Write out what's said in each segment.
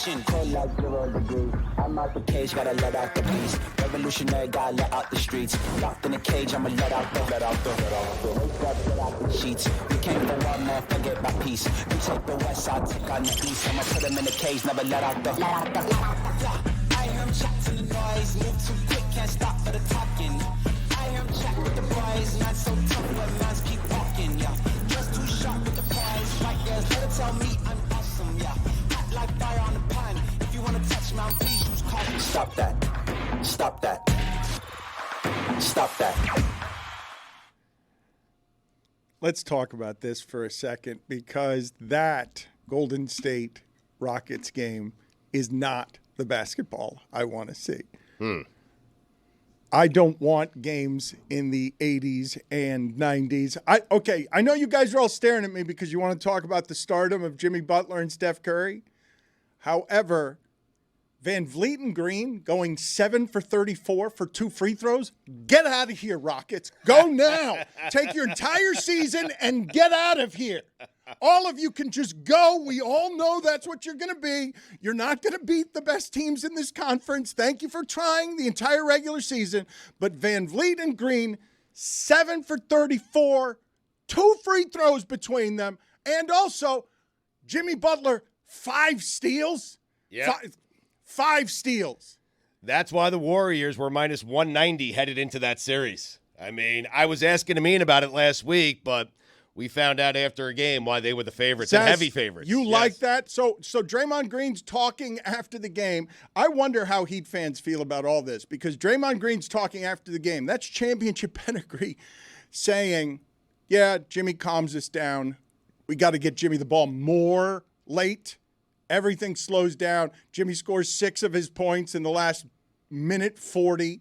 ignition. Cold like 0 degrees. I'm out the cage, gotta let out the beast. Revolutionary, gotta let out the streets. Locked in a cage, I'ma let out the sheets. We came for one man, forget my peace. We take the west side, take on the east. I'ma put him in the cage, never let out the. I hear him chat to the noise, move too quick, can't stop for the talking. I hear him chat with the boys, not so tough when mans keep walking, yeah. Just too sharp with the prize, right there's let it tell me I'm awesome, yeah. Hot like fire on the pan, if you wanna touch me, please use caution. Stop that, stop that, stop that. Let's talk about this for a second, because that Golden State Rockets game is not the basketball I want to see. I don't want games in the 80s and 90s. I know you guys are all staring at me because you want to talk about the stardom of Jimmy Butler and Steph Curry. However, Van Vliet and Green going 7 for 34 for 2 free throws. Get out of here, Rockets. Go now. Take your entire season and get out of here. All of you can just go. We all know that's what you're going to be. You're not going to beat the best teams in this conference. Thank you for trying the entire regular season. But Van Vliet and Green, 7 for 34, 2 free throws between them. And also, Jimmy Butler, 5 steals. Yeah. 5 steals. That's why the Warriors were minus 190 headed into that series. I mean, I was asking Amin about it last week, but we found out after a game why they were the favorites, and heavy favorites. You like that? So Draymond Green's talking after the game. I wonder how Heat fans feel about all this, because Draymond Green's talking after the game. That's championship pedigree, saying, yeah, Jimmy calms us down. We got to get Jimmy the ball more late. Everything slows down. Jimmy scores 6 of his points in the last minute 40.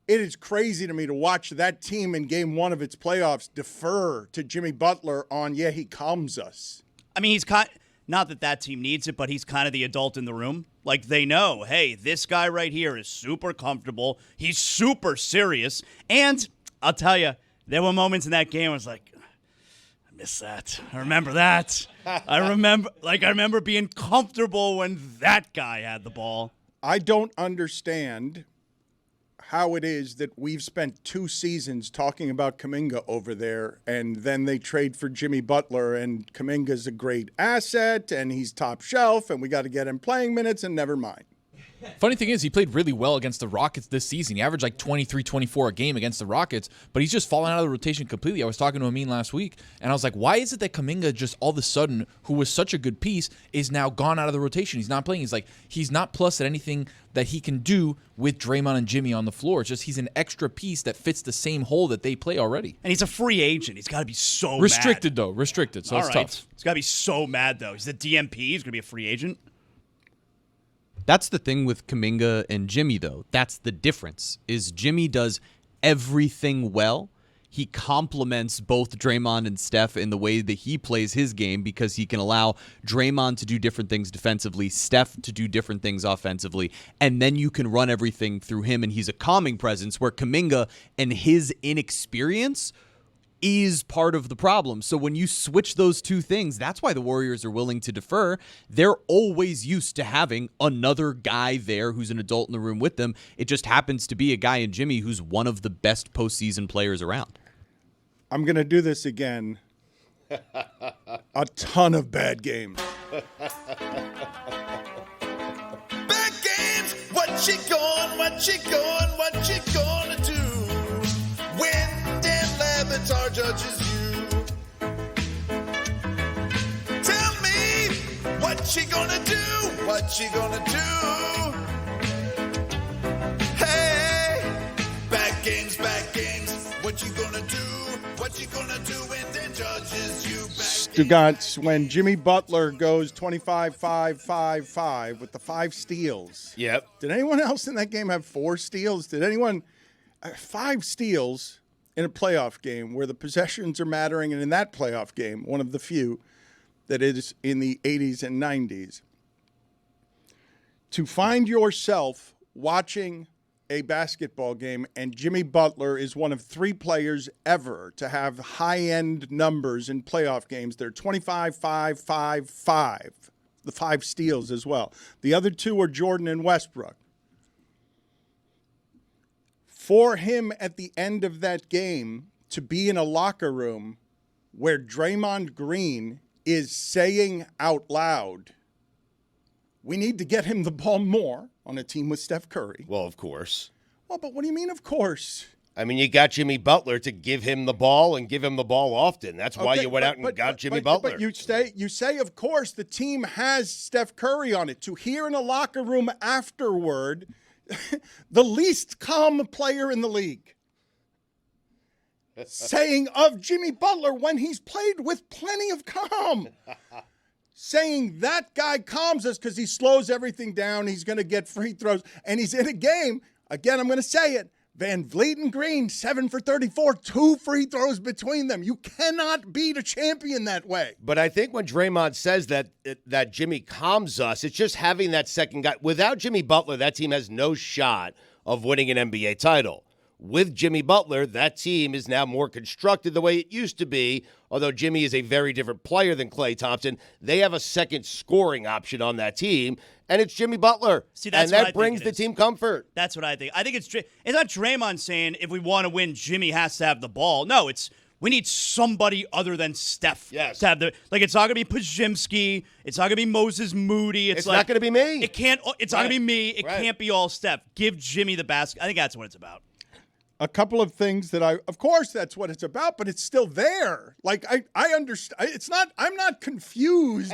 It is crazy to me to watch that team in game 1 of its playoffs defer to Jimmy Butler on, yeah, he calms us. I mean, he's not that team needs it, but he's kind of the adult in the room. Like, they know, hey, this guy right here is super comfortable. He's super serious. And I'll tell you, there were moments in that game where I was like, I miss that. I remember that. I remember being comfortable when that guy had the ball. I don't understand how it is that we've spent 2 seasons talking about Kuminga over there, and then they trade for Jimmy Butler, and Kuminga's a great asset, and he's top shelf, and we got to get him playing minutes, and never mind. Funny thing is, he played really well against the Rockets this season. He averaged like 23, 24 a game against the Rockets, but he's just fallen out of the rotation completely. I was talking to Amin last week, and I was like, why is it that Kuminga just all of a sudden, who was such a good piece, is now gone out of the rotation? He's not playing. He's like, he's not plus at anything that he can do with Draymond and Jimmy on the floor. It's just he's an extra piece that fits the same hole that they play already. And he's a free agent. He's got to be so restricted, mad. though. Restricted, so all it's right. tough. He's got to be so mad, though. He's the DMP. He's going to be a free agent. That's the thing with Kuminga and Jimmy, though. That's the difference, is Jimmy does everything well. He complements both Draymond and Steph in the way that he plays his game, because he can allow Draymond to do different things defensively, Steph to do different things offensively, and then you can run everything through him, and he's a calming presence, where Kuminga and his inexperience is part of the problem. So when you switch those two things, that's why the Warriors are willing to defer. They're always used to having another guy there who's an adult in the room with them. It just happens to be a guy in Jimmy who's one of the best postseason players around. I'm going to do this again. A ton of bad games. Bad games. What you gonna do when Dan Le Batard judges you? Tell me what you gonna do. Hey, bad games. What you gonna do when Dan judges you? Stugotz, when Jimmy Butler goes 25-5-5-5 with the 5 steals. Yep. Did anyone else in that game have 4 steals? Did anyone 5 steals in a playoff game where the possessions are mattering, and in that playoff game, one of the few that is in the 80s and 90s, to find yourself watching a basketball game, and Jimmy Butler is one of 3 players ever to have high-end numbers in playoff games. They're 25-5-5-5. the 5 steals as well. The other 2 are Jordan and Westbrook. For him at the end of that game to be in a locker room where Draymond Green is saying out loud, we need to get him the ball more on a team with Steph Curry. Well, of course. Well, but what do you mean, of course? I mean, you got Jimmy Butler to give him the ball and give him the ball often. That's why you went out and got Jimmy Butler. But you say, of course, the team has Steph Curry on it. To hear in a locker room afterward, the least calm player in the league saying of Jimmy Butler when he's played with plenty of calm, saying that guy calms us because he slows everything down. He's going to get free throws, and he's in a game. Again, I'm going to say it. Van Vliet and Green, 7 for 34, 2 free throws between them. You cannot beat a champion that way. But I think when Draymond says that Jimmy calms us, it's just having that second guy. Without Jimmy Butler, that team has no shot of winning an NBA title. With Jimmy Butler, that team is now more constructed the way it used to be. Although Jimmy is a very different player than Klay Thompson, they have a second scoring option on that team, and it's Jimmy Butler. See, that's and what that I brings think the team comfort. That's what I think. I think it's not Draymond saying if we want to win, Jimmy has to have the ball. No, it's we need somebody other than Steph Yes. to have the it's not going to be Pajimski. It's not going to be Moses Moody. It's not going to be me. It can't. It's not going to be me. It Right. can't be all Steph. Give Jimmy the basket. I think that's what it's about. A couple of things that of course that's what it's about, but it's still there. Like I understand. It's not, I'm not confused.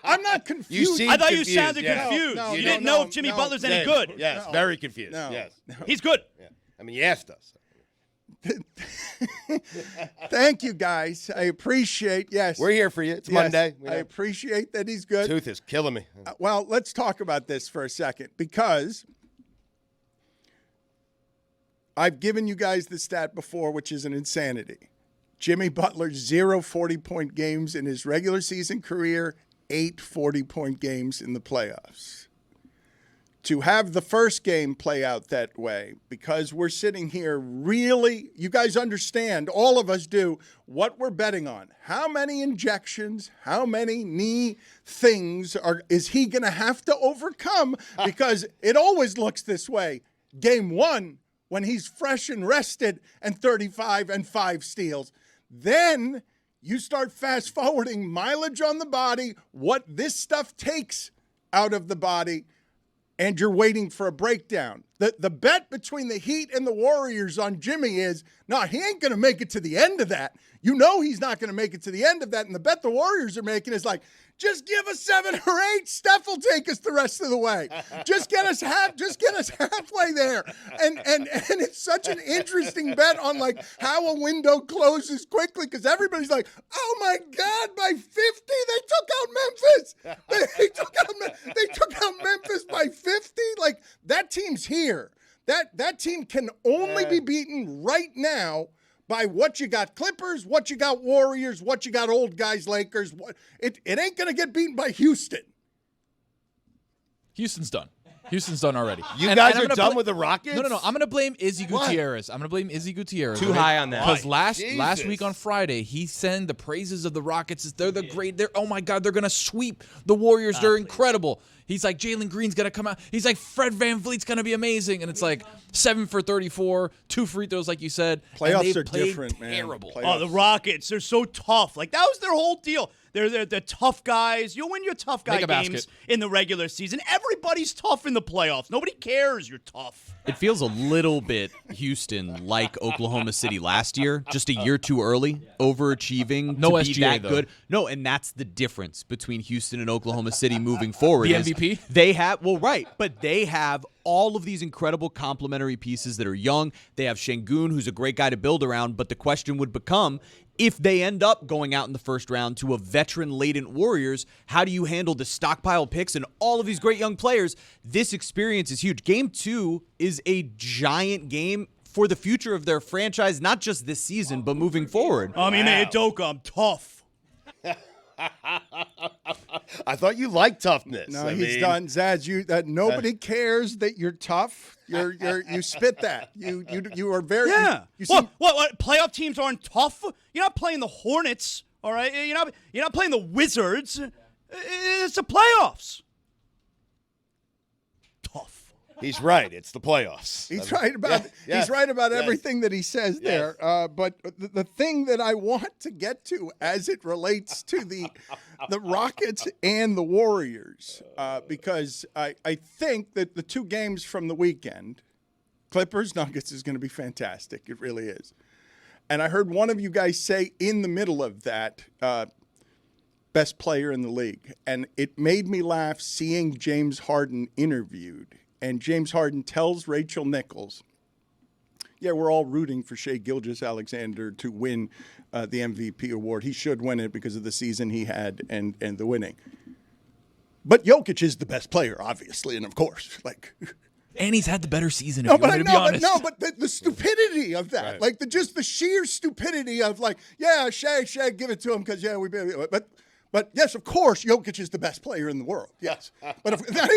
I'm not confused. seem I thought confused, you sounded yeah. confused. No, you no, didn't no, know if Jimmy no. Butler's any Yes. good. Yes, No. very confused. No. Yes. He's good. Yeah. I mean, you asked us. Thank you, guys. I appreciate. Yes, We're here for you. It's Yes, Monday. We I know. appreciate that he's good. Tooth is killing me. Well, let's talk about this for a second because I've given you guys the stat before, which is an insanity. Jimmy Butler, 0 40-point games in his regular season career, 8 40-point games in the playoffs. To have the first game play out that way, because we're sitting here really, you guys understand, all of us do, what we're betting on. How many injections, how many knee things is he going to have to overcome? Because it always looks this way. Game 1, when he's fresh and rested and 35 and 5 steals. Then you start fast forwarding mileage on the body, what this stuff takes out of the body, and you're waiting for a breakdown. The bet between the Heat and the Warriors on Jimmy is, no, he ain't going to make it to the end of that. You know he's not going to make it to the end of that. And the bet the Warriors are making is like, just give us 7 or 8. Steph will take us the rest of the way. Just get us halfway there. And it's such an interesting bet on like how a window closes quickly because everybody's like, oh my God, by 50 they took out Memphis. They took out Memphis by 50. Like that team's here. That team can only be beaten right now by what you got Clippers, what you got Warriors, what you got old guys Lakers. It ain't going to get beaten by Houston. Houston's done. Houston's done already. You And guys I'm are gonna done with the Rockets? No. I'm going to blame Izzy What? Gutierrez. I'm going to blame Izzy Gutierrez. Too high on that. Because last Jesus. week on Friday, he sang the praises of the Rockets. They're the great. Oh my God, they're going to sweep the Warriors. They're incredible. He's like, Jalen Green's going to come out. He's like, Fred VanVleet's going to be amazing. And it's like 7 for 34, 2 free throws, like you said. Playoffs and they are played different, man. terrible. Playoffs. Oh, the Rockets, they're so tough. Like, that was their whole deal. They're the tough guys. You'll win your tough guy Make a games basket. in the regular season. Everybody's tough in the playoffs. Nobody cares you're tough. It feels a little bit Houston like Oklahoma City last year, just a year too early, overachieving No to be SGA, that though. good. No, and that's the difference between Houston and Oklahoma City moving forward. The is MVP? They have, well, right, but they have all of these incredible complementary pieces that are young. They have Şengün, who's a great guy to build around, but the question would become, if they end up going out in the first round to a veteran-laden Warriors, how do you handle the stockpile picks and all of these great young players? This experience is huge. Game 2 is a giant game for the future of their franchise, not just this season, but moving forward. Udoka, I'm tough. I thought you liked toughness. No, I he's mean, done. Zaz, nobody cares that you're tough. You spit that. You are very. Yeah. You seem, What? Playoff teams aren't tough? You're not playing the Hornets, all right? You're not playing the Wizards. It's the playoffs. Tough. He's right. It's the playoffs. He's right about everything that he says there. But the thing that I want to get to as it relates to the Rockets and the Warriors, because I think that the two games from the weekend, Clippers Nuggets, is going to be fantastic. It really is. And I heard one of you guys say in the middle of that, best player in the league, and it made me laugh seeing James Harden interviewed. And James Harden tells Rachel Nichols, yeah, we're all rooting for Shai Gilgeous-Alexander to win the MVP award. He should win it because of the season he had and the winning. But Jokic is the best player, obviously, and of course, And he's had the better season, if you want me to be honest. But the stupidity of that, Right. just the sheer stupidity of Shai, give it to him because But yes, of course, Jokic is the best player in the world. Yes, but not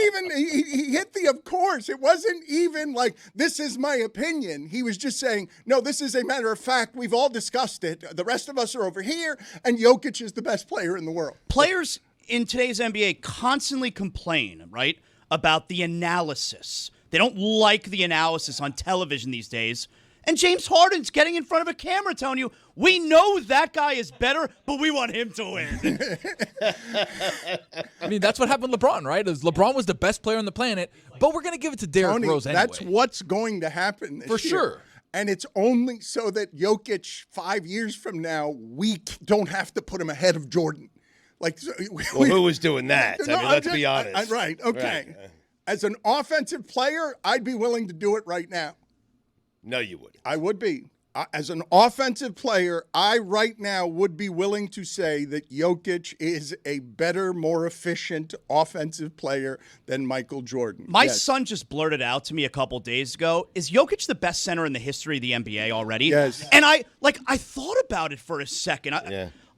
even he hit the of course. It wasn't even like this is my opinion. He was just saying, no, this is a matter of fact. We've all discussed it. The rest of us are over here, and Jokic is the best player in the world. Players in today's NBA constantly complain, right, about the analysis. They don't like the analysis on television these days. And James Harden's getting in front of a camera telling you, we know that guy is better, but we want him to win. I mean, that's what happened to LeBron, right? LeBron was the best player on the planet, but we're going to give it to Derrick Tony, Rose anyway. That's what's going to happen this For year. sure. And it's only so that Jokic 5 years from now, we don't have to put him ahead of Jordan. Who was doing that? Let's be honest. Right, okay. Right. As an offensive player, I'd be willing to do it right now. No, you wouldn't. I would be. As an offensive player, I right now would be willing to say that Jokic is a better, more efficient offensive player than Michael Jordan. My son just blurted out to me a couple days ago, is Jokic the best center in the history of the NBA already? Yes. And I thought about it for a second.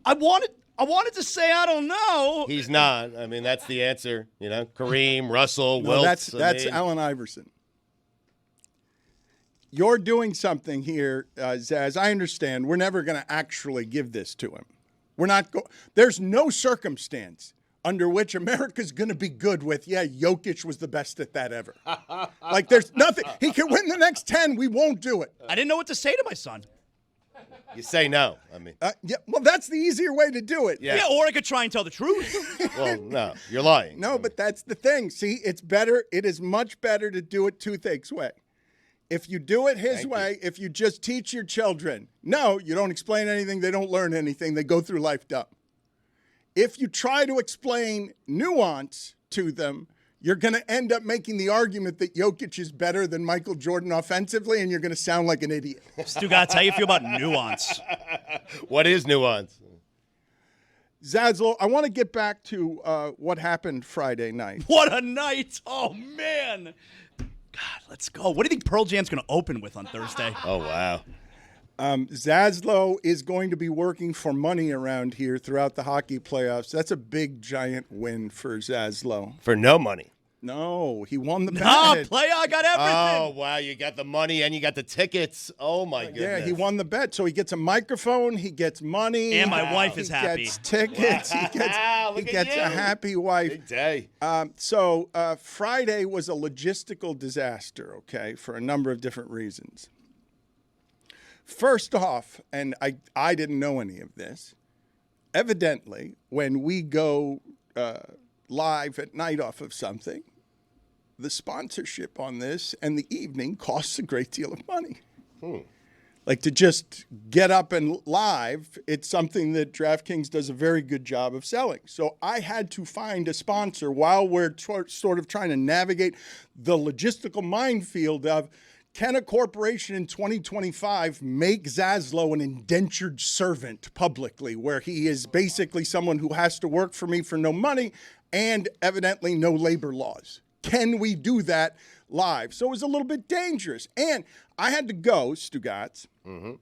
I wanted to say I don't know. He's not. I mean, that's the answer. Kareem, Russell, No, Wilt. that's Allen Iverson. You're doing something here, Zaz. I understand. We're never going to actually give this to him. We're not. There's no circumstance under which America's going to be good with. Yeah, Jokic was the best at that ever. There's nothing. He can win the next 10. We won't do it. I didn't know what to say to my son. You say no. I mean, yeah. Well, that's the easier way to do it. Yeah, or I could try and tell the truth. Well, no, you're lying. No, but that's the thing. See, it's better. It is much better to do it Toothache's way. If you do it his way, if you just teach your children, no, you don't explain anything, they don't learn anything, they go through life dumb. If you try to explain nuance to them, you're going to end up making the argument that Jokic is better than Michael Jordan offensively, and you're going to sound like an idiot. Stugotz, how you feel about nuance? What is nuance? Zazzle, I want to get back to what happened Friday night. What a night! Oh, man! God, let's go. What do you think Pearl Jam's going to open with on Thursday? Oh, wow. Zaslow is going to be working for money around here throughout the hockey playoffs. That's a big, giant win for Zaslow. For no money. No, he won the bet. I got everything. Oh, wow. You got the money and you got the tickets. Oh, my goodness. Yeah, he won the bet. So he gets a microphone, he gets money. And my wife is happy. He gets tickets. He gets a happy wife. Big day. So Friday was a logistical disaster, okay, for a number of different reasons. First off, and I didn't know any of this, evidently, when we go live at night off of something, the sponsorship on this and the evening costs a great deal of money. Like to just get up and live, it's something that DraftKings does a very good job of selling. So I had to find a sponsor while we're sort of trying to navigate the logistical minefield of, can a corporation in 2025 make Zaslow an indentured servant publicly, where he is basically someone who has to work for me for no money and evidently no labor laws? Can we do that live? So it was a little bit dangerous. And I had to go, Stugotz, and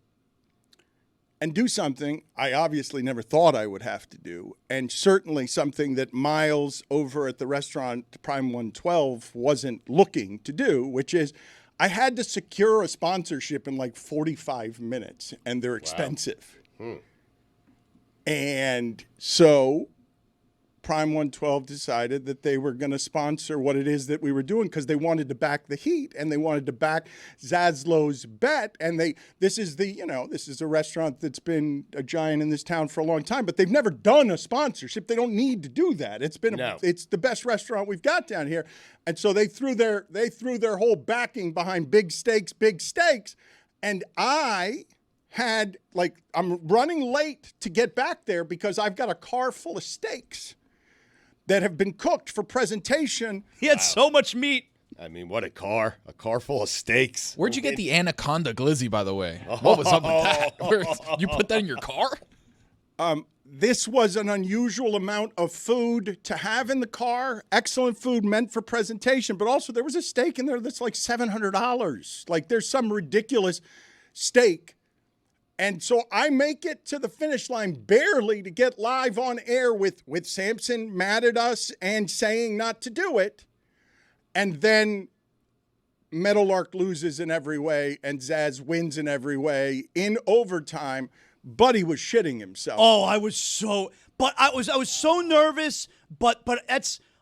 do something I obviously never thought I would have to do, and certainly something that Miles over at the restaurant Prime 112 wasn't looking to do, which is I had to secure a sponsorship in like 45 minutes, and they're expensive. And so Prime 112 decided that they were going to sponsor what it is that we were doing because they wanted to back the Heat and they wanted to back Zaslow's bet. And this is a restaurant that's been a giant in this town for a long time, but they've never done a sponsorship. They don't need to do that. It's the best restaurant we've got down here. And so they threw their whole backing behind big steaks. And I had, I'm running late to get back there because I've got a car full of steaks that have been cooked for presentation. He had so much meat. I mean, what a car full of steaks. Where'd you get the anaconda glizzy, by the way? What was up with that? You put that in your car? This was an unusual amount of food to have in the car. Excellent food meant for presentation, but also there was a steak in there that's like $700. Like there's some ridiculous steak. And so I make it to the finish line barely to get live on air with Samson mad at us and saying not to do it. And then Meadowlark loses in every way and Zaz wins in every way in overtime. Buddy was shitting himself. Oh, I was so nervous, but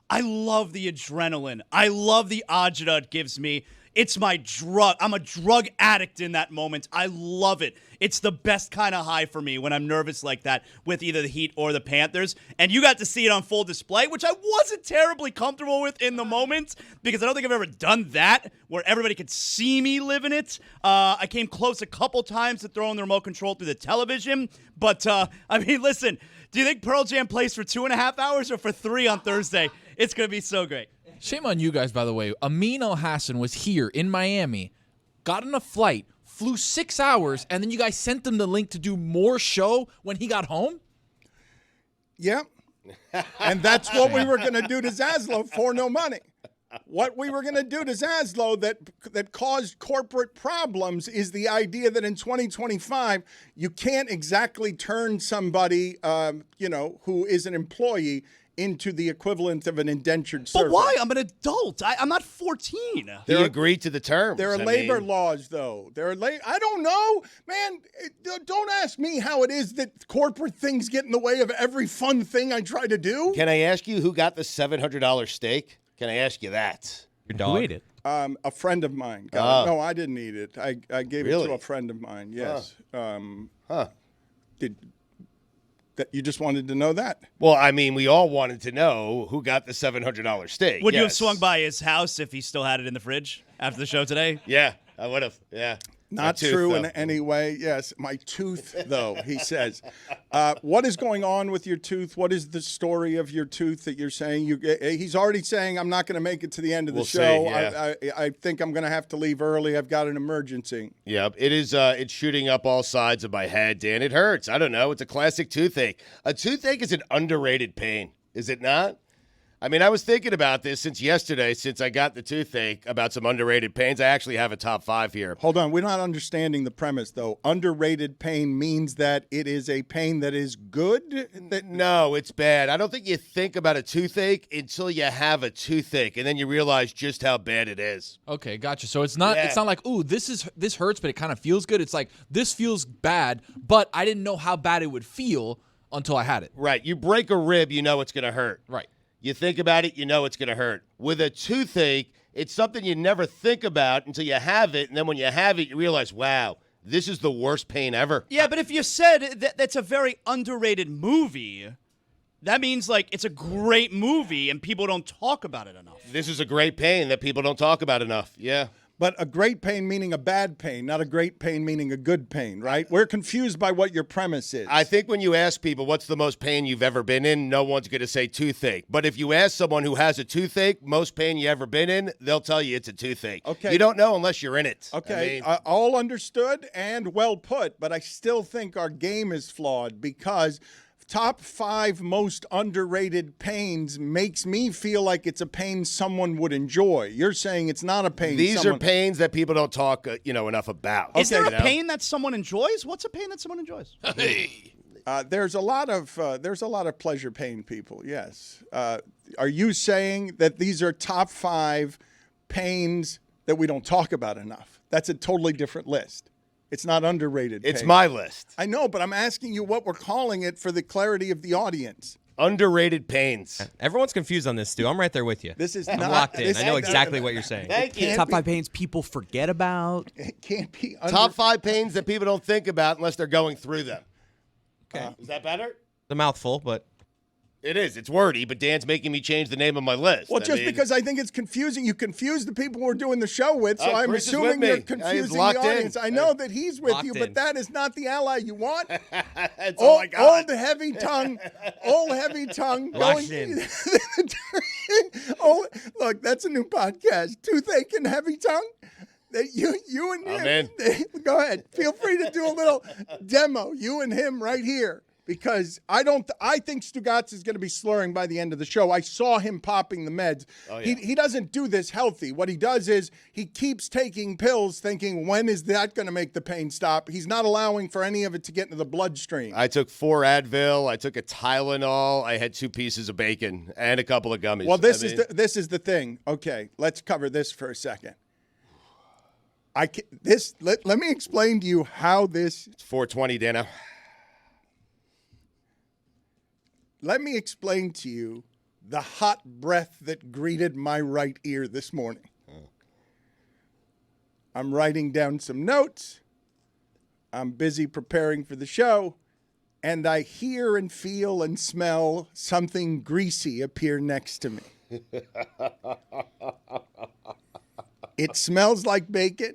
I love the adrenaline. I love the agita it gives me. It's my drug. I'm a drug addict in that moment. I love it. It's the best kind of high for me when I'm nervous like that with either the Heat or the Panthers. And you got to see it on full display, which I wasn't terribly comfortable with in the moment because I don't think I've ever done that where everybody could see me live in it. I came close a couple times to throwing the remote control through the television. But, I mean, listen, do you think Pearl Jam plays for 2.5 hours or for 3 on Thursday? It's going to be so great. Shame on you guys, by the way. Amin Al-Hassan was here in Miami, got on a flight, flew 6 hours, and then you guys sent him the link to do more show when he got home? Yep. And that's what we were going to do to Zaslow for no money. What we were going to do to Zaslow that caused corporate problems is the idea that in 2025, you can't exactly turn somebody, who is an employee into the equivalent of an indentured servant. But why? I'm an adult. I'm not 14. He agreed to the terms. There are labor laws, though. I don't know, man. Don't ask me how it is that corporate things get in the way of every fun thing I try to do. Can I ask you who got the $700 steak? Can I ask you that? Your dog. Who ate it? A friend of mine got it. No, I didn't eat it. I gave it to a friend of mine, yes. That you just wanted to know that? Well, I mean, we all wanted to know who got the $700 steak. Would you have swung by his house if he still had it in the fridge after the show today? Yeah, I would have. Yeah. Not true in any way. Yes, my tooth, though, he says. What is going on with your tooth? What is the story of your tooth that you're saying? He's already saying, I'm not going to make it to the end of the show. See, yeah. I think I'm going to have to leave early. I've got an emergency. Yep, it is. It's shooting up all sides of my head, Dan. It hurts. I don't know. It's a classic toothache. A toothache is an underrated pain, is it not? I mean, I was thinking about this since yesterday, since I got the toothache, about some underrated pains. I actually have a top 5 here. Hold on. We're not understanding the premise, though. Underrated pain means that it is a pain that is good? No, it's bad. I don't think you think about a toothache until you have a toothache, and then you realize just how bad it is. Okay, gotcha. So it's not like, ooh, this hurts, but it kind of feels good. It's like, this feels bad, but I didn't know how bad it would feel until I had it. Right. You break a rib, you know it's going to hurt. Right. You think about it, you know it's going to hurt. With a toothache, it's something you never think about until you have it, and then when you have it, you realize, wow, this is the worst pain ever. Yeah, but if you said that's a very underrated movie, that means, like, it's a great movie and people don't talk about it enough. This is a great pain that people don't talk about enough, yeah. But a great pain meaning a bad pain, not a great pain meaning a good pain, right? We're confused by what your premise is. I think when you ask people what's the most pain you've ever been in, no one's going to say toothache. But if you ask someone who has a toothache, most pain you ever been in, they'll tell you it's a toothache. Okay. You don't know unless you're in it. Okay, all understood and well put, but I still think our game is flawed because top 5 most underrated pains makes me feel like it's a pain someone would enjoy. You're saying it's not a pain. These are pains that people don't talk, enough about. Is there a pain that someone enjoys? What's a pain that someone enjoys? There's a lot of pleasure pain people. Yes. Are you saying that these are top 5 pains that we don't talk about enough? That's a totally different list. It's not underrated. It's my list. I know, but I'm asking you what we're calling it for the clarity of the audience. Underrated pains. Everyone's confused on this, Stu. I'm right there with you. This is I'm not locked in. this I know ain't- exactly what you're saying. Thank you. Top 5 pains people forget about. It can't be Top 5 pains that people don't think about unless they're going through them. Okay. Is that better? The mouthful, but It is. It's wordy, but Dan's making me change the name of my list. Well, because I think it's confusing. You confuse the people we're doing the show with, so I'm Chris is assuming with you're me. confusing He's the locked in. audience. I know that he's with Locked you, in. but that is not the ally you want. That's all I got. Old heavy tongue, Locked going. in. Look, that's a new podcast. Toothache and heavy tongue. That you and I'm him. Go ahead. Feel free to do a little demo. You and him right here. Because I think Stugotz is going to be slurring by the end of the show. I saw him popping the meds. Oh, yeah. He doesn't do this healthy. What he does is he keeps taking pills thinking, when is that going to make the pain stop? He's not allowing for any of it to get into the bloodstream. I took 4 Advil. I took a Tylenol. I had 2 pieces of bacon and a couple of gummies. Well, this is the thing. Okay, let's cover this for a second. Let me explain to you how this. It's 4:20, Dano. Let me explain to you the hot breath that greeted my right ear this morning. I'm writing down some notes. I'm busy preparing for the show, and I hear and feel and smell something greasy appear next to me. It smells like bacon.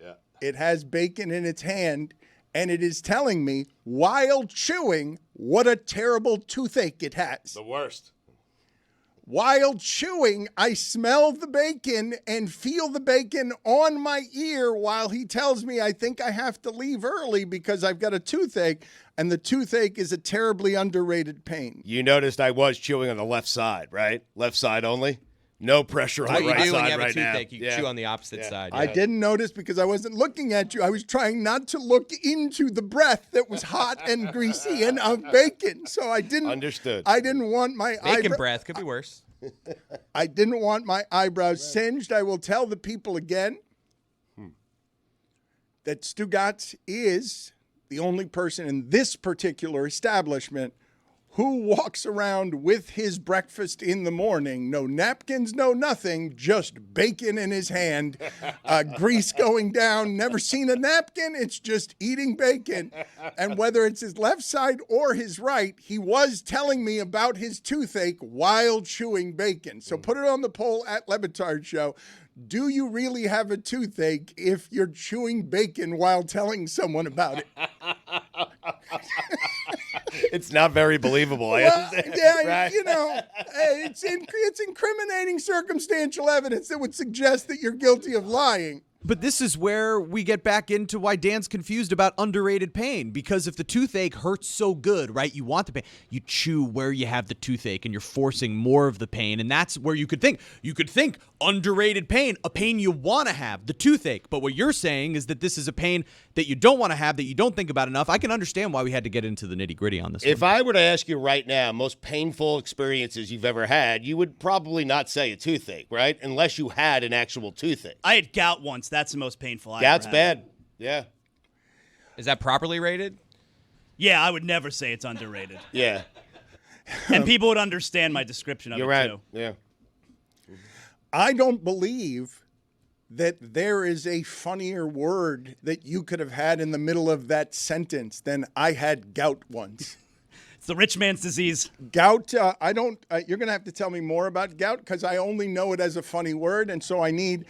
Yeah. It has bacon in its hand, and it is telling me, while chewing, what a terrible toothache it has. The worst. While chewing, I smell the bacon and feel the bacon on my ear while he tells me I think I have to leave early because I've got a toothache, and the toothache is a terribly underrated pain. You noticed I was chewing on the left side, right? Left side only. No pressure on what the you right do when side you have a right now. toothache, you chew on the opposite side. I didn't notice because I wasn't looking at you. I was trying not to look into the breath that was hot and greasy and of bacon. So I didn't. Understood. I didn't want my Bacon breath could be worse. I didn't want my eyebrows singed. I will tell the people again that Stugotz is the only person in this particular establishment who walks around with his breakfast in the morning. No napkins, no nothing, just bacon in his hand, grease going down. Never seen a napkin. It's just eating bacon. And whether it's his left side or his right, he was telling me about his toothache while chewing bacon. So put it on the poll at Le Batard Show. Do you really have a toothache if you're chewing bacon while telling someone about it? It's not very believable. I Well, understand. yeah, Right? you know, it's incriminating circumstantial evidence that would suggest that you're guilty of lying. But this is where we get back into why Dan's confused about underrated pain. Because if the toothache hurts so good, right, you want the pain. You chew where you have the toothache and you're forcing more of the pain. And that's where you could think underrated pain, a pain you want to have, the toothache. But what you're saying is that this is a pain that you don't want to have, that you don't think about enough. I can understand why we had to get into the nitty gritty on this If one. I were to ask you right now, most painful experiences you've ever had, you would probably not say a toothache, right? Unless you had an actual toothache. I had gout once. That's the most painful I Gout's ever had. bad. Yeah. Is that properly rated? Yeah, I would never say it's underrated. Yeah. And people would understand my description of You're it, right. too. Yeah. I don't believe that there is a funnier word that you could have had in the middle of that sentence than I had gout once. It's the rich man's disease. Gout, I don't. You're gonna have to tell me more about gout because I only know it as a funny word, and so I need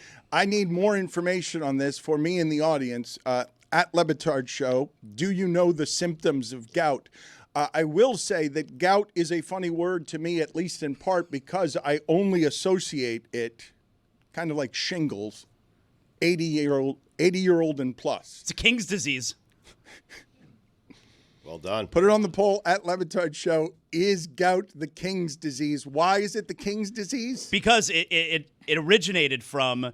more information on this for me and the audience. At Le Batard Show, do you know the symptoms of gout? I will say that gout is a funny word to me, at least in part, because I only associate it, kind of like shingles, 80-year-old and plus. It's a king's disease. Well done. Put it on the poll at Le Batard Show. Is gout the king's disease? Why is it the king's disease? Because it originated from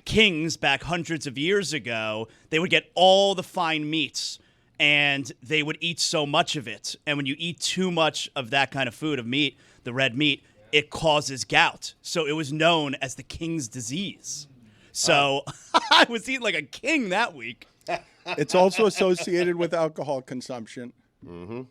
kings back hundreds of years ago. They would get all the fine meats, and they would eat so much of it. And when you eat too much of that kind of food, of meat, the red meat, it causes gout. So it was known as the king's disease. So I was eating like a king that week. It's also associated with alcohol consumption. Mm-hmm.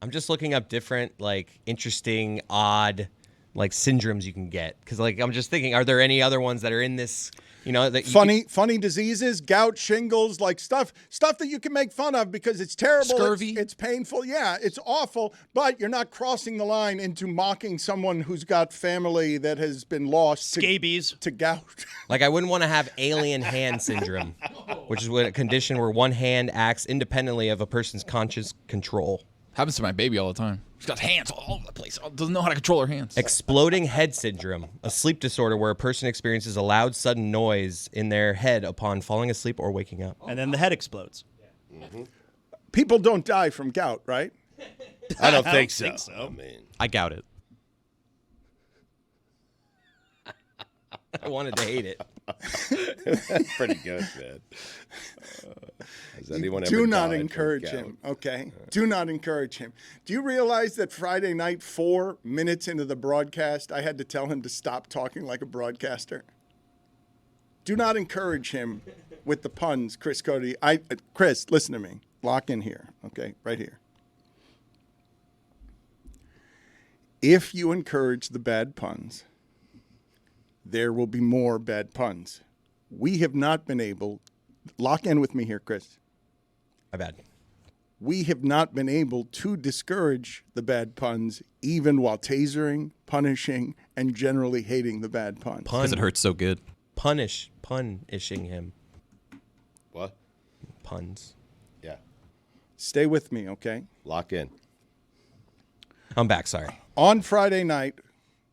I'm just looking up different, like, interesting, odd, like, syndromes you can get. Because, like, I'm just thinking, are there any other ones that are in this, that funny diseases, gout, shingles, like stuff that you can make fun of because it's terrible. Scurvy. It's painful. Yeah, it's awful, but you're not crossing the line into mocking someone who's got family that has been lost Scabies. to gout. Like, I wouldn't want to have alien hand syndrome, which is a condition where one hand acts independently of a person's conscious control. Happens to my baby all the time. She's got hands all over the place. Doesn't know how to control her hands. Exploding head syndrome, a sleep disorder where a person experiences a loud, sudden noise in their head upon falling asleep or waking up. And then the head explodes. People don't die from gout, right? I don't think so. think so. I mean, I doubt it. I wanted to hate it. that's pretty good, man. Has anyone ever Do not died from encourage gout? him, okay? Do not encourage him. Do you realize that Friday night, 4 minutes into the broadcast, I had to tell him to stop talking like a broadcaster? Do not encourage him with the puns, Chris Cody. Chris, listen to me. Lock in here, okay? Right here. If you encourage the bad puns, there will be more bad puns. We have not been able, lock in with me here, Chris. My bad. We have not been able to discourage the bad puns, even while tasering, punishing, and generally hating the bad puns. Because it hurts so good. Punishing him. What? Puns. Yeah. Stay with me, okay? Lock in. I'm back, sorry. On Friday night,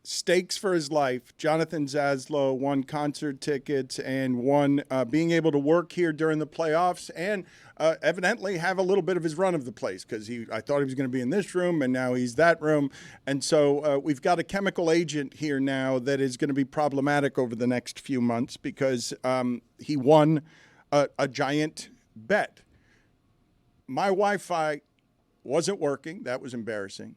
stakes for his life, Jonathan Zaslow won concert tickets and won being able to work here during the playoffs and evidently have a little bit of his run of the place because I thought he was going to be in this room and now he's that room. And so we've got a chemical agent here now that is going to be problematic over the next few months because he won a giant bet. My Wi-Fi wasn't working. That was embarrassing.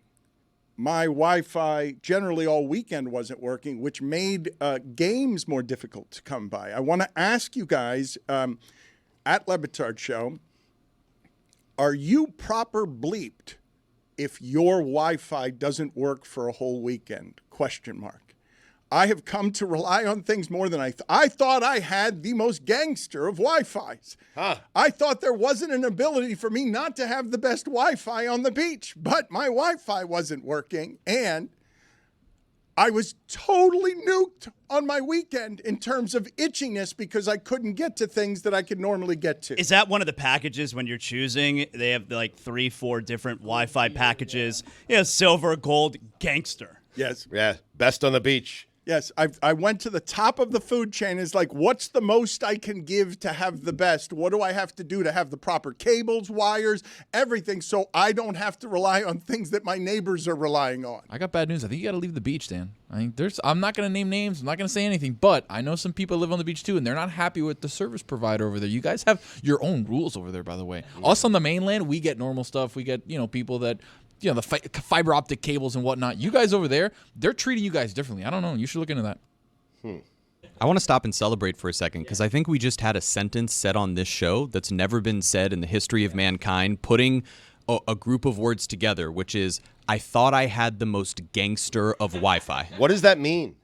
My Wi-Fi generally all weekend wasn't working, which made games more difficult to come by. I want to ask you guys at Le Batard Show, are you proper bleeped if your Wi-Fi doesn't work for a whole weekend? ? I have come to rely on things more than I thought I had the most gangster of Wi-Fis. I thought there wasn't an ability for me not to have the best Wi-Fi on the beach, but my Wi-Fi wasn't working, and I was totally nuked on my weekend in terms of itchiness because I couldn't get to things that I could normally get to. Is that one of the packages when you're choosing? They have like 3-4 different Wi-Fi packages. Silver, gold, gangster. Yes. Yeah. Best on the beach. Yes, I went to the top of the food chain. It's like, what's the most I can give to have the best? What do I have to do to have the proper cables, wires, everything, so I don't have to rely on things that my neighbors are relying on? I got bad news. I think you got to leave the beach, Dan. I'm not going to name names. I'm not going to say anything, but I know some people live on the beach too, and they're not happy with the service provider over there. You guys have your own rules over there, by the way. Us on the mainland, we get normal stuff. We get, people that the fiber optic cables and whatnot. You guys over there, they're treating you guys differently. I don't know. You should look into that. I want to stop and celebrate for a second because I think we just had a sentence said on this show that's never been said in the history of mankind, putting a group of words together, which is, I thought I had the most gangster of Wi-Fi. What does that mean?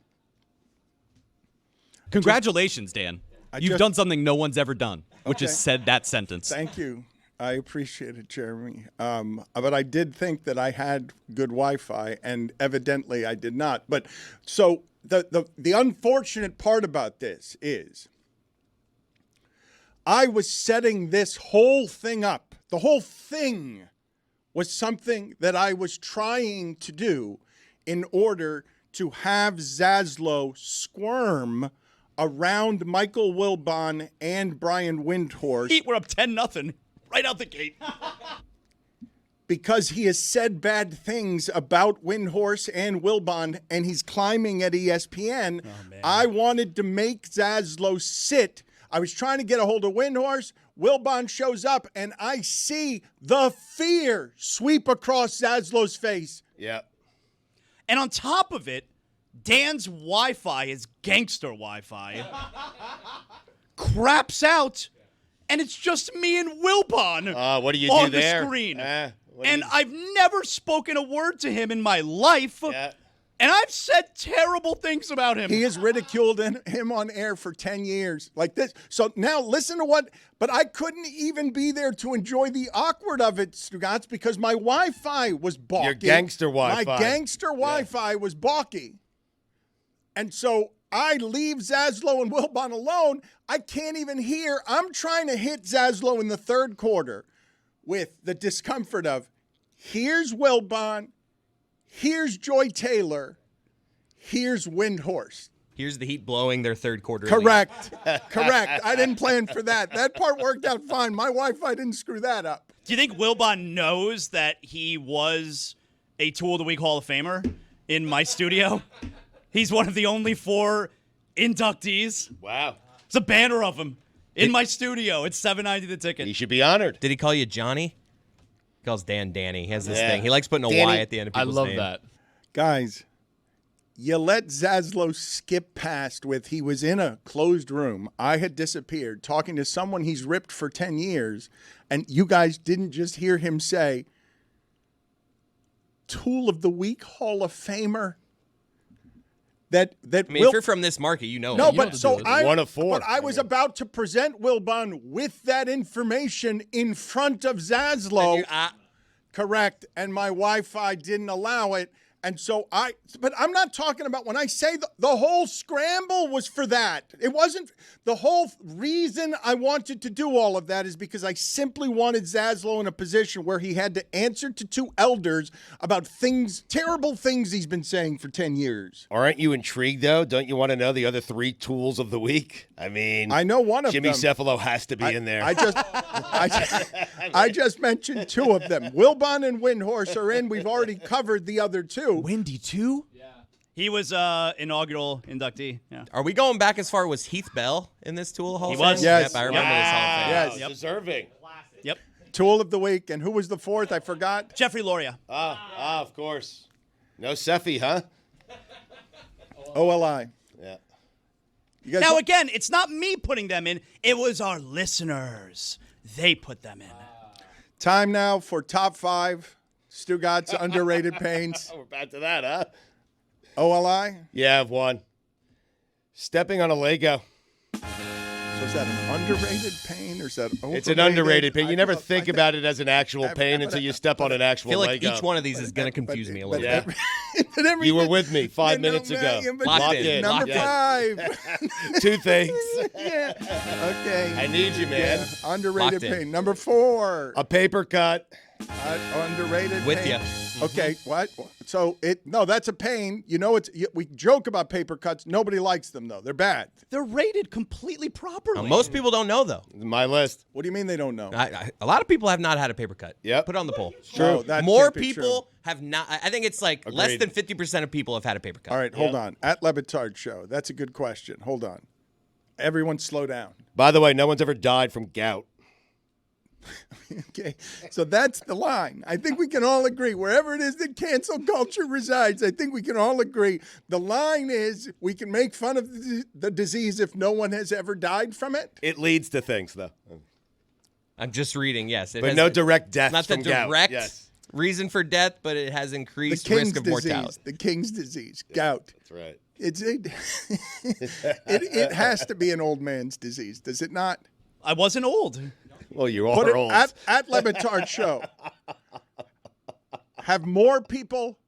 Congratulations, Dan. You've done something no one's ever done, which is said that sentence. Thank you. I appreciate it, Jeremy. But I did think that I had good Wi-Fi, and evidently I did not. But so the unfortunate part about this is I was setting this whole thing up. The whole thing was something that I was trying to do in order to have Zaslow squirm around Michael Wilbon and Brian Windhorst. Heat, we're up 10-0. Right out the gate. Because he has said bad things about Windhorst and Wilbon, and he's climbing at ESPN. I wanted to make Zaslow sit. I was trying to get a hold of Windhorst. Wilbon shows up, and I see the fear sweep across Zaslow's face. Yeah. And on top of it, Dan's Wi-Fi is gangster Wi-Fi. Craps out. And it's just me and Wilbon What do you on do there? the screen. And I've never spoken a word to him in my life. Yeah. And I've said terrible things about him. He has ridiculed him on air for 10 years like this. So now listen to what, but I couldn't even be there to enjoy the awkward of it, Stugotz, because my Wi-Fi was balky. Your gangster Wi-Fi. My gangster Wi-Fi was balky. And so I leave Zaslow and Wilbon alone. I can't even hear. I'm trying to hit Zaslow in the third quarter with the discomfort of, here's Wilbon, here's Joy Taylor, here's Windhorse. Here's the Heat blowing their third quarter. Correct. Correct. I didn't plan for that. That part worked out fine. My Wi-Fi didn't screw that up. Do you think Wilbon knows that he was a Tool of the Week Hall of Famer in my studio? He's one of the only 4 inductees. Wow. It's a banner of him in my studio. It's $7.90 the ticket. He should be honored. Did he call you Johnny? He calls Dan Danny. He has this Yeah. thing. He likes putting a Danny. Y at the end of I people's love name. that. Guys, you let Zaslow skip past with he was in a closed room. I had disappeared talking to someone he's ripped for 10 years, and you guys didn't just hear him say, Tool of the Week Hall of Famer. I mean, if you're from this market, you know. No, it. but so I One of 4. But I was about to present Wilbon with that information in front of Zaslow. Correct, and my Wi-Fi didn't allow it. And so but I'm not talking about when I say the whole scramble was for that. It wasn't, the whole reason I wanted to do all of that is because I simply wanted Zaslow in a position where he had to answer to 2 elders about terrible things he's been saying for 10 years. Aren't you intrigued, though? Don't you want to know the other 3 tools of the week? I mean, I know one of Jimmy them. Cephalo has to be in there. I just mentioned 2 of them. Wilbon and Windhorse are in. We've already covered the other 2. Windy too? He was inaugural inductee. Yeah. Are we going back as far? Was Heath Bell in this Tool Hall? He of Fame? was. Yes. Yep, I remember this Hall of Fame. Yes. Yep. Deserving. Yep. Tool of the Week. And who was the 4th? I forgot. Jeffrey Loria. Of course. No Cephy, huh? OLI. Yeah. You guys Now, again, it's not me putting them in. It was our listeners. They put them in. Time now for top 5 Stugotz underrated pains. We're back to that, huh? OLI. Yeah, I've won. Stepping on a Lego. So is that an underrated pain or is that overrated? It's an underrated pain. You I never thought- think about it as an actual pain until you step on an I actual feel like Lego. each one of these is going to confuse me a little bit. Yeah. You were with me 5 minutes ago. Locked in. Number Yes. 5. 2 things. Yeah. Okay. I need you, man. Yeah. Underrated Locked in. pain. Number 4. A paper cut. Underrated With pain. ya. Okay, what? So that's a pain. You know, we joke about paper cuts. Nobody likes them though. They're bad. They're rated completely properly. Most people don't know, though. My list. What do you mean they don't know? A lot of people have not had a paper cut. Yep. Put it on the poll. No, that More can't be people have not. I think it's like less Agreed. than 50% of people have had a paper cut. All right, hold on. At Le Batard Show. That's a good question. Hold on. Everyone slow down. By the way, no one's ever died from gout. Okay, so that's the line. I think we can all agree. Wherever it is that cancel culture resides, I think we can all agree. The line is we can make fun of the disease if no one has ever died from it. It leads to things, though. I'm just reading, yes. It But has- no direct deaths Not the from gout. direct Yes. reason for death, but it has The increased king's risk of disease. mortality. The king's disease. Gout. That's right. It has to be an old man's disease, does it not? I wasn't old. Well, you Put are it old. at Le Batard Show. Have more people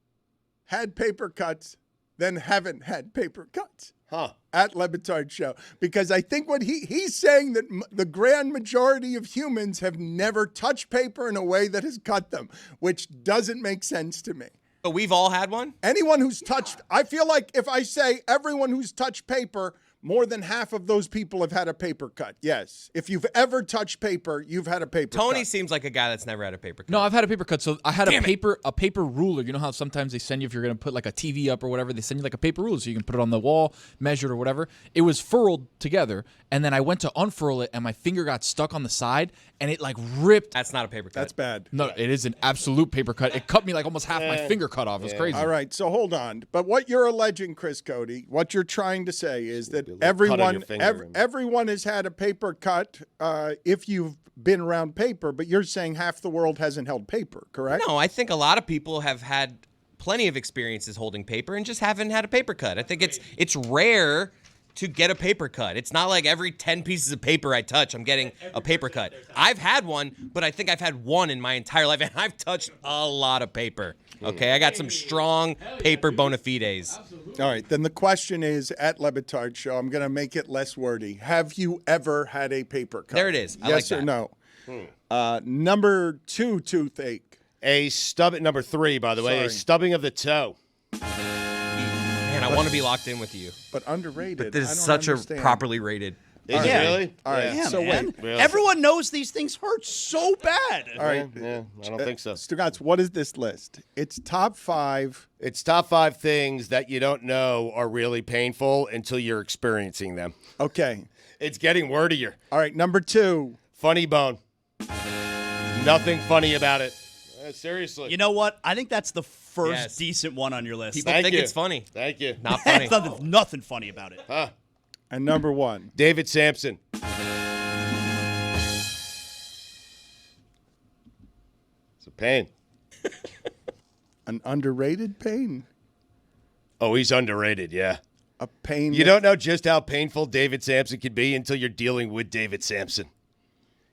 had paper cuts than haven't had paper cuts? Huh. At Le Batard Show. Because I think what he's saying that the grand majority of humans have never touched paper in a way that has cut them, which doesn't make sense to me. But we've all had one? Anyone who's touched, I feel like if I say everyone who's touched paper, more than half of those people have had a paper cut. Yes. If you've ever touched paper, you've had a paper cut. Tony seems like a guy that's never had a paper cut. No, I've had a paper cut. So I had a paper ruler. You know how sometimes they send you, if you're going to put like a TV up or whatever, they send you like a paper ruler so you can put it on the wall, measure it or whatever. It was furled together, and then I went to unfurl it, and my finger got stuck on the side, and it like ripped. That's not a paper cut. That's bad. No, it is an absolute paper cut. It cut me like almost half my finger cut off. It was crazy. All right, so hold on. But what you're alleging, Chris Cody, what you're trying to say is that cut on your finger. Everyone has had a paper cut if you've been around paper, but you're saying half the world hasn't held paper, correct? No, I think a lot of people have had plenty of experiences holding paper and just haven't had a paper cut. I think it's rare to get a paper cut. It's not like every 10 pieces of paper I touch, I'm getting a paper cut. I've had one, but I think I've had one in my entire life, and I've touched a lot of paper. Okay, I got some strong paper bona fides. All right, then the question is, at Le Batard Show, I'm going to make it less wordy. Have you ever had a paper cut? There it is. I yes like or that. no? Number 2, toothache. A stub. Number 3, by the way, a Sorry. stubbing of the toe. Man, I want to be locked in with you. But underrated. But this I is don't such understand. a properly rated. Is Yeah. it really? All right, Yeah, so man. wait. Really? Everyone knows these things hurt so bad. All right. Yeah, I don't think so. Stugotz, what is this list? It's top 5. It's top 5 things that you don't know are really painful until you're experiencing them. Okay. It's getting wordier. All right, number 2. Funny bone. Nothing funny about it. Seriously. You know what? I think that's the first Yes. decent one on your list. People Thank think you. it's funny. Thank you. Not funny. Nothing funny about it. And number 1. David Sampson. It's a pain. An underrated pain. Oh, he's underrated, yeah. A pain. You don't know just how painful David Sampson can be until you're dealing with David Sampson.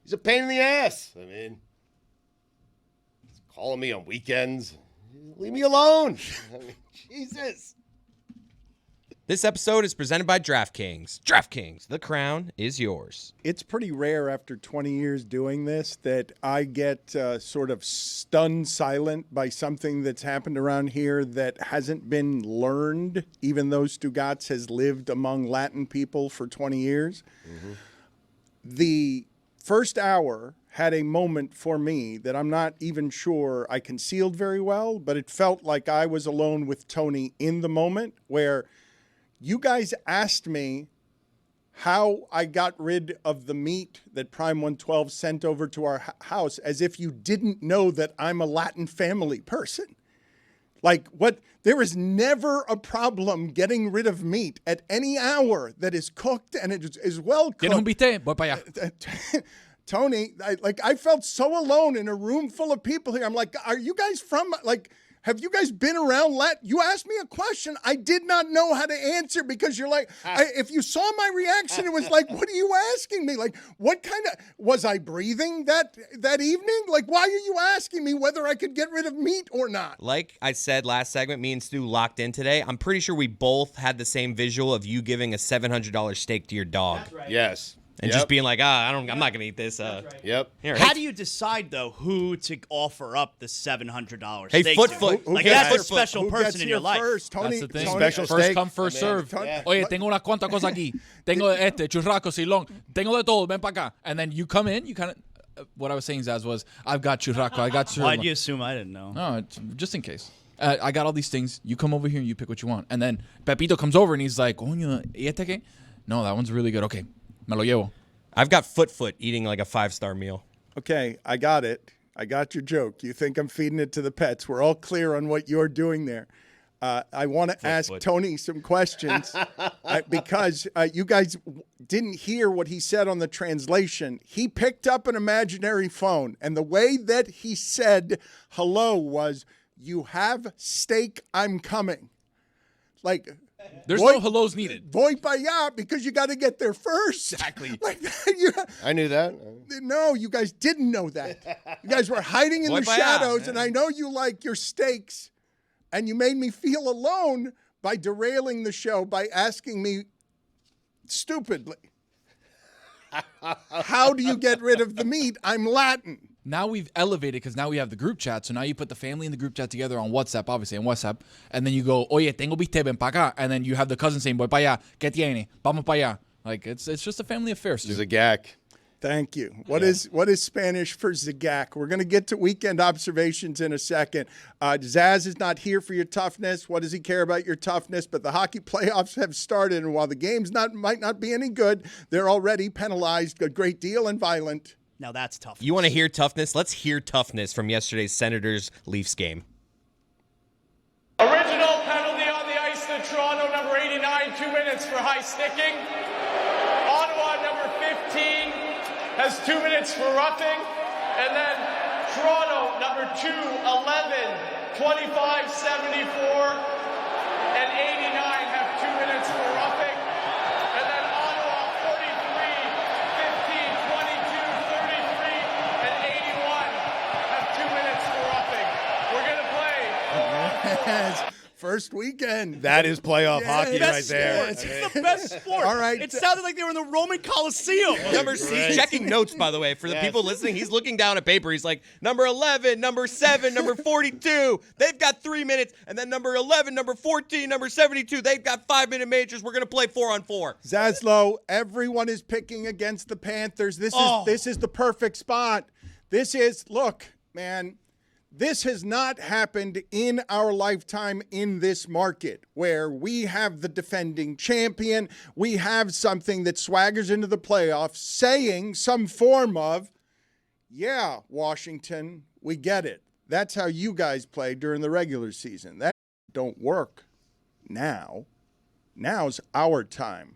He's a pain in the ass. I mean, he's calling me on weekends. Leave me alone. I mean, Jesus. This episode is presented by DraftKings. DraftKings, the crown is yours. It's pretty rare after 20 years doing this that I get sort of stunned silent by something that's happened around here that hasn't been learned, even though Stugotz has lived among Latin people for 20 years. Mm-hmm. The first hour had a moment for me that I'm not even sure I concealed very well, but it felt like I was alone with Tony in the moment where you guys asked me how I got rid of the meat that Prime 112 sent over to our house as if you didn't know that I'm a Latin family person. Like, what? There is never a problem getting rid of meat at any hour that is cooked and it is well cooked. Tiene un bistec, voy para allá. Tony, I felt so alone in a room full of people here. I'm like, are you guys from, like, have you guys been around Latin? You asked me a question I did not know how to answer because you're like, if you saw my reaction, it was like, what are you asking me? Like, what kind of, was I breathing that evening? Like, why are you asking me whether I could get rid of meat or not? Like I said last segment, me and Stu locked in today. I'm pretty sure we both had the same visual of you giving a $700 steak to your dog. That's right. Yes. And just being like, I'm not going to eat this. Yep. Here, How do you decide, though, who to offer up the $700 Hey, steak Foot to? Foot. Like, Who that's a gets- special Who person gets in here your life. first? Tony, That's the thing. Tony, Special First steak. come, first serve. Yeah. Oye, tengo unas cuantas cosas aquí. Tengo churrasco, silón. Tengo de todo. Ven para acá. And then you come in, you kind of, what I was saying, Zaz, was, I've got churrasco, I got Why'd sirloin. you assume I didn't know? No, it's just in case. I got all these things. You come over here and you pick what you want. And then Pepito comes over and he's like, coño, ¿y este qué? No, that one's really good. Okay, me lo llevo. I've got Foot eating like a 5-star meal. Okay, I got it. I got your joke. You think I'm feeding it to the pets. We're all clear on what you're doing there. I want to ask Tony some questions because you guys didn't hear what he said on the translation. He picked up an imaginary phone, and the way that he said hello was, "You have steak, I'm coming." Like, There's voy- no hellos needed. Voy para allá, because you got to get there first. Exactly. Like, I knew that. no, you guys didn't know that. You guys were hiding in Voy the para allá. shadows, and I know you like your steaks, and you made me feel alone by derailing the show by asking me stupidly, how do you get rid of the meat? I'm Latin. Now we've elevated because now we have the group chat. So now you put the family and the group chat together on WhatsApp, obviously, on WhatsApp. And then you go, oye, tengo bistec, ven pa' acá. And then you have the cousin saying, voy pa' allá. ¿Qué tiene? Vamos pa' allá. Like, it's just a family affair, Stu. This is a gack. Thank you. What is Spanish for zagak? We're going to get to weekend observations in a second. Zaz is not here for your toughness. What does he care about your toughness? But the hockey playoffs have started, and while the games might not be any good, they're already penalized a great deal and violent. Now that's tough. You want to hear toughness? Let's hear toughness from yesterday's Senators-Leafs game. Original penalty on the ice. The Toronto Toronto, number 89, 2 minutes for high sticking. Ottawa, number 15, has 2 minutes for roughing. And then Toronto, number 2, 11, 25, 74, and 89 have 2 minutes for roughing. And then Ottawa, 43, 15, 22, 33, and 81 have 2 minutes for roughing. We're going to play 4-on-4. First weekend. That is playoff hockey right Best there. sport. It's the best sport. All right. It sounded like they were in the Roman Coliseum. He's checking notes, by the way, for the people listening. He's looking down at paper. He's like, number 11, number 7, number 42. They've got 3 minutes. And then number 11, number 14, number 72. They've got 5-minute majors. We're going to play 4-on-4. Zaslow, everyone is picking against the Panthers. This is the perfect spot. Look, man. This has not happened in our lifetime in this market where we have the defending champion. We have something that swaggers into the playoffs saying some form of, yeah, Washington, we get it. That's how you guys play during the regular season. That don't work now. Now's our time.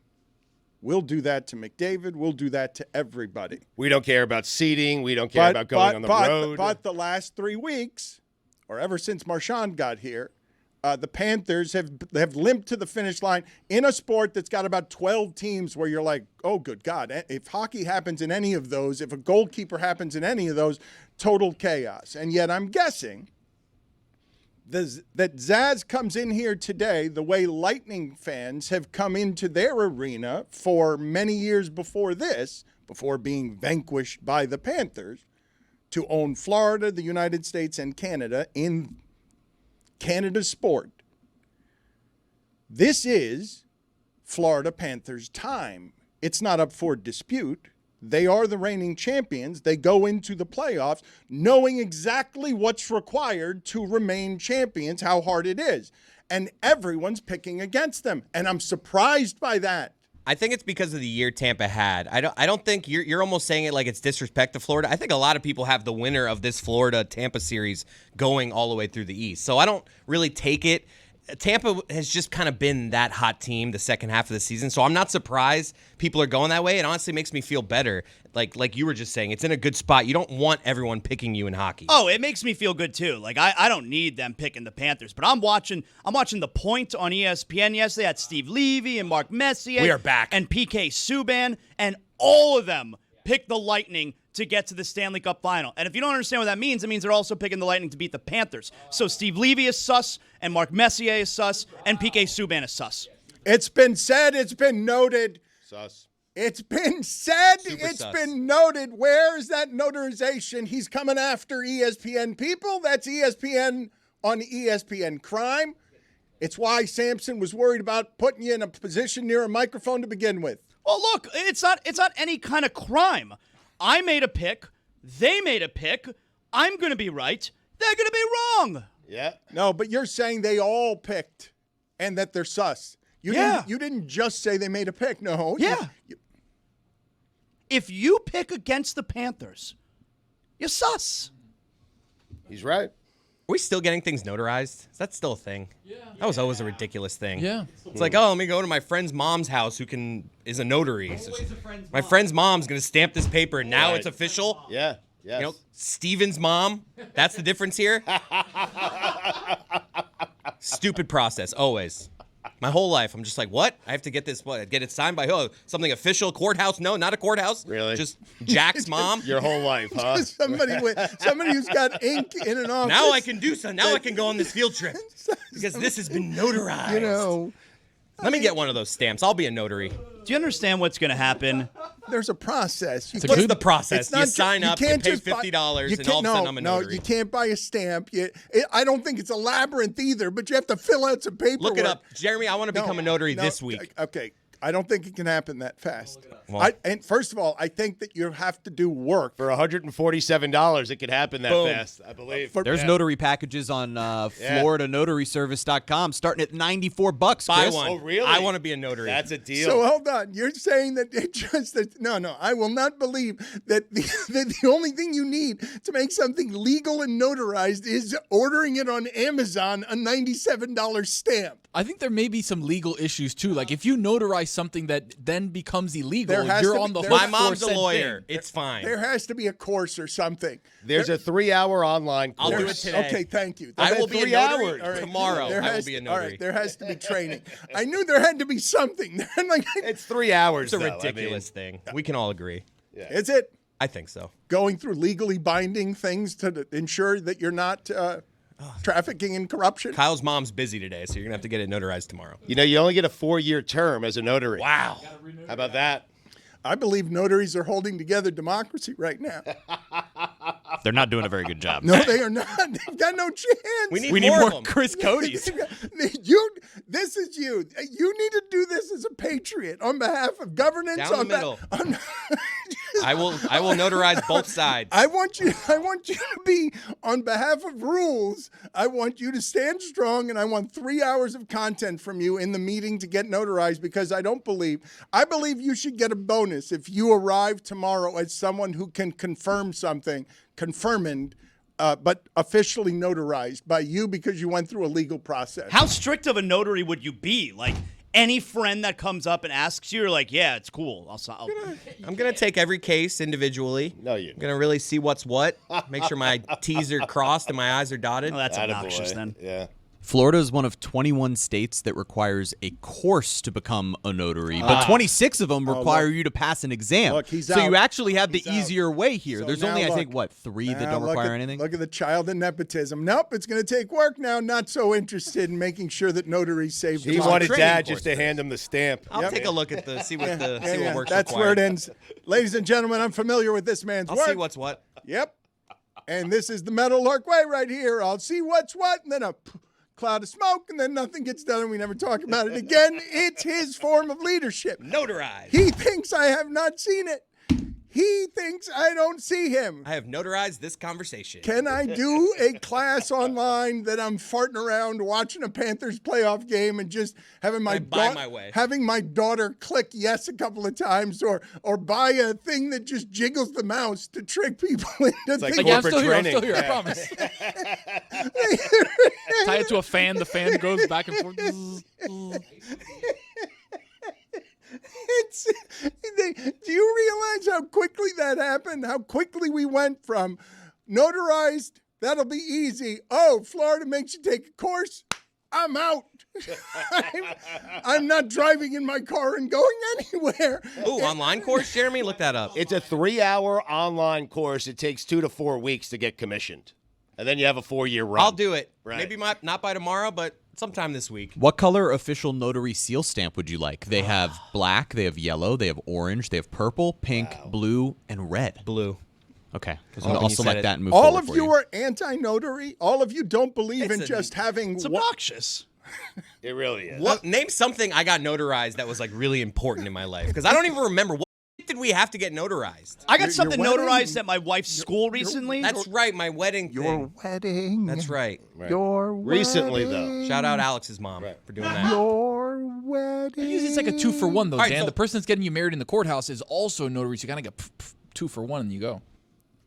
We'll do that to McDavid. We'll do that to everybody. We don't care about seating. We don't care about going on the road. But the last 3 weeks, or ever since Marchand got here, the Panthers have limped to the finish line in a sport that's got about 12 teams where you're like, oh, good God. If hockey happens in any of those, if a goalkeeper happens in any of those, total chaos. And yet I'm guessing that Zaz comes in here today the way Lightning fans have come into their arena for many years before this, before being vanquished by the Panthers, to own Florida, the United States, and Canada in Canada sport. This is Florida Panthers' time. It's not up for dispute. They are the reigning champions. They go into the playoffs knowing exactly what's required to remain champions, how hard it is. And everyone's picking against them. And I'm surprised by that. I think it's because of the year Tampa had. I don't think you're almost saying it like it's disrespect to Florida. I think a lot of people have the winner of this Florida-Tampa series going all the way through the East. So I don't really take it. Tampa has just kind of been that hot team the second half of the season, so I'm not surprised people are going that way. It honestly makes me feel better. Like you were just saying, it's in a good spot. You don't want everyone picking you in hockey. Oh, it makes me feel good too. Like I don't need them picking the Panthers, but I'm watching The Point on ESPN yesterday. Had Steve Levy and Mark Messier. We are back. And PK Subban, and all of them picked the Lightning to get to the Stanley Cup final. And if you don't understand what that means, it means they're also picking the Lightning to beat the Panthers. So Steve Levy is sus, and Mark Messier is sus, and PK Subban is sus. It's been said, it's been noted. Sus. It's been said, it's sus. been noted. Where is that notarization? He's coming after ESPN people. That's ESPN on ESPN crime. It's why Sampson was worried about putting you in a position near a microphone to begin with. Well, look, it's not any kind of crime. I made a pick. They made a pick. I'm going to be right. They're going to be wrong. Yeah. No, but you're saying they all picked and that they're sus. You didn't just say they made a pick. No. Yeah. If you pick against the Panthers, you're sus. He's right. Are we still getting things notarized? Is that still a thing? Yeah. That was always a ridiculous thing. Yeah. It's like, oh, let me go to my friend's mom's house is a notary. So my friend's mom's going to stamp this paper, and now it's official. Yeah. Yes. You know, Steven's mom. That's the difference here. Stupid process, always. My whole life, I'm just like, what? I have to get this, get it signed by something official? Courthouse? No, not a courthouse. Really? Just Jack's mom. Your whole life, huh? somebody who's got ink in an office. Now I can do something. Now I can go on this field trip because this has been notarized. You know. Let me get one of those stamps. I'll be a notary. Do you understand what's going to happen? There's a process. What's the process? It's not You sign up, you pay $50, and all of a sudden I'm a notary. No, you can't buy a stamp. I don't think it's a labyrinth either, but you have to fill out some paperwork. Look it up. Jeremy, I want to become a notary this week. Okay. I don't think it can happen that fast. Well- And first of all, I think that you have to do work. For $147, it could happen that fast, I believe. There's notary packages on FloridaNotaryService.com starting at $94. Buy Chris. one. Oh, really? I want to be a notary. That's a deal. So hold on. You're saying that it just no. I will not believe that the only thing you need to make something legal and notarized is ordering it on Amazon, a $97 stamp. I think there may be some legal issues too. Like if you notarize something that then becomes illegal, There has you're to on be- the there- hook My for mom's a said lawyer. thing. It's fine. There has to be a course or something. There's a 3-hour online course. I'll do it today. Okay, thank you. I will That's be a 3 notary hours. All right. tomorrow. There I will has- be a All notary. right, there has to be training. I knew there had to be something. Like, It's 3 hours, It's a though. ridiculous thing. We can all agree. is it I think so. going through legally binding things to ensure that you're not trafficking in corruption? Kyle's mom's busy today, so you're going to have to get it notarized tomorrow. You know, you only get a 4-year term as a notary. Wow. How about that? I believe notaries are holding together democracy right now. They're not doing a very good job. No, they are not. They've got no chance. We need We need more more of them. Chris Cody's. This is you. You need to do this as a patriot on behalf of governance. Down the on middle. on- I will notarize both sides. I want you to be on behalf of rules. I want you to stand strong, and I want 3 hours of content from you in the meeting to get notarized because I believe you should get a bonus if you arrive tomorrow as someone who can confirm something, but officially notarized by you because you went through a legal process. How strict of a notary would you be? Like any friend that comes up and asks you, you're like, yeah, it's cool. I'm going to take every case individually. No, you I'm going to really see what's what, make sure my T's are crossed and my I's are dotted. Oh, that's Attaboy. obnoxious then. Yeah. Florida is one of 21 states that requires a course to become a notary, but 26 of them require you to pass an exam. Look, he's so out. you actually have the He's out. easier way here. So There's now only, I look. think, 3 that Now don't look require at- anything? Look at the child in nepotism. Nope, it's going to take work now. Not so interested in making sure that notaries save He time. wanted training Dad course just to hand him the stamp. I'll take a look at see what works. That's where it ends. Ladies and gentlemen, I'm familiar with this man's I'll work. see what's what. Yep. And this is the Meadowlark way right here. I'll see what's what, and then a cloud of smoke, and then nothing gets done, and we never talk about it again. It's his form of leadership. Notarize. He thinks I have not seen it. He thinks I don't see him. I have notarized this conversation. Can I do a class online that I'm farting around watching a Panthers playoff game and just having my buy my way. having my daughter click yes a couple of times, or buy a thing that just jiggles the mouse to trick people into like thinking? Yeah, I'm corporate still here. I'm training. still here. I Yeah. promise. Tie it to a fan. The fan goes back and forth. Do you realize how quickly that happened? How quickly we went from notarized, that'll be easy. Oh, Florida makes you take a course. I'm out. I'm not driving in my car and going anywhere. Ooh, online course, Jeremy? Look that up. It's a 3-hour online course. It takes 2 to 4 weeks to get commissioned. And then you have a 4-year run. I'll do it. Right. Maybe not by tomorrow, but sometime this week. What color official notary seal stamp would you like? They have black, they have yellow, they have orange, they have purple, pink, blue, and red. Blue. Okay. hoping I'll you said select it. that and move All forward of for you are anti-notary. All of you don't believe in It's just having It's one. obnoxious. It really is. What? Name something I got notarized that was like really important in my life, because I don't even remember what did we have to get notarized. I got Your something wedding? notarized at my wife's school recently. That's right, my wedding thing. Wedding. That's right. Your Recently, wedding. though. Shout out Alex's mom for doing that. Your wedding. Usually it's like a 2-for-1 though, All right, Dan. so- The person that's getting you married in the courthouse is also a notary, so you kind of get 2-for-1 and you go.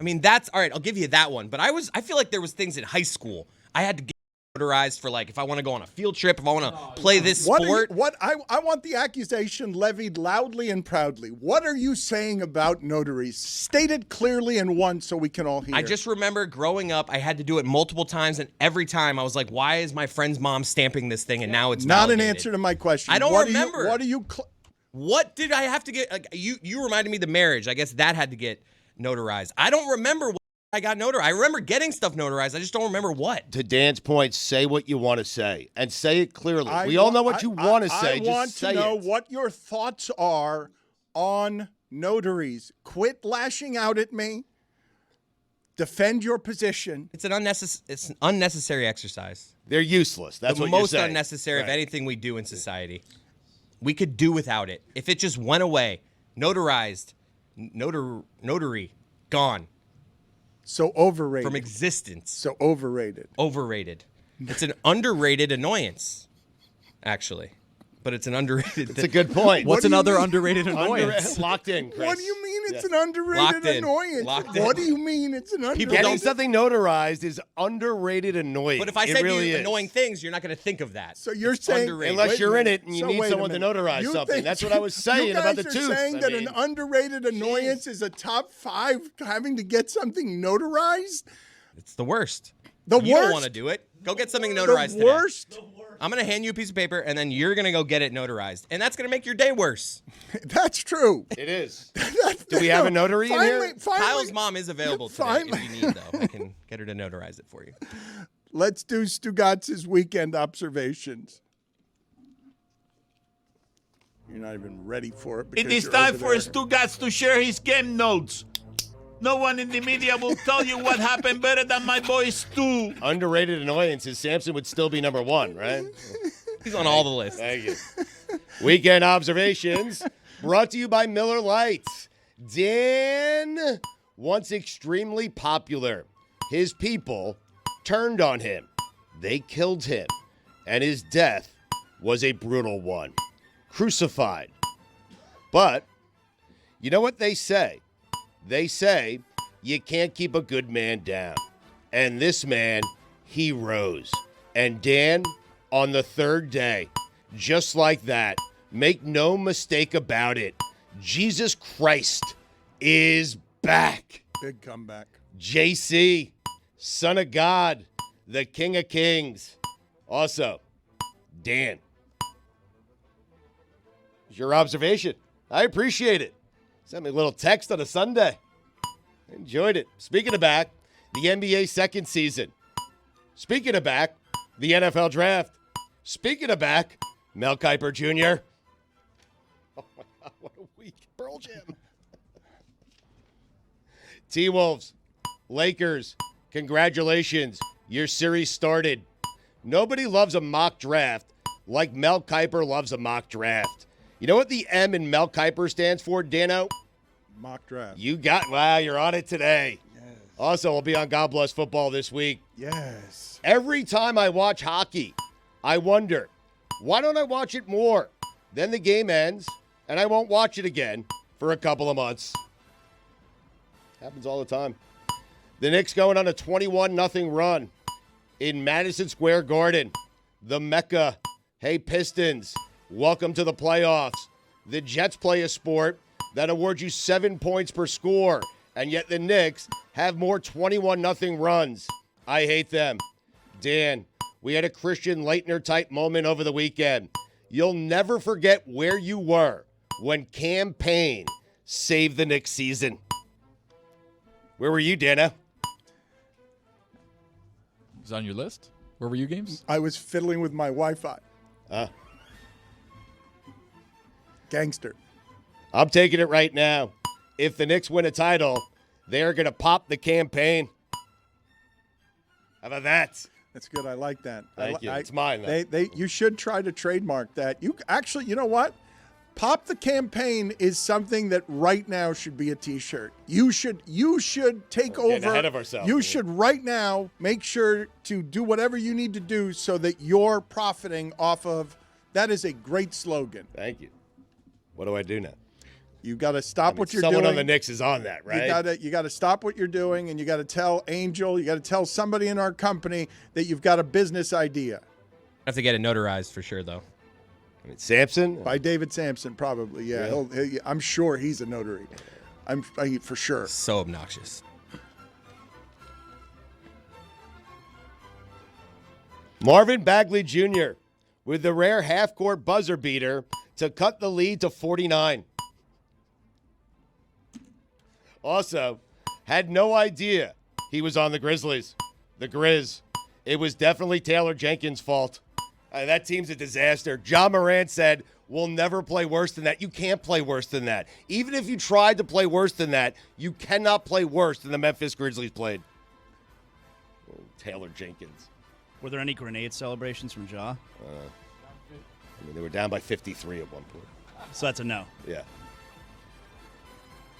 I mean, that's all right. I'll give you that one. But I feel like there was things in high school I had to get notarized for, like if I want to go on a field trip, if I want to play this sport. I want the accusation levied loudly and proudly. What are you saying about notaries? State it clearly and once so we can all hear. I just remember growing up, I had to do it multiple times, and every time I was like, "Why is my friend's mom stamping this thing?" And now it's not an validated. answer to my question. I don't What remember. What are you? What did I have to get? Like, you reminded me the marriage. I guess that had to get notarized. I don't remember what I got notarized. I remember getting stuff notarized. I just don't remember what. To Dan's point, say what you want to say and say it clearly. We all know what you want to say. I Just want say to know it. what your thoughts are on notaries. Quit lashing out at me. Defend your position. It's an unnecessary exercise. They're useless. That's the what most you're saying. unnecessary of Right. anything we do in society. We could do without it. If it just went away, notarized, notary, gone. So overrated. From existence. So overrated. Overrated. It's an underrated annoyance, actually. But it's an underrated. It's a good point. What's another underrated annoyance? Locked in, Chris. What do you mean it's an Locked underrated in. annoyance? Locked in. What do you mean it's an underrated? Getting something notarized is underrated annoying. But if I it say really to you is. annoying things, you're not going to think of that. So you're It's saying underrated. Unless Wait a you're in minute. it and you So need wait a someone to minute. notarize You something. think- That's what I was saying you about guys the are tooth. saying that an underrated annoyance is a top 5 having to get something notarized? It's the worst. The You worst? don't want to do it. Go get something notarized The worst? today. I'm going to hand you a piece of paper, and then you're going to go get it notarized. And that's going to make your day worse. That's true. It is. Do we have a notary in here? Kyle's mom is available today Finally. if you need, though. I can get her to notarize it for you. Let's do Stugotz's weekend observations. You're not even ready for it. It because is you're time over for there. Stugotz to share his game notes. No one in the media will tell you what happened better than my boy Stu. Underrated annoyance is Samson would still be number 1, right? He's on all the lists. Thank you. Weekend observations brought to you by Miller Lite. Dan, once extremely popular, his people turned on him. They killed him, and his death was a brutal one. Crucified. But you know what they say? They say you can't keep a good man down. And this man, he rose. And Dan, on the 3rd day, just like that, make no mistake about it, Jesus Christ is back. Big comeback. JC, Son of God, the King of Kings. Also, Dan. It's your observation. I appreciate it. Sent me a little text on a Sunday. Enjoyed it. Speaking of back, the NBA second season. Speaking of back, the NFL draft. Speaking of back, Mel Kiper Jr. Oh my God, what a week. Pearl Jam. T-Wolves, Lakers, congratulations. Your series started. Nobody loves a mock draft like Mel Kiper loves a mock draft. You know what the M in Mel Kiper stands for, Dano? Mock draft. Wow, you're on it today. Yes. Also, I'll be on God Bless Football this week. Yes. Every time I watch hockey, I wonder, why don't I watch it more? Then the game ends, and I won't watch it again for a couple of months. Happens all the time. The Knicks going on a 21-0 run in Madison Square Garden. The Mecca. Hey, Pistons, welcome to the playoffs. The Jets play a sport that awards you 7 points per score, and yet the Knicks have more 21-0 runs. I hate them. Dan, we had a Christian Laettner-type moment over the weekend. You'll never forget where you were when Cam Payne saved the Knicks season. Where were you, Dana? Is it on your list? Where were you, Games? I was fiddling with my Wi-Fi. Gangster. I'm taking it right now. If the Knicks win a title, they're going to pop the campaign. How about that? That's good. I like that. Thank you. It's mine, though. You should try to trademark that. You actually, you know what? Pop the campaign is something that right now should be a T-shirt. You should take We're getting over. ahead of ourselves. You should right now make sure to do whatever you need to do so that you're profiting off of. That is a great slogan. Thank you. What do I do now? You got to stop what you're someone doing. on the Knicks is on that, right? You got to stop what you're doing, and you got to tell Angel, you got to tell somebody in our company that you've got a business idea. I have to get it notarized for sure, though. I mean, Sampson? By David Sampson, probably. Yeah, I'm sure he's a notary. For sure. So obnoxious. Marvin Bagley Jr. with the rare half-court buzzer beater to cut the lead to 49. Also, had no idea he was on the Grizzlies. The Grizz. It was definitely Taylor Jenkins' fault. That team's a disaster. John Morant said, we'll never play worse than that. You can't play worse than that. Even if you tried to play worse than that, you cannot play worse than the Memphis Grizzlies played. Oh, Taylor Jenkins. Were there any grenade celebrations from Ja? I mean, they were down by 53 at one point. So that's a no. Yeah.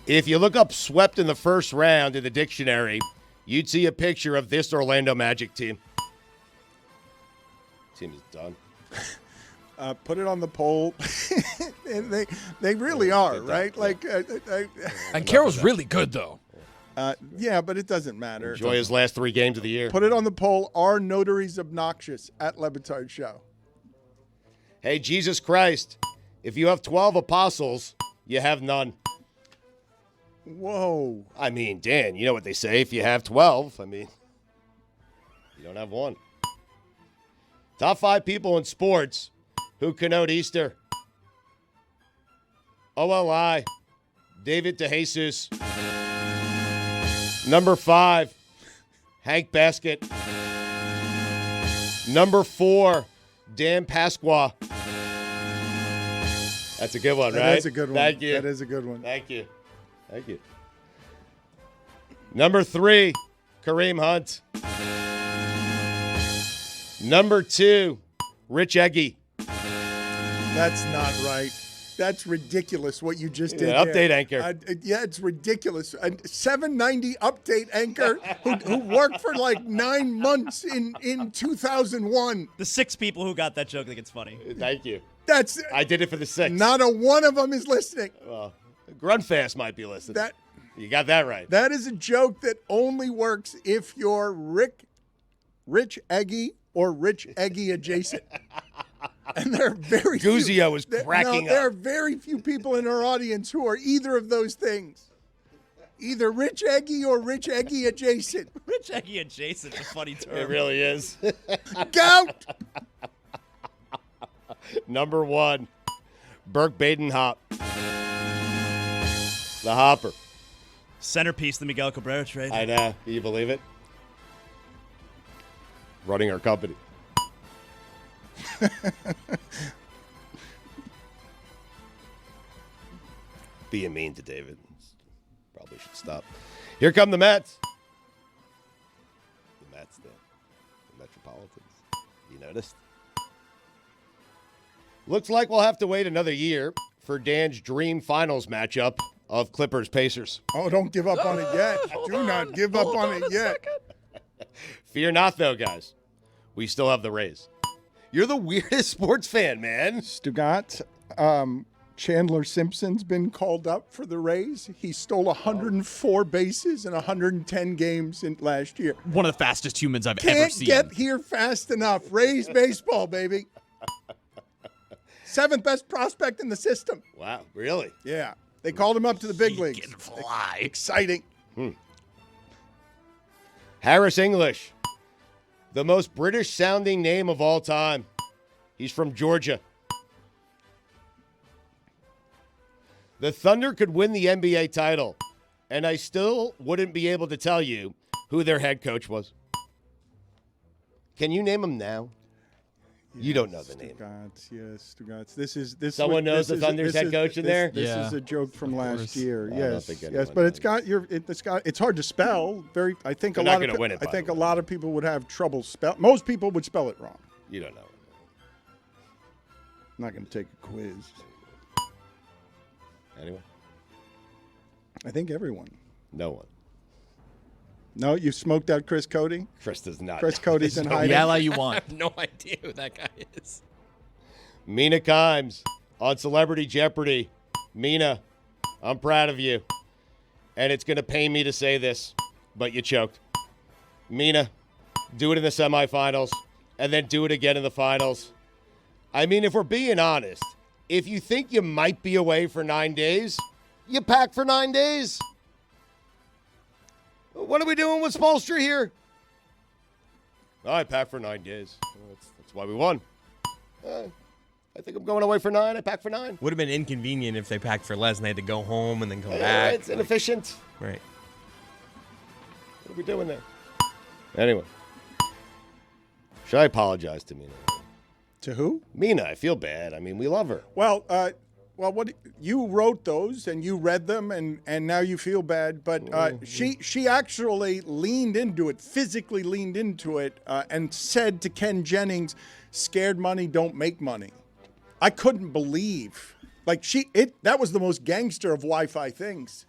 If you look up swept in the first round in the dictionary, you'd see a picture of this Orlando Magic team. Team is done. Put it on the poll. And they really are, right? Like, And Carroll's really good, though. yeah, but it doesn't matter. Enjoy his last 3 games of the year. Put it on the poll. Are Notaries obnoxious at Le Batard Show? Hey, Jesus Christ, if you have 12 apostles, you have none. Whoa. I mean, Dan, you know what they say. If you have 12, I mean, you don't have one. Top 5 people in sports who connote Easter. OLI, David DeJesus. Number 5, Hank Baskett. Number 4, Dan Pasqua. That's a good one, right? That is a good one. Thank you. That is a good one. Thank you. Thank you. Number 3, Kareem Hunt. Number 2, Rich Eggy. That's not right. That's ridiculous what you just did. Yeah, there. update anchor. Yeah, it's ridiculous. A 790 update anchor who worked for like 9 months in 2001. The 6 people who got that joke think it's funny. Thank you. I did it for the 6. Not a one of them is listening. Well, Grunfast might be listening. You got that right. That is a joke that only works if you're Rich Eggy or Rich Eggy adjacent. And there are very Guzio is cracking There are up. very few people in our audience who are either of those things. Either Rich Eggy or Rich Eggy adjacent. Rich Eggy adjacent is a funny term. It really is. Gout! Number 1, Burke Badenhop. The Hopper. Centerpiece, the Miguel Cabrera trade. I know. Can you believe it? Running our company. Being mean to David. Probably should stop. Here come the Mets. The Mets, the Metropolitans. You noticed? Looks like we'll have to wait another year for Dan's dream finals matchup of Clippers-Pacers. Oh, don't give up on it yet. Do not give up on it yet. Fear not, though, guys. We still have the Rays. You're the weirdest sports fan, man. Stugotz, Chandler Simpson's been called up for the Rays. He stole 104 bases in 110 games last year. One of the fastest humans I've ever Can't seen. get here fast enough. Rays baseball, baby. 7th best prospect in the system. Wow, really? Yeah. They called him up to the big leagues. Can fly. Exciting. Harris English, the most British-sounding name of all time. He's from Georgia. The Thunder could win the NBA title, and I still wouldn't be able to tell you who their head coach was. Can you name him now? You don't know the name. Stugotz. This is Someone knows the Thunder's head coach in there? This is a joke from last year. I don't Yes, think yes, anyone but knows. it's hard to spell. I think They're a not lot gonna of win it, I by think the a way. lot of people would have trouble spell. Most people would spell it wrong. You don't know. I'm not going to take a quiz. Anyone? I think everyone. No one. No, you smoked out Chris Cody. Chris does not. Chris Cody's in hiding. The ally you I want. have no idea who that guy is. Mina Kimes on Celebrity Jeopardy. Mina, I'm proud of you. And it's going to pain me to say this, but you choked. Mina, do it in the semifinals, and then do it again in the finals. I mean, if we're being honest, if you think you might be away for 9 days, you pack for 9 days. What are we doing with Spolstra here? I packed for 9 days. That's why we won. I think I'm going away for 9. I packed for 9. Would have been inconvenient if they packed for less and they had to go home and then come back. It's inefficient. Right. What are we doing there? Anyway. Should I apologize to Mina? To who? Mina, I feel bad. I mean, we love her. Well, what you wrote those and you read them and now you feel bad, but she actually leaned into it, physically leaned into it, and said to Ken Jennings, "Scared money don't make money." I couldn't believe. Like that was the most gangster of Wi-Fi things.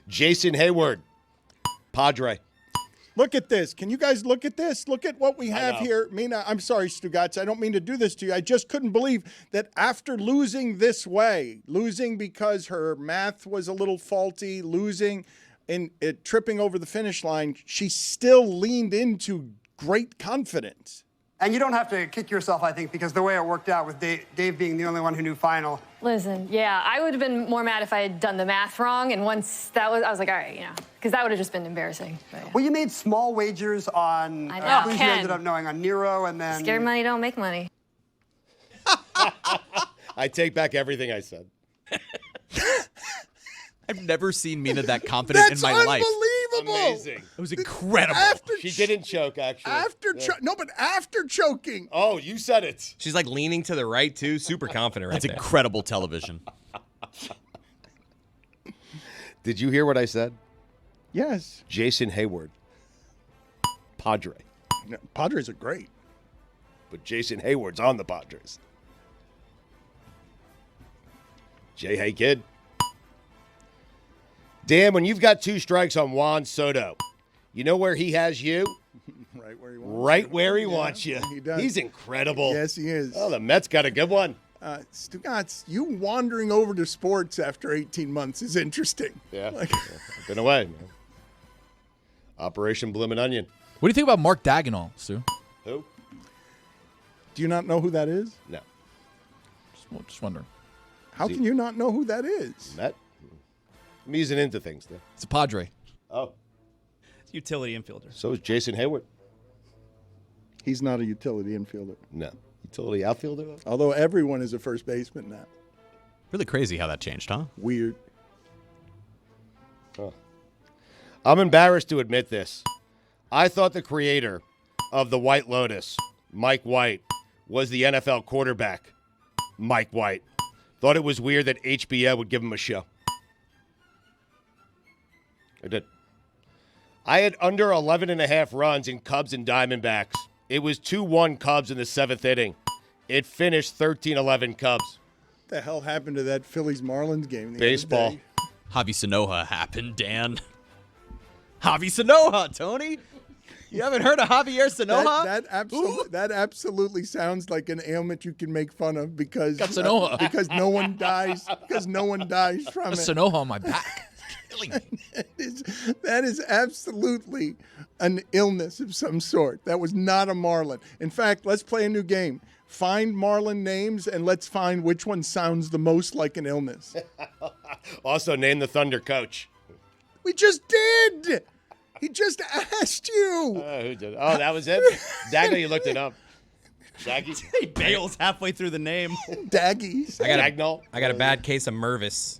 Jason Hayward, Padre. Look at this. Can you guys look at this? Look at what we have here. Mina, I'm sorry, Stugotz. I don't mean to do this to you. I just couldn't believe that after losing this way, losing because her math was a little faulty, losing and tripping over the finish line, she still leaned into great confidence. And you don't have to kick yourself, I think, because the way it worked out with Dave being the only one who knew final. Listen, yeah, I would have been more mad if I had done the math wrong. And once I was like, all right, because that would have just been embarrassing. But, yeah. Well, you made small wagers on who you ended up knowing on Nero, and then scared money don't make money. I take back everything I said. I've never seen Mina that confident in my life. That's unbelievable. Amazing. It was incredible. She didn't choke, actually. After choking. Oh, you said it. She's like leaning to the right, too. Super confident right That's there. incredible television. Did you hear what I said? Yes. Jason Hayward, Padre. No, Padres are great. But Jason Hayward's on the Padres. Hey, kid. Dan, when you've got 2 strikes on Juan Soto, you know where he has you? Right where he wants you. Right where he wants you. He does. He's incredible. Yes, he is. Oh, the Mets got a good one. Stugotz, you wandering over to sports after 18 months is interesting. Yeah. I've been away, man. Operation Bloomin' Onion. What do you think about Mark Dagenhall, Stu? Who? Do you not know who that is? No. Just wondering. How can you not know who that is? Met? I'm easing into things, though. It's a Padre. Oh. It's utility infielder. So is Jason Hayward. He's not a utility infielder. No. Utility outfielder? Although everyone is a first baseman now. Really crazy how that changed, huh? Weird. Huh. I'm embarrassed to admit this. I thought the creator of the White Lotus, Mike White, was the NFL quarterback, Mike White. Thought it was weird that HBO would give him a show. I did. I had under 11.5 runs in Cubs and Diamondbacks. It was 2-1 Cubs in the 7th inning. It finished 13-11 Cubs. What the hell happened to that Phillies-Marlins game? The Baseball. other day? Javi Sanoja happened, Dan. Javi Sanoja, Tony. You haven't heard of Javier Sanoja? That absolutely sounds like an ailment you can make fun of because Sanoja. Because no one dies from it. Sanoja on my back. That is absolutely an illness of some sort. That was not a Marlin. In fact, let's play a new game. Find Marlin names and let's find which one sounds the most like an illness. Also, name the Thunder coach. We just did. He just asked you. Who did? Oh, that was it? Dagger, you looked it up. Daggy? He bails halfway through the name. Daggies. I got a bad case of Mervis.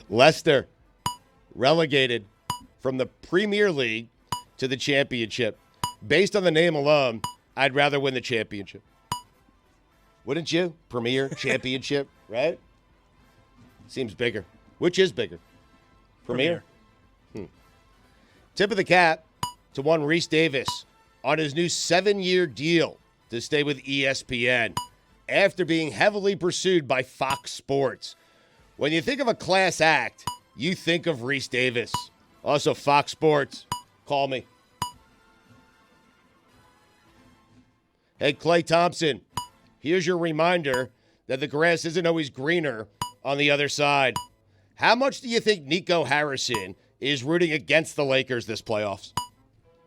Leicester relegated from the Premier League to the championship. Based on the name alone, I'd rather win the championship. Wouldn't you? Premier, championship, right? Seems bigger. Which is bigger? Premier? Tip of the cap to one Reese Davis on his new 7-year deal to stay with ESPN after being heavily pursued by Fox Sports. When you think of a class act, you think of Reese Davis. Also, Fox Sports, call me. Hey, Klay Thompson, here's your reminder that the grass isn't always greener on the other side. How much do you think Nico Harrison is rooting against the Lakers this playoffs?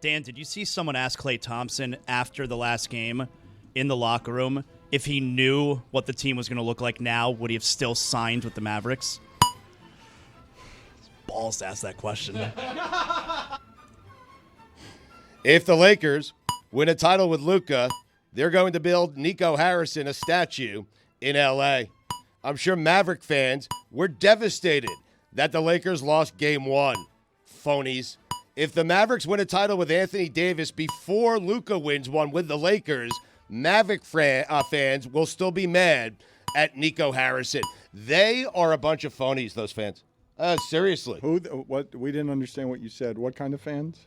Dan, did you see someone ask Klay Thompson after the last game in the locker room if he knew what the team was going to look like now? Would he have still signed with the Mavericks? It's balls to ask that question. If the Lakers win a title with Luka, they're going to build Nico Harrison a statue in L.A. I'm sure Maverick fans were devastated that the Lakers lost Game 1. Phonies. If the Mavericks win a title with Anthony Davis before Luka wins one with the Lakers, Maverick fans will still be mad at Nico Harrison. They are a bunch of phonies, those fans. Seriously. What? We didn't understand what you said. What kind of fans?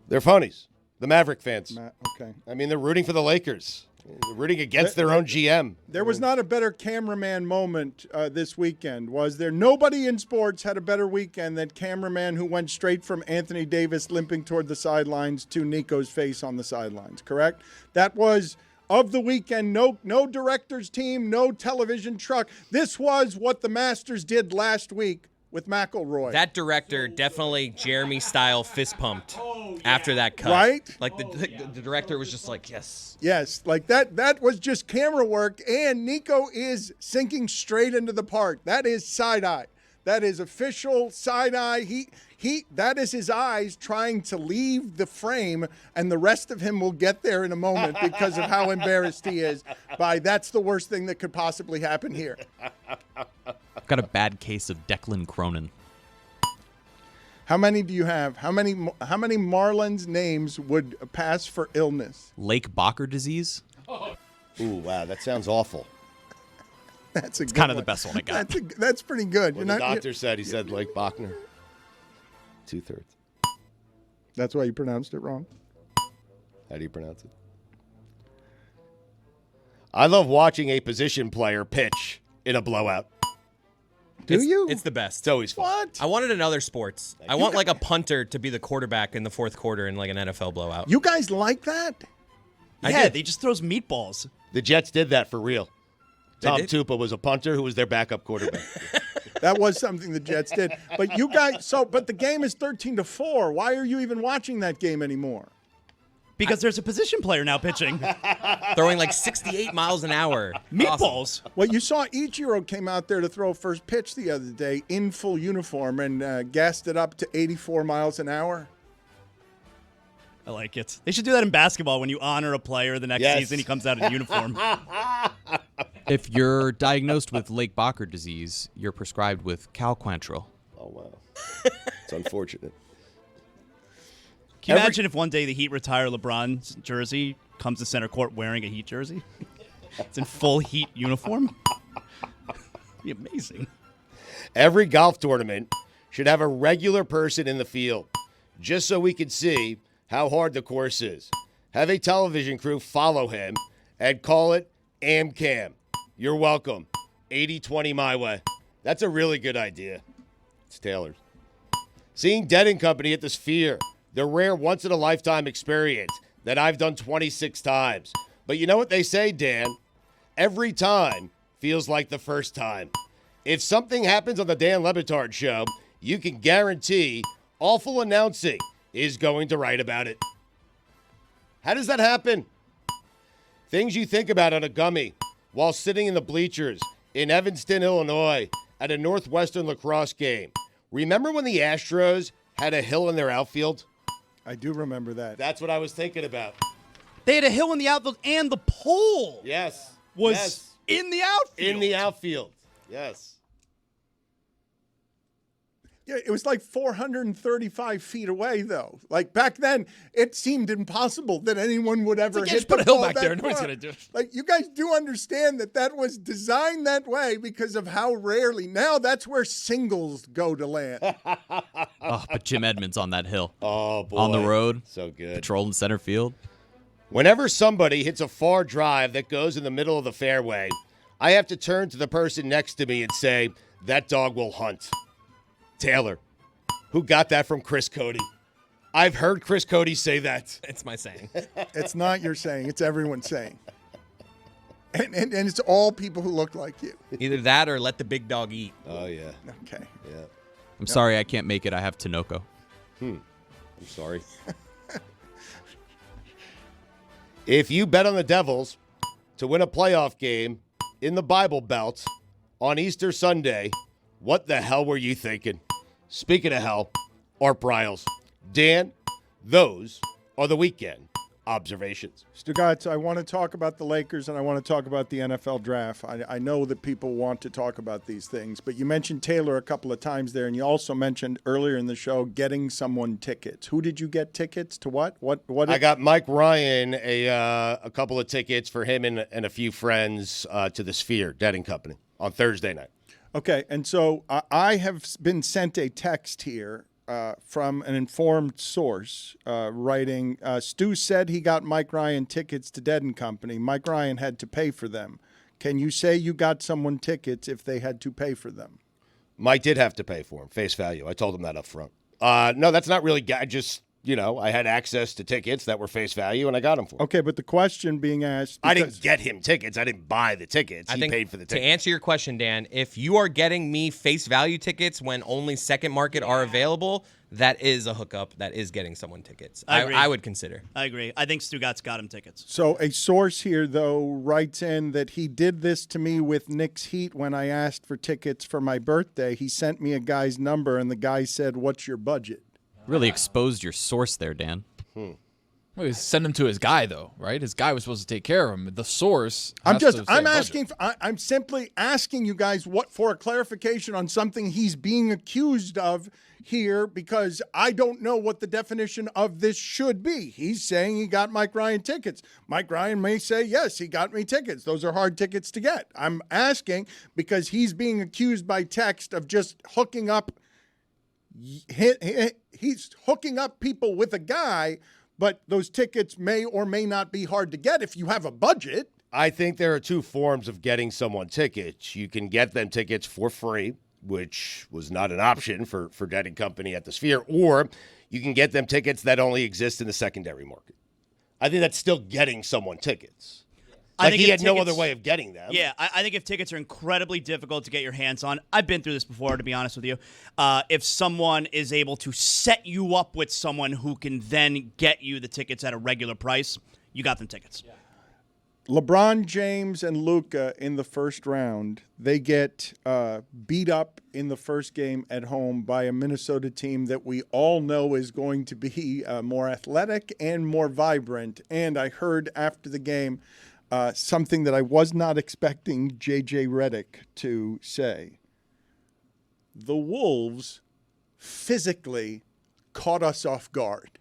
They're phonies. The Maverick fans. Okay. I mean, they're rooting for the Lakers. They're rooting against their own GM. There was not a better cameraman moment this weekend, was there? Nobody in sports had a better weekend than cameraman who went straight from Anthony Davis limping toward the sidelines to Nico's face on the sidelines, correct? That was, of the weekend, no director's team, no television truck. This was what the Masters did last week with McIlroy. That director definitely Jeremy-style fist pumped after that cut. Right? Like the director was just like, yes. Yes, like that was just camera work, and Nico is sinking straight into the part. That is side-eye. That is official side-eye. That is his eyes trying to leave the frame, and the rest of him will get there in a moment because of how embarrassed he is by that's the worst thing that could possibly happen here. I've got a bad case of Declan Cronin. How many do you have? How many Marlins names would pass for illness? Lake Bacher disease? Ooh, wow, that sounds awful. That's a It's good kind of one. the best one I got. That's pretty good. What the doctor said, he said Lake Bachner. 2/3. That's why you pronounced it wrong. How do you pronounce it? I love watching a position player pitch in a blowout. Do you? It's the best. It's always fun. What? I want it in other sports. I want like a punter to be the quarterback in the fourth quarter in like an NFL blowout. You guys like that? Yeah, they just throws meatballs. The Jets did that for real. They Tom did? Tupa was a punter who was their backup quarterback. That was something the Jets did. But you guys, but the game is 13-4. Why are you even watching that game anymore? Because there's a position player now pitching. Throwing like 68 miles an hour. Meatballs. Well, you saw Ichiro came out there to throw first pitch the other day in full uniform and gassed it up to 84 miles an hour. I like it. They should do that in basketball when you honor a player the next season he comes out in uniform. If you're diagnosed with Lake Bacher disease, you're prescribed with Calquantril. Oh, wow. It's unfortunate. Can you imagine if one day the Heat retire LeBron's jersey, comes to center court wearing a Heat jersey? It's in full Heat uniform. It'd be amazing. Every golf tournament should have a regular person in the field, just so we can see how hard the course is. Have a television crew follow him and call it AmCam. You're welcome. 80-20 my way. That's a really good idea. It's Taylor's. Seeing Dead & Company at the Sphere, the rare once-in-a-lifetime experience that I've done 26 times. But you know what they say, Dan? Every time feels like the first time. If something happens on the Dan Le Batard Show, you can guarantee Awful Announcing is going to write about it. How does that happen? Things you think about on a gummy while sitting in the bleachers in Evanston, Illinois at a Northwestern lacrosse game. Remember when the Astros had a hill in their outfield? I do remember that. That's what I was thinking about. They had a hill in the outfield, and the pole Yes. was Yes. in the outfield. In the outfield. Yes. Yeah, it was like 435 feet away, though. Like back then, it seemed impossible that anyone would ever Like, yeah, hit just put the a hill ball back that there. Nobody's far. going to do it. Like, you guys do understand that was designed that way because of how rarely. Now that's where singles go to land. Oh, but Jim Edmonds on that hill. Oh, boy. On the road. So good. Patrolling center field. Whenever somebody hits a far drive that goes in the middle of the fairway, I have to turn to the person next to me and say, that dog will hunt. Taylor, who got that from Chris Cody? I've heard Chris Cody say that. It's my saying. It's not your saying. It's everyone's saying. And it's all people who look like you. Either that or let the big dog eat. Oh, yeah. Okay. Yeah. I'm sorry I can't make it. I have Tinoco. I'm sorry. If you bet on the Devils to win a playoff game in the Bible Belt on Easter Sunday, what the hell were you thinking? Speaking of hell, Art Briles. Dan, those are the weekend observations. Stugotz, I want to talk about the Lakers and I want to talk about the NFL draft. I know that people want to talk about these things, but you mentioned Taylor a couple of times there, and you also mentioned earlier in the show getting someone tickets. Who did you get tickets to? What? I got Mike Ryan a couple of tickets for him and a few friends to the Sphere, Dead & Company, on Thursday night. Okay, and so I have been sent a text here from an informed source writing, Stu said he got Mike Ryan tickets to Dead & Company. Mike Ryan had to pay for them. Can you say you got someone tickets if they had to pay for them? Mike did have to pay for them, face value. I told him that up front. No, that's not really just, I had access to tickets that were face value, and I got them for him. Okay, but the question being asked... I didn't get him tickets. I didn't buy the tickets. He paid for the tickets. To answer your question, Dan, if you are getting me face value tickets when only second market are available, that is a hookup. That is getting someone tickets. I would consider. I agree. I think Stugotz got him tickets. So a source here, though, writes in that he did this to me with Knicks Heat when I asked for tickets for my birthday. He sent me a guy's number, and the guy said, "What's your budget?" Really exposed your source there, Dan. Well, he sent him to his guy, though, right? His guy was supposed to take care of him. The source. I'm simply asking you guys for a clarification on something he's being accused of here, because I don't know what the definition of this should be. He's saying he got Mike Ryan tickets. Mike Ryan may say, yes, he got me tickets. Those are hard tickets to get. I'm asking because he's being accused by text of just hooking up. He's hooking up people with a guy, but those tickets may or may not be hard to get if you have a budget. I think there are two forms of getting someone tickets. You can get them tickets for free, which was not an option for Dead & Company at the Sphere, or you can get them tickets that only exist in the secondary market. I think that's still getting someone tickets. Like he had no other way of getting them. Yeah, I think if tickets are incredibly difficult to get your hands on, I've been through this before, to be honest with you. If someone is able to set you up with someone who can then get you the tickets at a regular price, you got them tickets. Yeah. LeBron James and Luka in the first round, they get beat up in the first game at home by a Minnesota team that we all know is going to be more athletic and more vibrant. And I heard after the game something that I was not expecting J.J. Redick to say. The Wolves physically caught us off guard.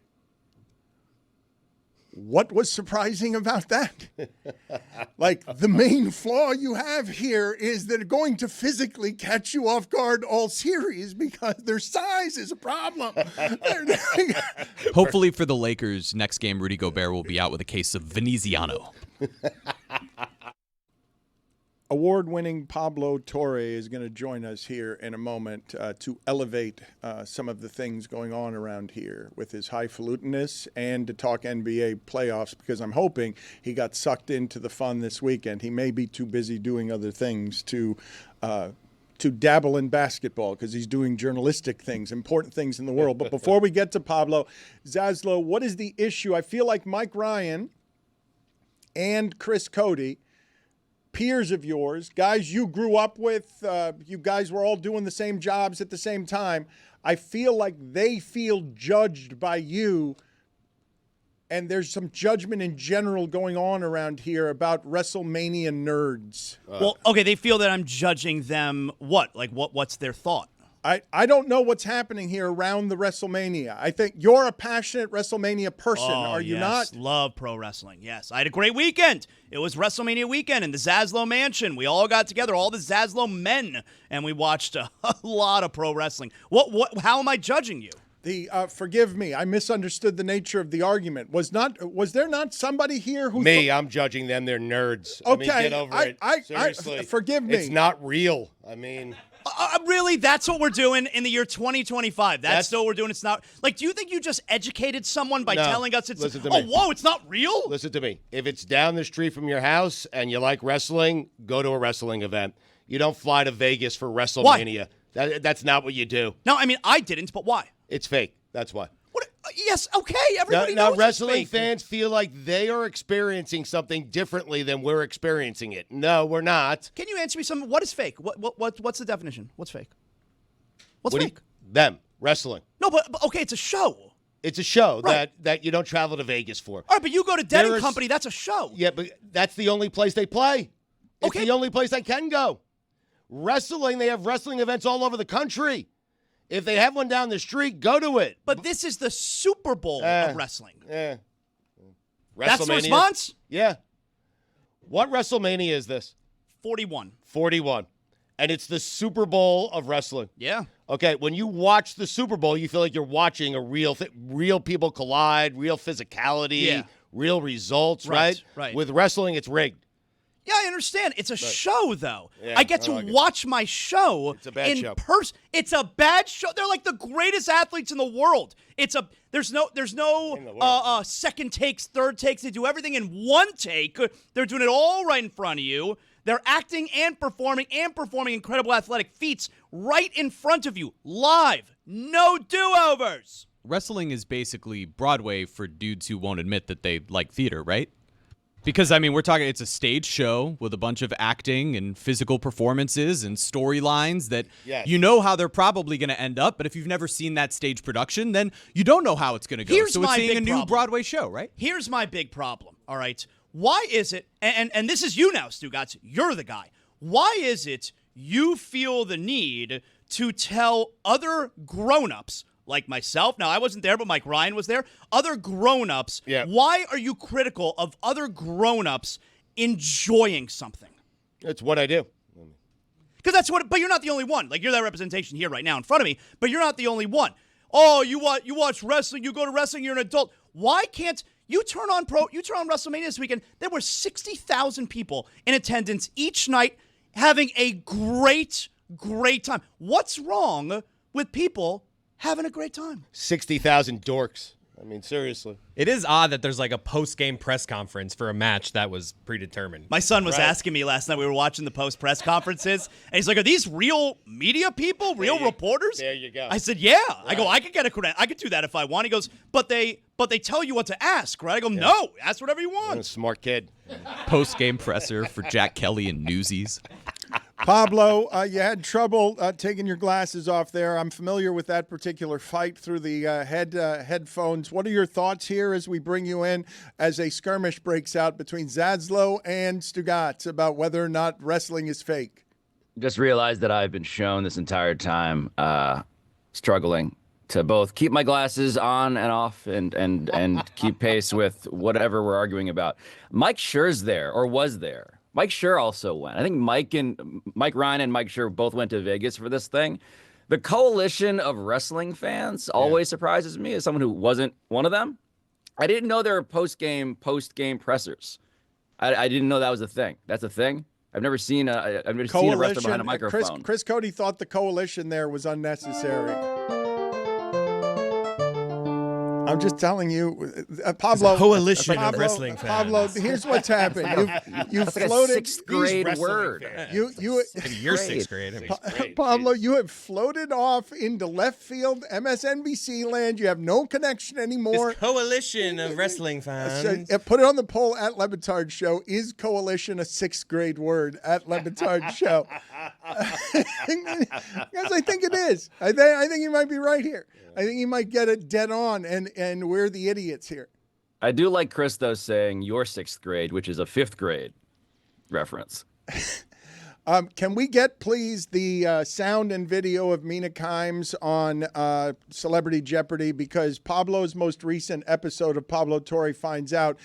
What was surprising about that? Like, the main flaw you have here is they're going to physically catch you off guard all series because their size is a problem. Hopefully for the Lakers, next game, Rudy Gobert will be out with a case of Veneziano. Award-winning Pablo Torre is going to join us here in a moment to elevate some of the things going on around here with his highfalutenness and to talk NBA playoffs, because I'm hoping he got sucked into the fun this weekend. He may be too busy doing other things to dabble in basketball because he's doing journalistic things, important things in the world. But before we get to Pablo, Zaslow, what is the issue? I feel like Mike Ryan and Chris Cody, peers of yours, guys you grew up with, you guys were all doing the same jobs at the same time. I feel like they feel judged by you, and there's some judgment in general going on around here about WrestleMania nerds. Well, okay, they feel that I'm judging them. What? Like, what's their thought? I don't know what's happening here around the WrestleMania. I think you're a passionate WrestleMania person, are you not? Love pro wrestling, yes. I had a great weekend. It was WrestleMania weekend in the Zaslow Mansion. We all got together, all the Zaslow men, and we watched a lot of pro wrestling. How am I judging you? Forgive me, I misunderstood the nature of the argument. Was there not somebody here who... I'm judging them. They're nerds. Okay, get over it. Seriously. Forgive me. It's not real. I mean... Really? That's what we're doing in the year 2025. That's still what we're doing. It's not like, do you think you just educated someone by telling us it's whoa, it's not real? Listen to me. If it's down the street from your house and you like wrestling, go to a wrestling event. You don't fly to Vegas for WrestleMania. That's not what you do. No, I mean, I didn't, but why? It's fake. That's why. What? Yes, okay. Everybody now knows wrestling it's fake. fans feel like they are experiencing something differently than we're experiencing it. No, we're not. Can you answer me something? What is fake? What's the definition? What's fake? What's fake? Them. Wrestling. No, but okay, it's a show. It's a show that you don't travel to Vegas for. All right, but you go to Dead & Company, that's a show. Yeah, but that's the only place they play. It's the only place I can go. Wrestling, they have wrestling events all over the country. If they have one down the street, go to it. But this is the Super Bowl of wrestling. Yeah. That's the response? Yeah. What WrestleMania is this? 41. 41. And it's the Super Bowl of wrestling. Yeah. Okay, when you watch the Super Bowl, you feel like you're watching a real people collide, real physicality, real results, right? Right. With wrestling, it's rigged. Yeah, I understand. It's a show, though. Yeah, I get to watch my show It's a bad show. in person. It's a bad show. They're like the greatest athletes in the world. There's no second takes, third takes. They do everything in one take. They're doing it all right in front of you. They're acting and performing incredible athletic feats right in front of you, live. No do-overs. Wrestling is basically Broadway for dudes who won't admit that they like theater, right? Because, I mean, we're talking, it's a stage show with a bunch of acting and physical performances and storylines that you know how they're probably going to end up. But if you've never seen that stage production, then you don't know how it's going to go. Here's so it's my seeing big a new problem. Broadway show, right? Here's my big problem, all right? Why is it, and this is you now, Stugotz, you're the guy. Why is it you feel the need to tell other grown-ups, like myself, now I wasn't there, but Mike Ryan was there, other grown-ups, why are you critical of other grown-ups enjoying something? It's what I do. Because that's what, but you're not the only one. Like, you're that representation here right now in front of me, but you're not the only one. Oh, you watch wrestling, you go to wrestling, you're an adult. Why can't you turn on WrestleMania this weekend? There were 60,000 people in attendance each night having a great time. What's wrong with people having a great time? 60,000 dorks. I mean, seriously. It is odd that there's like a post-game press conference for a match that was predetermined. My son was asking me last night, we were watching the post-press conferences, and he's like, are these real media people, real reporters? There you go. I said, yeah. Right. I go, I could get a credit. I could do that if I want. He goes, but they tell you what to ask, right? I go, no, ask whatever you want. Smart kid. Post-game presser for Jack Kelly and Newsies. Pablo, you had trouble taking your glasses off there. I'm familiar with that particular fight through the headphones. What are your thoughts here as we bring you in as a skirmish breaks out between Zaslow and Stugotz about whether or not wrestling is fake? Just realized that I've been shown this entire time struggling to both keep my glasses on and off and keep pace with whatever we're arguing about. Mike Schur's there, or was there. Mike Schur also went. I think Mike Ryan and Mike Schur both went to Vegas for this thing. The coalition of wrestling fans always surprises me as someone who wasn't one of them. I didn't know there were post-game pressers. I didn't know that was a thing. That's a thing? I've never seen a wrestler behind a microphone. Chris Cody thought the coalition there was unnecessary. I'm just telling you, Pablo. Coalition of wrestling fans. Pablo, here's what's happened. You That's floated. like a sixth grade word. You're sixth grade. Pablo, you have floated off into left field, MSNBC land. You have no connection anymore. This coalition of wrestling fans. So, put it on the poll at Le Batard Show. Is coalition a sixth grade word at Le Batard Show? Because I think it is. I think you might be right here. I think you might get it dead on, and we're the idiots here. I do like Chris, though, saying your sixth grade, which is a fifth grade reference. Can we get, please, the sound and video of Mina Kimes on Celebrity Jeopardy? Because Pablo's most recent episode of Pablo Torre Finds Out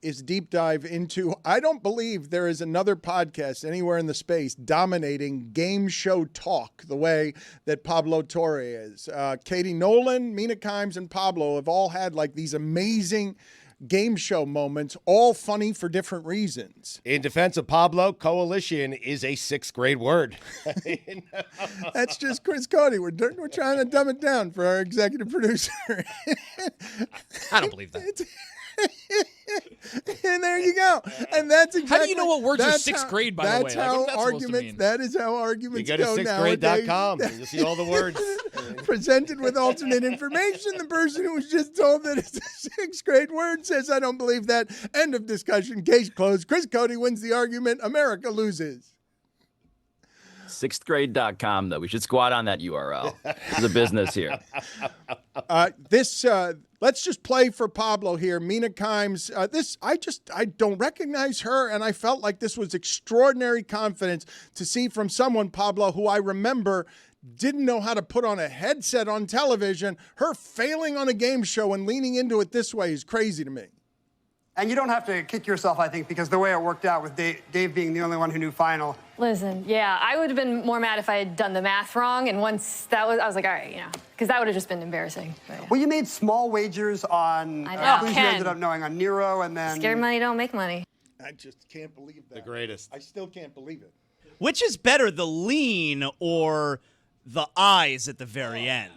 is deep dive into, I don't believe there is another podcast anywhere in the space dominating game show talk the way that Pablo Torre is. Katie Nolan, Mina Kimes, and Pablo have all had like these amazing game show moments, all funny for different reasons. In defense of Pablo, coalition is a sixth grade word. That's just Chris Cody. We're trying to dumb it down for our executive producer. I don't believe that. And there you go. And that's exactly. How do you know what words are sixth grade, by the way? That's how arguments. That is how arguments go go to nowadays. sixthgrade.com. You'll see all the words. Presented with alternate information. The person who was just told that it's a sixth grade word says, "I don't believe that." End of discussion. Case closed. Chris Cody wins the argument. America loses. Sixthgrade.com, though. We should squat on that URL. There's a business here. Let's just play for Pablo here. Mina Kimes. I don't recognize her, and I felt like this was extraordinary confidence to see from someone, Pablo, who I remember didn't know how to put on a headset on television. Her failing on a game show and leaning into it this way is crazy to me. And you don't have to kick yourself, I think, because the way it worked out with Dave being the only one who knew final. Listen, yeah, I would have been more mad if I had done the math wrong. And once I was like, all right, because that would have just been embarrassing. But, yeah. Well, you made small wagers on who you ended up knowing on Nero, and then scared money don't make money. I just can't believe that. The greatest. I still can't believe it. Which is better, the lean or the eyes at the very end?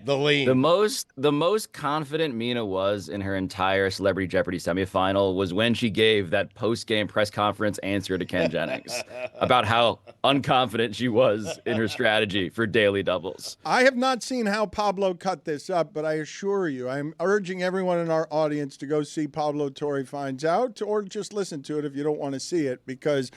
The lean. The most confident Mina was in her entire Celebrity Jeopardy semifinal was when she gave that post-game press conference answer to Ken Jennings about how unconfident she was in her strategy for daily doubles. I have not seen how Pablo cut this up, but I assure you, I'm urging everyone in our audience to go see Pablo Torre Finds Out, or just listen to it if you don't want to see it, because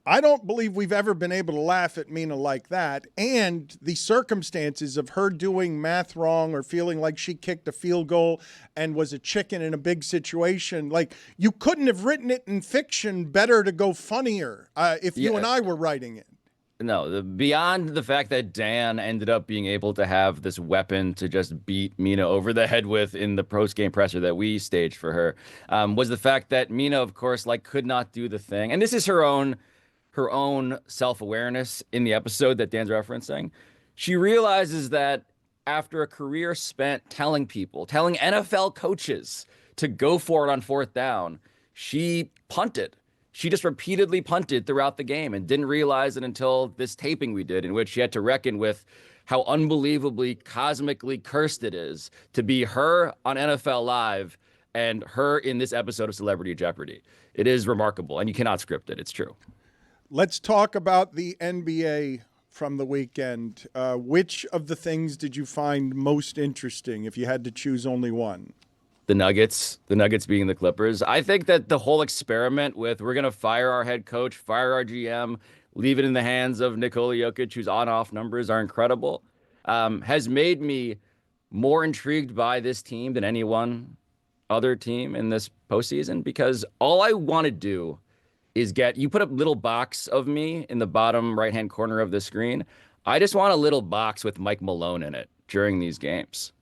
I don't believe we've ever been able to laugh at Mina like that. And the circumstances of her doing math wrong or feeling like she kicked a field goal and was a chicken in a big situation. Like, you couldn't have written it in fiction better to go funnier if you and I were writing it. No, beyond the fact that Dan ended up being able to have this weapon to just beat Mina over the head with in the post-game presser that we staged for her, was the fact that Mina, of course, could not do the thing. And this is her own self-awareness in the episode that Dan's referencing. She realizes that after a career spent telling NFL coaches to go for it on fourth down, she punted. She just repeatedly punted throughout the game and didn't realize it until this taping we did, in which she had to reckon with how unbelievably cosmically cursed it is to be her on NFL Live and her in this episode of Celebrity Jeopardy. It is remarkable, and you cannot script it. It's true. Let's talk about the NBA from the weekend. Which of the things did you find most interesting if you had to choose only one? The Nuggets being the Clippers. I think that the whole experiment with we're going to fire our head coach, fire our GM, leave it in the hands of Nikola Jokic, whose on-off numbers are incredible, has made me more intrigued by this team than any one other team in this postseason, because all I want to do is you put a little box of me in the bottom right-hand corner of the screen. I just want a little box with Mike Malone in it during these games.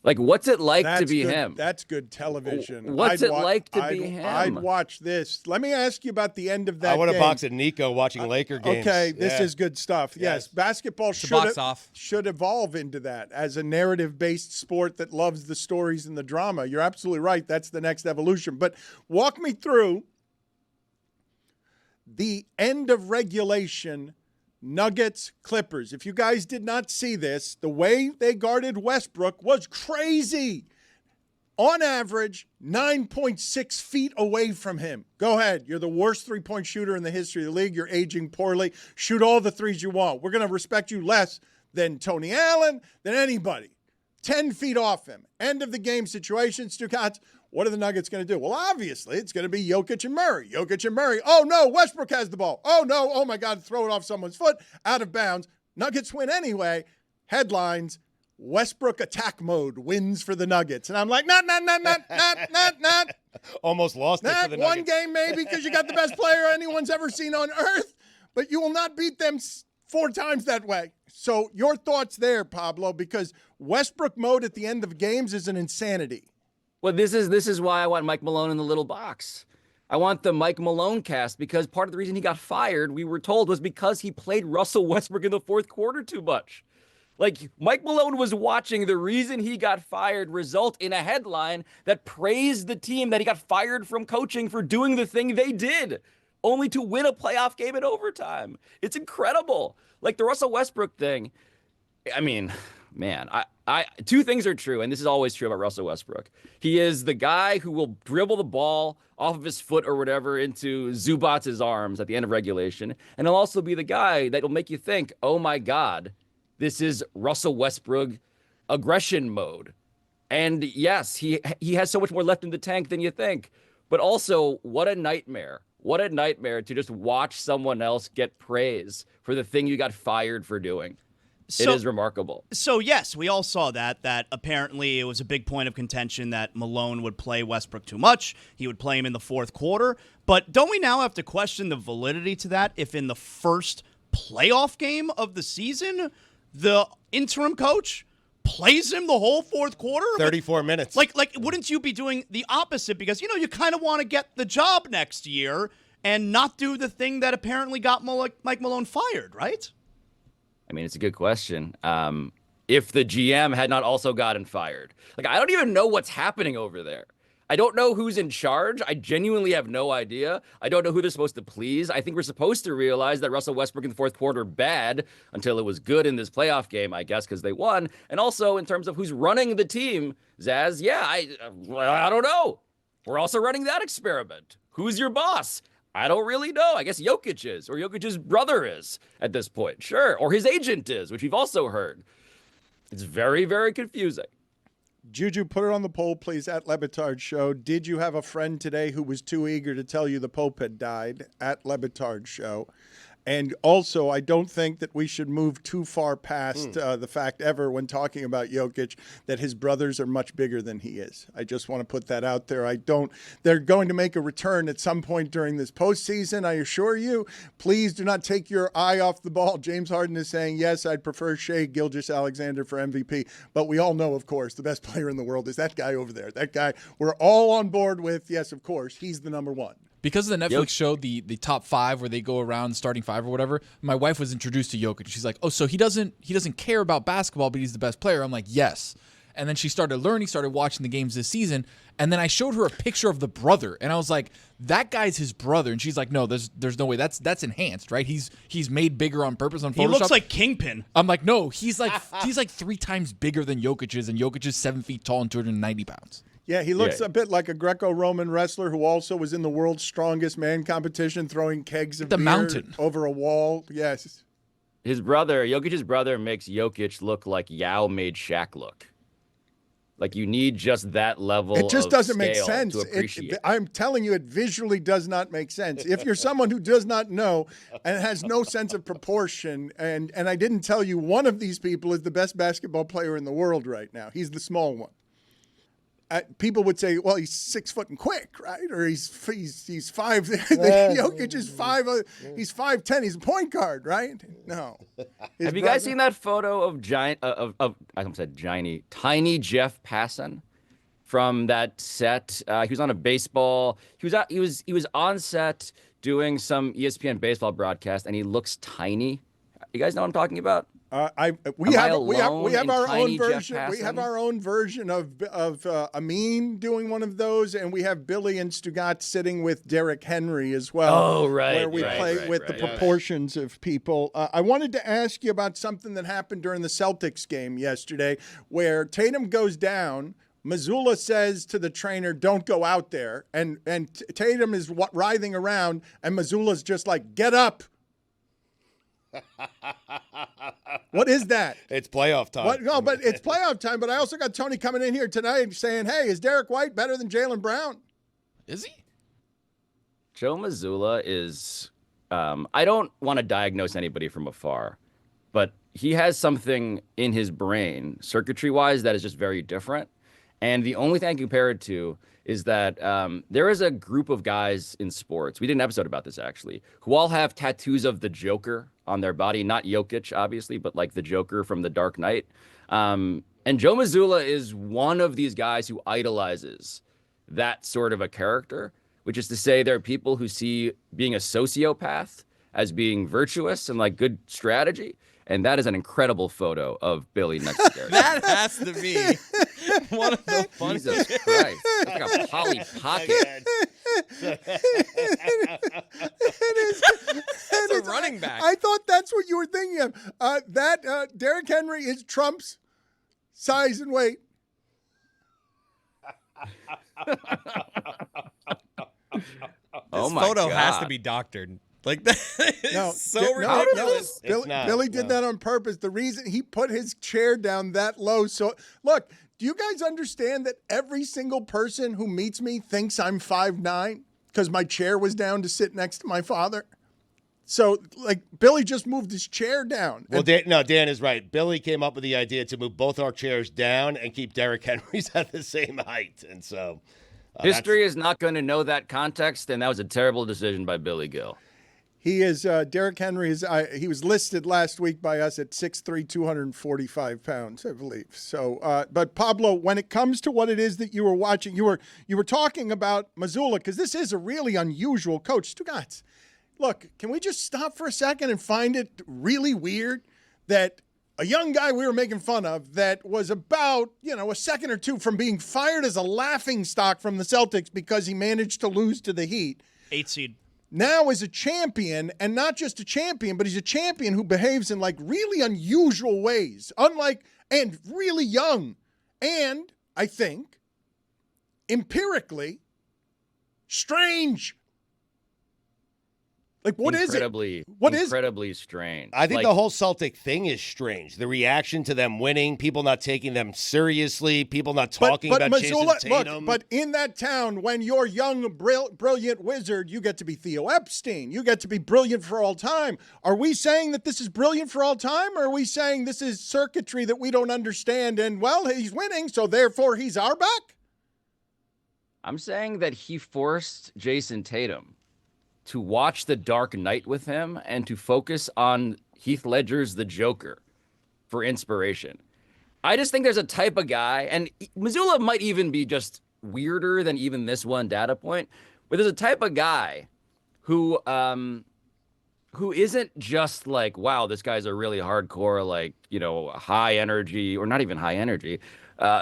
What's it like to be him? That's good television. What's it like to be him? I'd watch this. Let me ask you about the end of that game. I want a box of Nico watching Laker games. Okay, this is good stuff. Yes, basketball should evolve into that as a narrative-based sport that loves the stories and the drama. You're absolutely right. That's the next evolution. But walk me through the end of regulation, Nuggets, Clippers. If you guys did not see this, the way they guarded Westbrook was crazy. On average, 9.6 feet away from him. Go ahead. You're the worst three-point shooter in the history of the league. You're aging poorly. Shoot all the threes you want. We're going to respect you less than Tony Allen, than anybody. 10 feet off him. End of the game situation. Stugotz, what are the Nuggets going to do? Well, obviously, it's going to be Jokic and Murray. Jokic and Murray. Oh, no, Westbrook has the ball. Oh, no, oh, my God, throw it off someone's foot, out of bounds. Nuggets win anyway. Headlines, Westbrook attack mode wins for the Nuggets. And I'm like, not. Almost lost it for the Nuggets. One game maybe because you got the best player anyone's ever seen on earth, but you will not beat them 4 times that way. So your thoughts there, Pablo, because Westbrook mode at the end of games is an insanity. Well, this is why I want Mike Malone in the little box. I want the Mike Malone cast, because part of the reason he got fired, we were told, was because he played Russell Westbrook in the fourth quarter too much. Mike Malone was watching the reason he got fired result in a headline that praised the team that he got fired from coaching for doing the thing they did, only to win a playoff game in overtime. It's incredible. The Russell Westbrook thing. I mean, man, two things are true, and this is always true about Russell Westbrook. He is the guy who will dribble the ball off of his foot or whatever into Zubac's arms at the end of regulation, and he'll also be the guy that will make you think, oh my God, this is Russell Westbrook aggression mode. And yes, he has so much more left in the tank than you think. But also, what a nightmare. What a nightmare to just watch someone else get praise for the thing you got fired for doing. It is remarkable. So, yes, we all saw that apparently it was a big point of contention that Malone would play Westbrook too much. He would play him in the fourth quarter. But don't we now have to question the validity to that if in the first playoff game of the season, the interim coach plays him the whole fourth quarter? 34 minutes. Like, wouldn't you be doing the opposite? Because, you kind of want to get the job next year and not do the thing that apparently got Mike Malone fired, right? I mean, it's a good question. If the GM had not also gotten fired. Like, I don't even know what's happening over there. I don't know who's in charge. I genuinely have no idea. I don't know who they're supposed to please. I think we're supposed to realize that Russell Westbrook in the fourth quarter bad until it was good in this playoff game, I guess, because they won. And also in terms of who's running the team, Zaz, I don't know. We're also running that experiment. Who's your boss? I don't really know. I guess Jokic is, or Jokic's brother is at this point. Sure. Or his agent is, which we've also heard. It's very, very confusing. Juju, put it on the poll, please, at Le Batard Show. Did you have a friend today who was too eager to tell you the Pope had died? At Le Batard Show. And also, I don't think that we should move too far past the fact ever when talking about Jokic that his brothers are much bigger than he is. I just want to put that out there. They're going to make a return at some point during this postseason, I assure you. Please do not take your eye off the ball. James Harden is saying, yes, I'd prefer Shea Gilgeous-Alexander for MVP. But we all know, of course, the best player in the world is that guy over there. That guy we're all on board with. Yes, of course, he's the number one. Because of the Netflix show, the top 5 where they go around starting 5 or whatever, my wife was introduced to Jokic. She's like, oh, so he doesn't care about basketball, but he's the best player. I'm like, yes. And then she started learning, started watching the games this season. And then I showed her a picture of the brother. And I was like, that guy's his brother. And she's like, no, there's no way. That's enhanced, right? He's made bigger on purpose on Photoshop. He looks like Kingpin. I'm like, no, he's like 3 times bigger than Jokic is. And Jokic is 7 feet tall and 290 pounds. Yeah, he looks a bit like a Greco-Roman wrestler who also was in the world's strongest man competition, throwing kegs of beer over a wall. Yes. His brother, Jokic's brother, makes Jokic look like Yao made Shaq look. Like, you need just that level. It just doesn't make scale sense. to appreciate it. I'm telling you, it visually does not make sense. If you're someone who does not know and has no sense of proportion, and I didn't tell you, one of these people is the best basketball player in the world right now. He's the small one. People would say, well, he's 6 foot and quick, right? Or he's 5. Jokic is 5. He's 5'10". He's a point guard, right? No. Have you guys seen that photo of Tiny Jeff Passan from that set? He was on a baseball. He was on set doing some ESPN baseball broadcast, and he looks tiny. You guys know what I'm talking about? We have our own version. We have our own version of Amin doing one of those, and we have Billy and Stugotz sitting with Derrick Henry as well. Oh, right. Where we play with the proportions of people. I wanted to ask you about something that happened during the Celtics game yesterday, where Tatum goes down. Mazzulla says to the trainer, "Don't go out there," and Tatum is writhing around, and Mazzulla's just like, "Get up." What is that? It's playoff time. No, but it's playoff time. But I also got Tony coming in here tonight saying, hey, is Derek White better than Jaylen Brown? Is he? Joe Mazzulla is, I don't want to diagnose anybody from afar, but he has something in his brain, circuitry-wise, that is just very different. And the only thing I can compare it to is that there is a group of guys in sports, we did an episode about this actually, who all have tattoos of the Joker on their body, not Jokic, obviously, but like the Joker from The Dark Knight. And Joe Mazzulla is one of these guys who idolizes that sort of a character, which is to say there are people who see being a sociopath as being virtuous and like good strategy. And that is an incredible photo of Billy next to Derek. That has to be one of the funniest. Jesus Christ. It's like a Polly Pocket. It's a running back. I thought that's what you were thinking of. Derrick Henry is Trump's size and weight. Oh my photo God. has to be doctored. Like that is so ridiculous. Billy did that on purpose. The reason he put his chair down that low. So look, do you guys understand that every single person who meets me thinks I'm 5'9" because my chair was down to sit next to my father? So, like, Billy just moved his chair down. Well, Dan is right. Billy came up with the idea to move both our chairs down and keep Derrick Henry's at the same height. And so... history is not going to know that context, and that was a terrible decision by Billy Gill. He is Derrick Henry is he was listed last week by us at 6'3", 245 pounds, I believe. So, but Pablo, when it comes to what it is that you were watching, you were talking about Missoula because this is a really unusual coach. Stugotz, look, can we just stop for a second and find it really weird that a young guy we were making fun of that was about, a second or two from being fired as a laughingstock from the Celtics because he managed to lose to the Heat. 8 seed. Now is a champion, and not just a champion, but he's a champion who behaves in like really unusual ways, and really young. And I think empirically strange. Like, what is it? Incredibly strange. I think the whole Celtic thing is strange. The reaction to them winning, people not taking them seriously, people not talking about Missoula, Jason Tatum. Look, but in that town, when you're young, brilliant wizard, you get to be Theo Epstein. You get to be brilliant for all time. Are we saying that this is brilliant for all time, or are we saying this is circuitry that we don't understand and, well, he's winning, so therefore he's our back? I'm saying that he forced Jason Tatum to watch The Dark Knight with him and to focus on Heath Ledger's The Joker for inspiration. I just think there's a type of guy, and Missoula might even be just weirder than even this one data point, but there's a type of guy who isn't just like, wow, this guy's a really hardcore, high energy, or not even high energy,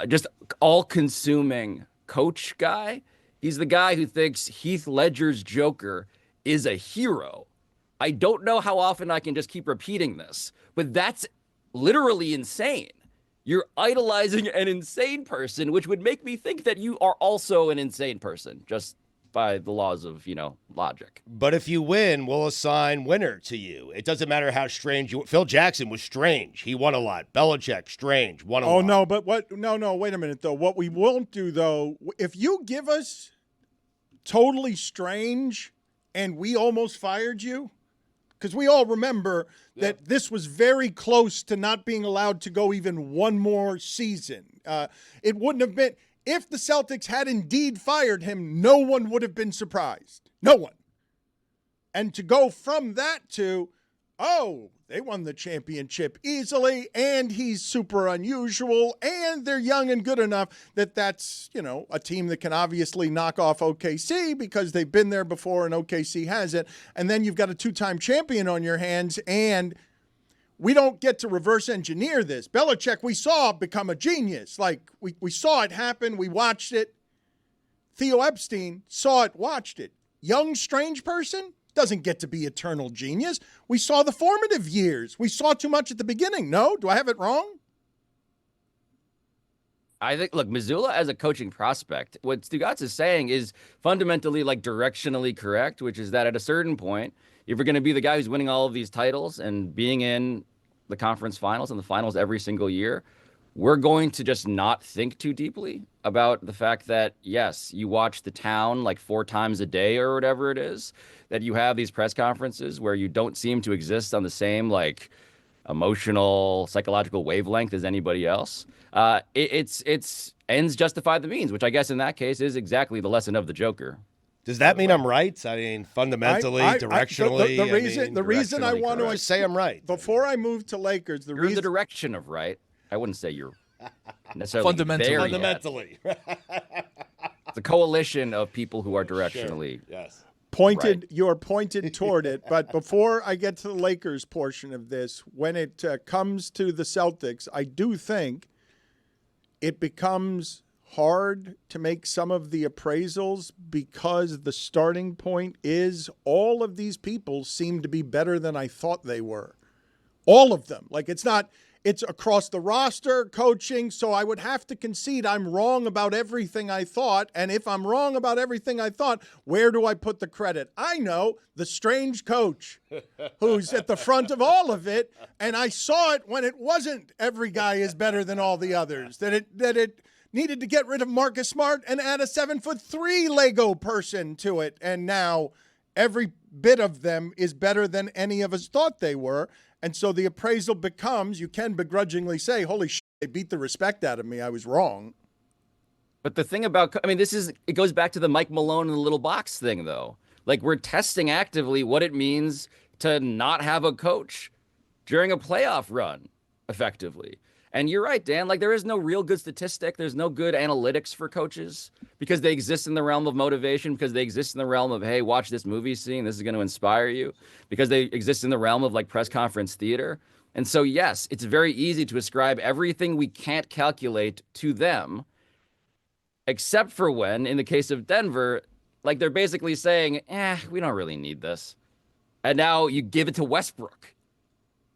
just all-consuming coach guy. He's the guy who thinks Heath Ledger's Joker is a hero. I don't know how often I can just keep repeating this, but that's literally insane. You're idolizing an insane person, which would make me think that you are also an insane person, just by the laws of, logic. But if you win, we'll assign winner to you. It doesn't matter how strange Phil Jackson was strange. He won a lot. Belichick, strange, won a lot. Oh, no, but wait a minute, though. What we won't do, though, if you give us totally strange and we almost fired you, because we all remember that this was very close to not being allowed to go even one more season. It wouldn't have been, if the Celtics had indeed fired him, no one would have been surprised. No one. And to go from that to, they won the championship easily, and he's super unusual, and they're young and good enough that's, a team that can obviously knock off OKC because they've been there before and OKC has it. And then you've got a 2-time champion on your hands, and we don't get to reverse engineer this. Belichick, we saw become a genius. Like, we saw it happen. We watched it. Theo Epstein saw it, watched it. Young, strange person doesn't get to be eternal genius. We saw the formative years. We saw too much at the beginning. No? Do I have it wrong? I think, look, Missoula as a coaching prospect, what Stugotz is saying is fundamentally directionally correct, which is that at a certain point, if you're going to be the guy who's winning all of these titles and being in the conference finals and the finals every single year, we're going to just not think too deeply about the fact that, yes, you watch the town 4 times a day or whatever it is, that you have these press conferences where you don't seem to exist on the same emotional, psychological wavelength as anybody else. It's ends justify the means, which I guess in that case is exactly the lesson of the Joker. Does that mean I'm right? I mean, fundamentally, directionally. The reason I want to say I'm right. Before I move to Lakers, you're in the direction of right. I wouldn't say you're necessarily fundamentally. It's a coalition of people who are directionally You're pointed toward it. But before I get to the Lakers portion of this, when it comes to the Celtics, I do think it becomes hard to make some of the appraisals because the starting point is all of these people seem to be better than I thought they were. All of them. It's across the roster, coaching, so I would have to concede I'm wrong about everything I thought. And if I'm wrong about everything I thought, where do I put the credit? I know, the strange coach who's at the front of all of it. And I saw it when it wasn't every guy is better than all the others, that it needed to get rid of Marcus Smart and add a 7'3" Lego person to it. And now every bit of them is better than any of us thought they were. And so the appraisal becomes, you can begrudgingly say, holy shit, they beat the respect out of me. I was wrong. But the thing about, it goes back to the Mike Malone and the little box thing, though, Like, we're testing actively what it means to not have a coach during a playoff run effectively. And you're right, Dan. Like, there is no real good statistic. There's no good analytics for coaches because they exist in the realm of motivation, because they exist in the realm of, hey, watch this movie scene. This is going to inspire you, because they exist in the realm of like press conference theater. And so, yes, it's very easy to ascribe everything we can't calculate to them, except for when, in the case of Denver, like they're basically saying, we don't really need this. And now you give it to Westbrook,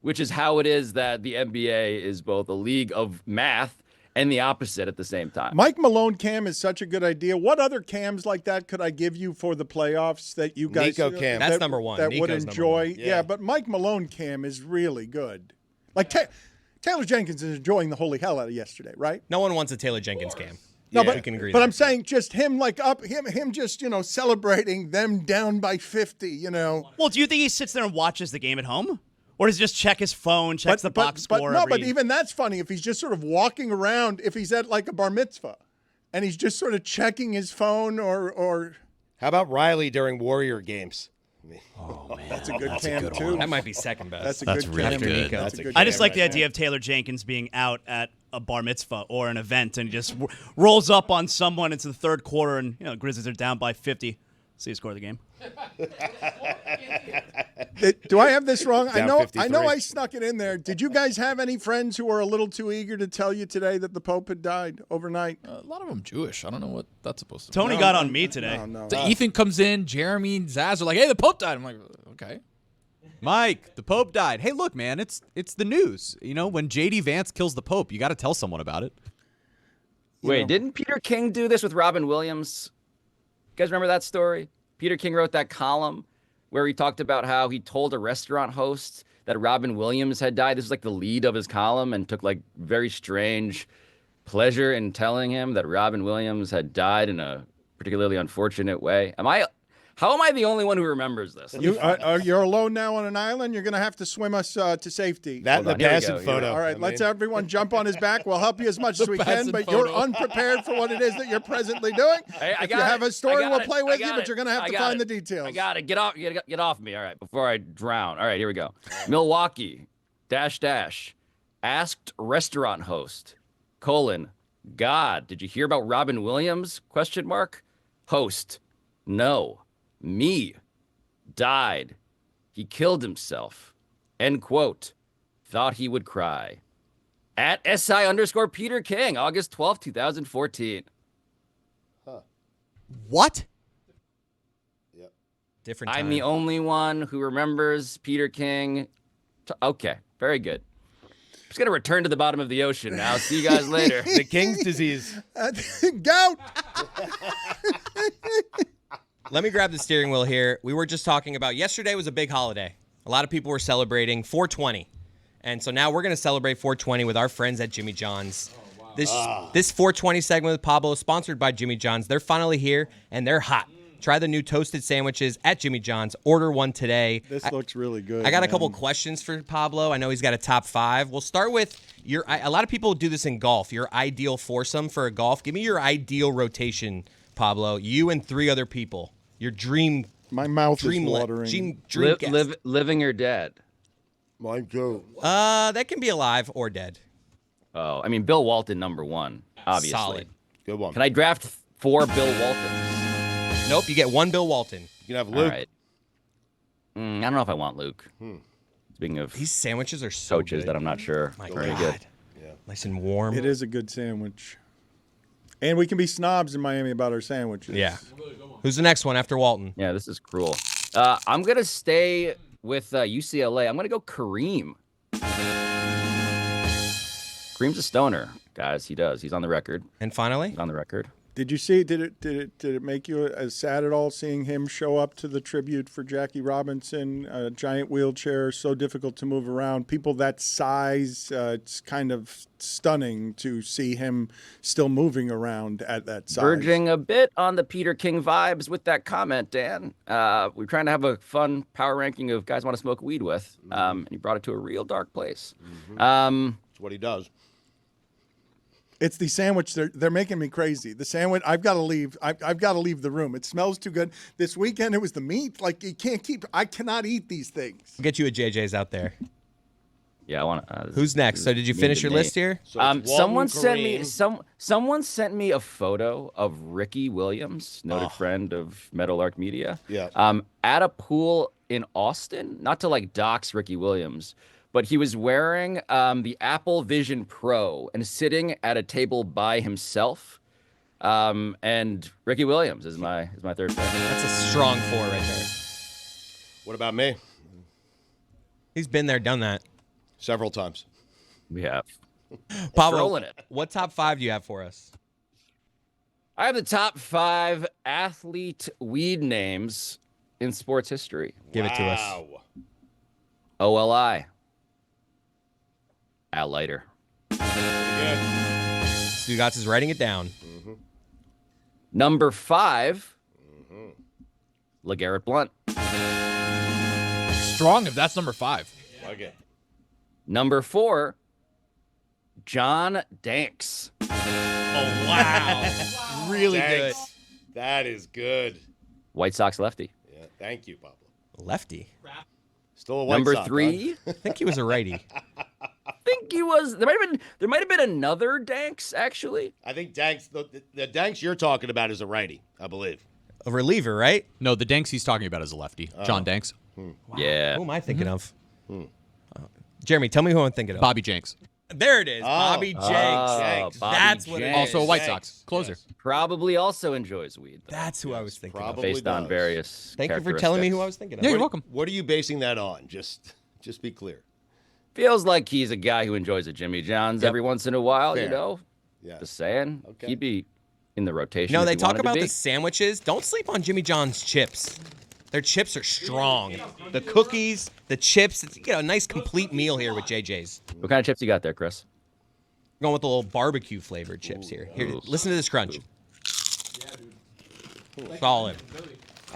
which is how it is that the NBA is both a league of math and the opposite at the same time. Mike Malone cam is such a good idea. What other cams like that could I give you for the playoffs that you guys Nico cam. That's number one. that would Nico's number enjoy? one. Yeah, but Mike Malone cam is really good. Like Taylor Jenkins is enjoying the holy hell out of yesterday, right? No one wants a Taylor Jenkins cam. No, We can agree. but there. I'm saying just him like up him just celebrating them down by 50. Well, do you think he sits there and watches the game at home? Or does he just check his phone, checks the box score? But even that's funny if he's just sort of walking around, if he's at like a bar mitzvah and he's just sort of checking his phone or How about Riley during Warrior games? Oh, man. That's a good cam too. That might be second best. That's a That's good really cam. good. That's a good I just cam like the right idea of Taylor Jenkins being out at a bar mitzvah or an event and he just rolls up on someone into the third quarter and Grizzlies are down by 50. See you score the game. Do I have this wrong? Down I know 53. I snuck it in there. Did you guys have any friends who were a little too eager to tell you today that the Pope had died overnight? A lot of them Jewish. I don't know what that's supposed to be. Tony got on me today. No. So Ethan comes in, Jeremy, Zaz are like, hey, the Pope died. I'm like, okay. Mike, the Pope died. Hey, look, man, it's the news. When J.D. Vance kills the Pope, you got to tell someone about it. Wait, didn't Peter King do this with Robin Williams? You guys remember that story? Peter King wrote that column where he talked about how he told a restaurant host that Robin Williams had died. This was like the lead of his column, and took like very strange pleasure in telling him that Robin Williams had died in a particularly unfortunate way. How am I the only one who remembers this? You're alone now on an island. You're going to have to swim us to safety. That and the on, here we passing go. photo. All right, let's everyone jump on his back. We'll help you as much as we can, passing but photo. you're unprepared for what it is that you're presently doing. Hey, I if you got have it. a story, I got we'll it. play I with you, got but it. you're going to have I to got find it. the details. I got it. Get off me. All right, before I drown. All right, here we go. Milwaukee, -- asked restaurant host, God, did you hear about Robin Williams? ? Host, no. Me. Died. He killed himself. End quote. Thought he would cry. At @SI_Peter King, August 12th, 2014. What? Different time. I'm the only one who remembers Peter King. Okay, very good. Just going to return to the bottom of the ocean now. See you guys later. The King's disease. Gout. Let me grab the steering wheel here. We were just talking about yesterday was a big holiday. A lot of people were celebrating 420. And so now we're going to celebrate 420 with our friends at Jimmy John's. This 420 segment with Pablo is sponsored by Jimmy John's. They're finally here, and they're hot. Try the new toasted sandwiches at Jimmy John's. Order one today. This looks really good. I got a man. couple questions for Pablo. I know he's got a top 5. We'll start with a lot of people do this in golf. Your ideal foursome for a golf. Give me your ideal rotation, Pablo. You and 3 other people. Your dream. My mouth is dream watering. Dream guest. Living or dead? Mine too. That can be alive or dead. Oh, I mean, Bill Walton, number 1, obviously. Solid. Good one. Can I draft 4 Bill Waltons? Nope, you get 1 Bill Walton. You can have All Luke. right. I don't know if I want Luke. Speaking of These sandwiches are so coaches good. that I'm not sure. My Very God. good. Nice and warm. It is a good sandwich. And we can be snobs in Miami about our sandwiches. Yeah. Who's the next one after Walton? Yeah, this is cruel. I'm going to stay with UCLA. I'm going to go Kareem. Kareem's a stoner, guys. He does. He's on the record. And finally? He's on the record. Did you see? Did it make you as sad at all seeing him show up to the tribute for Jackie Robinson? A giant wheelchair, so difficult to move around. People that size, it's kind of stunning to see him still moving around at that size. Verging a bit on the Peter King vibes with that comment, Dan. We're trying to have a fun power ranking of guys I want to smoke weed with, and he brought it to a real dark place. That's what he does. It's the sandwich. They're making me crazy. The sandwich. I've got to leave. I've got to leave the room. It smells too good. This weekend it was the meat. Like you can't keep. I cannot eat these things. I'll get you a JJ's out there. Yeah, I want. Who's next? So did you finish your list here? So it's someone Walton sent me Kareem. someone sent me a photo of Ricky Williams, noted friend of Meadowlark Media. Yeah. At a pool in Austin. Not to like dox Ricky Williams, but he was wearing the Apple Vision Pro and sitting at a table by himself. And Ricky Williams is my third pick. That's a strong 4 right there. What about me? He's been there, done that. Several times. We have. Pablo, Rolling it. what top 5 do you have for us? I have the top 5 athlete weed names in sports history. Give it to us. OLI. Al Leiter. Stugotz is writing it down. Number 5. LeGarrette Blunt. Strong if that's number 5. Like it. Number 4. John Danks. Oh, wow. Really good. Thanks. That is good. White Sox lefty. Yeah, thank you, Pablo. Lefty. Still a White Number Sox, 3. I think he was a righty. I think he was. There might have been another Danks actually. I think Danks. The Danks you're talking about is a righty, I believe. A reliever, right? No, the Danks he's talking about is a lefty. John Danks. Yeah. Who am I thinking of? Jeremy, tell me who I'm thinking of. Bobby Jenks. There it is. Bobby Jenks. Bobby That's what it is. Also a White Jenks. Sox closer. Yes. Probably also enjoys weed. Though, That's who I was thinking of. Probably based on does. various. Thank you for telling me who I was characteristics. thinking of. Yeah, you're welcome. What are you basing that on? Just be clear. Feels like he's a guy who enjoys a Jimmy John's every once in a while. Fair. You know. Yeah. Just saying. Okay. He'd be in the rotation. No, if they he talk wanted to about be. the sandwiches. Don't sleep on Jimmy John's chips. Their chips are strong. The cookies, the chips. It's, a nice complete meal here with JJ's. What kind of chips you got there, Chris? Going with the little barbecue flavored chips here. Here, listen to this crunch. Solid.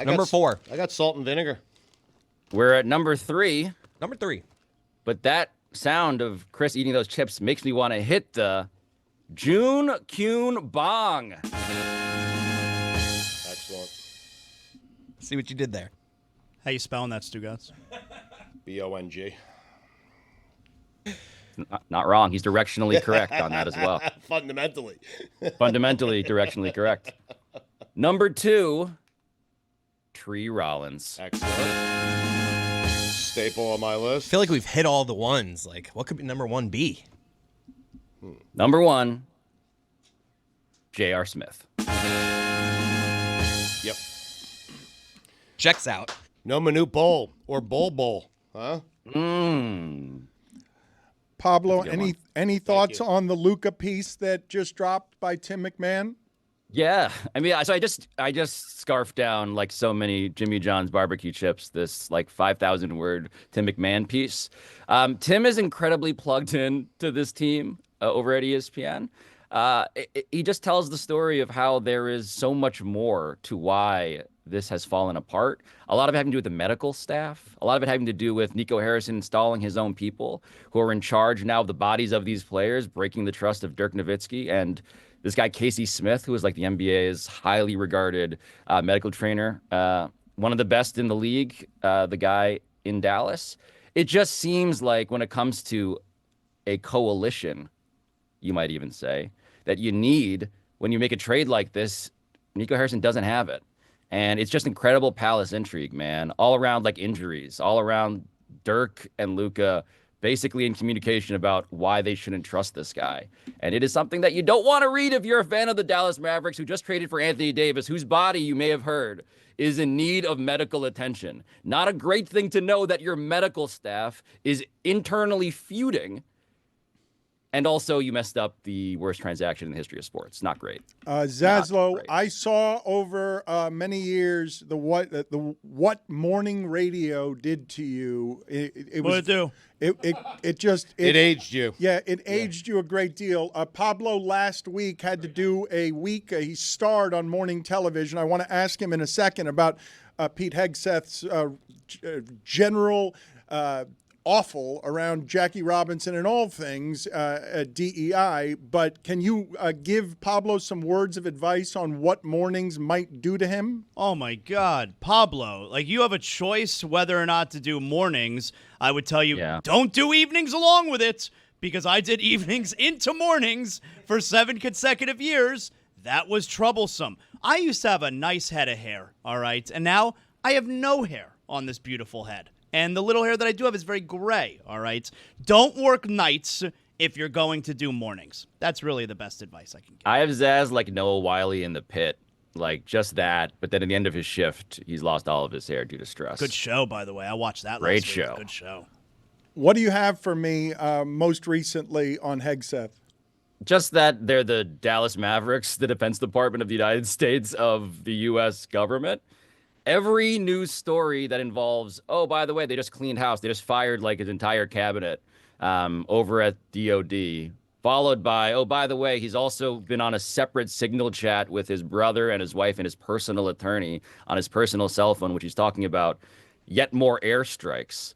Number 4. I got salt and vinegar. We're at number 3. Number 3. But that sound of Chris eating those chips makes me want to hit the June Kyun Bong. Excellent. See what you did there. How you spelling that, Stugotz? BONG. Not wrong. He's directionally correct on that as well. Fundamentally. Fundamentally directionally correct. Number 2, Tree Rollins. Excellent. Staple on my I list. feel like we've hit all the ones. Like, what could be number 1 be? Number 1, J.R. Smith. Yep. Checks out. No Minute Bowl or Bowl, huh? Pablo, That's a good any thoughts on the Luca piece that just dropped by Tim McMahon? Yeah, I mean, so I just scarfed down like so many Jimmy John's barbecue chips. This like 5,000 word Tim McMahon piece. Tim is incredibly plugged in to this team over at ESPN. He just tells the story of how there is so much more to why this has fallen apart. A lot of it having to do with the medical staff. A lot of it having to do with Nico Harrison installing his own people who are in charge now of the bodies of these players, breaking the trust of Dirk Nowitzki and this guy Casey Smith, who is like the NBA's highly regarded medical trainer, one of the best in the league, the guy in Dallas. It just seems like when it comes to a coalition, you might even say, that you need when you make a trade like this, Nico Harrison doesn't have it. And it's just incredible palace intrigue, man. All around like injuries, all around Dirk and Luka basically in communication about why they shouldn't trust this guy. And it is something that you don't want to read if you're a fan of the Dallas Mavericks, who just traded for Anthony Davis, whose body, you may have heard, is in need of medical attention. Not a great thing to know that your medical staff is internally feuding. And also, you messed up the worst transaction in the history of sports. Not great. Zaslow, Not great. I saw over many years the what morning radio did to you. It was, What'd it do? It aged you. Yeah, it aged you a great deal. Pablo last week had to do a week. He starred on morning television. I want to ask him in a second about Pete Hegseth's general awful around Jackie Robinson and all things at DEI, but can you give Pablo some words of advice on what mornings might do to him? Oh, my God. Pablo, like, you have a choice whether or not to do mornings. I would tell you, don't do evenings along with it, because I did evenings into mornings for 7 consecutive years. That was troublesome. I used to have a nice head of hair, all right? And now I have no hair on this beautiful head. And the little hair that I do have is very gray, all right? Don't work nights if you're going to do mornings. That's really the best advice I can give. I have Zaz like Noah Wiley in the pit. Like, just that. But then at the end of his shift, he's lost all of his hair due to stress. Good show, by the way. I watched that Great last show. week. Good show. What do you have for me most recently on Hegseth? Just that they're the Dallas Mavericks, the Defense Department of the United States of the U.S. government. Every news story that involves, oh, by the way, they just cleaned house. They just fired like his entire cabinet over at DOD, followed by, oh, by the way, he's also been on a separate signal chat with his brother and his wife and his personal attorney on his personal cell phone, which he's talking about yet more airstrikes.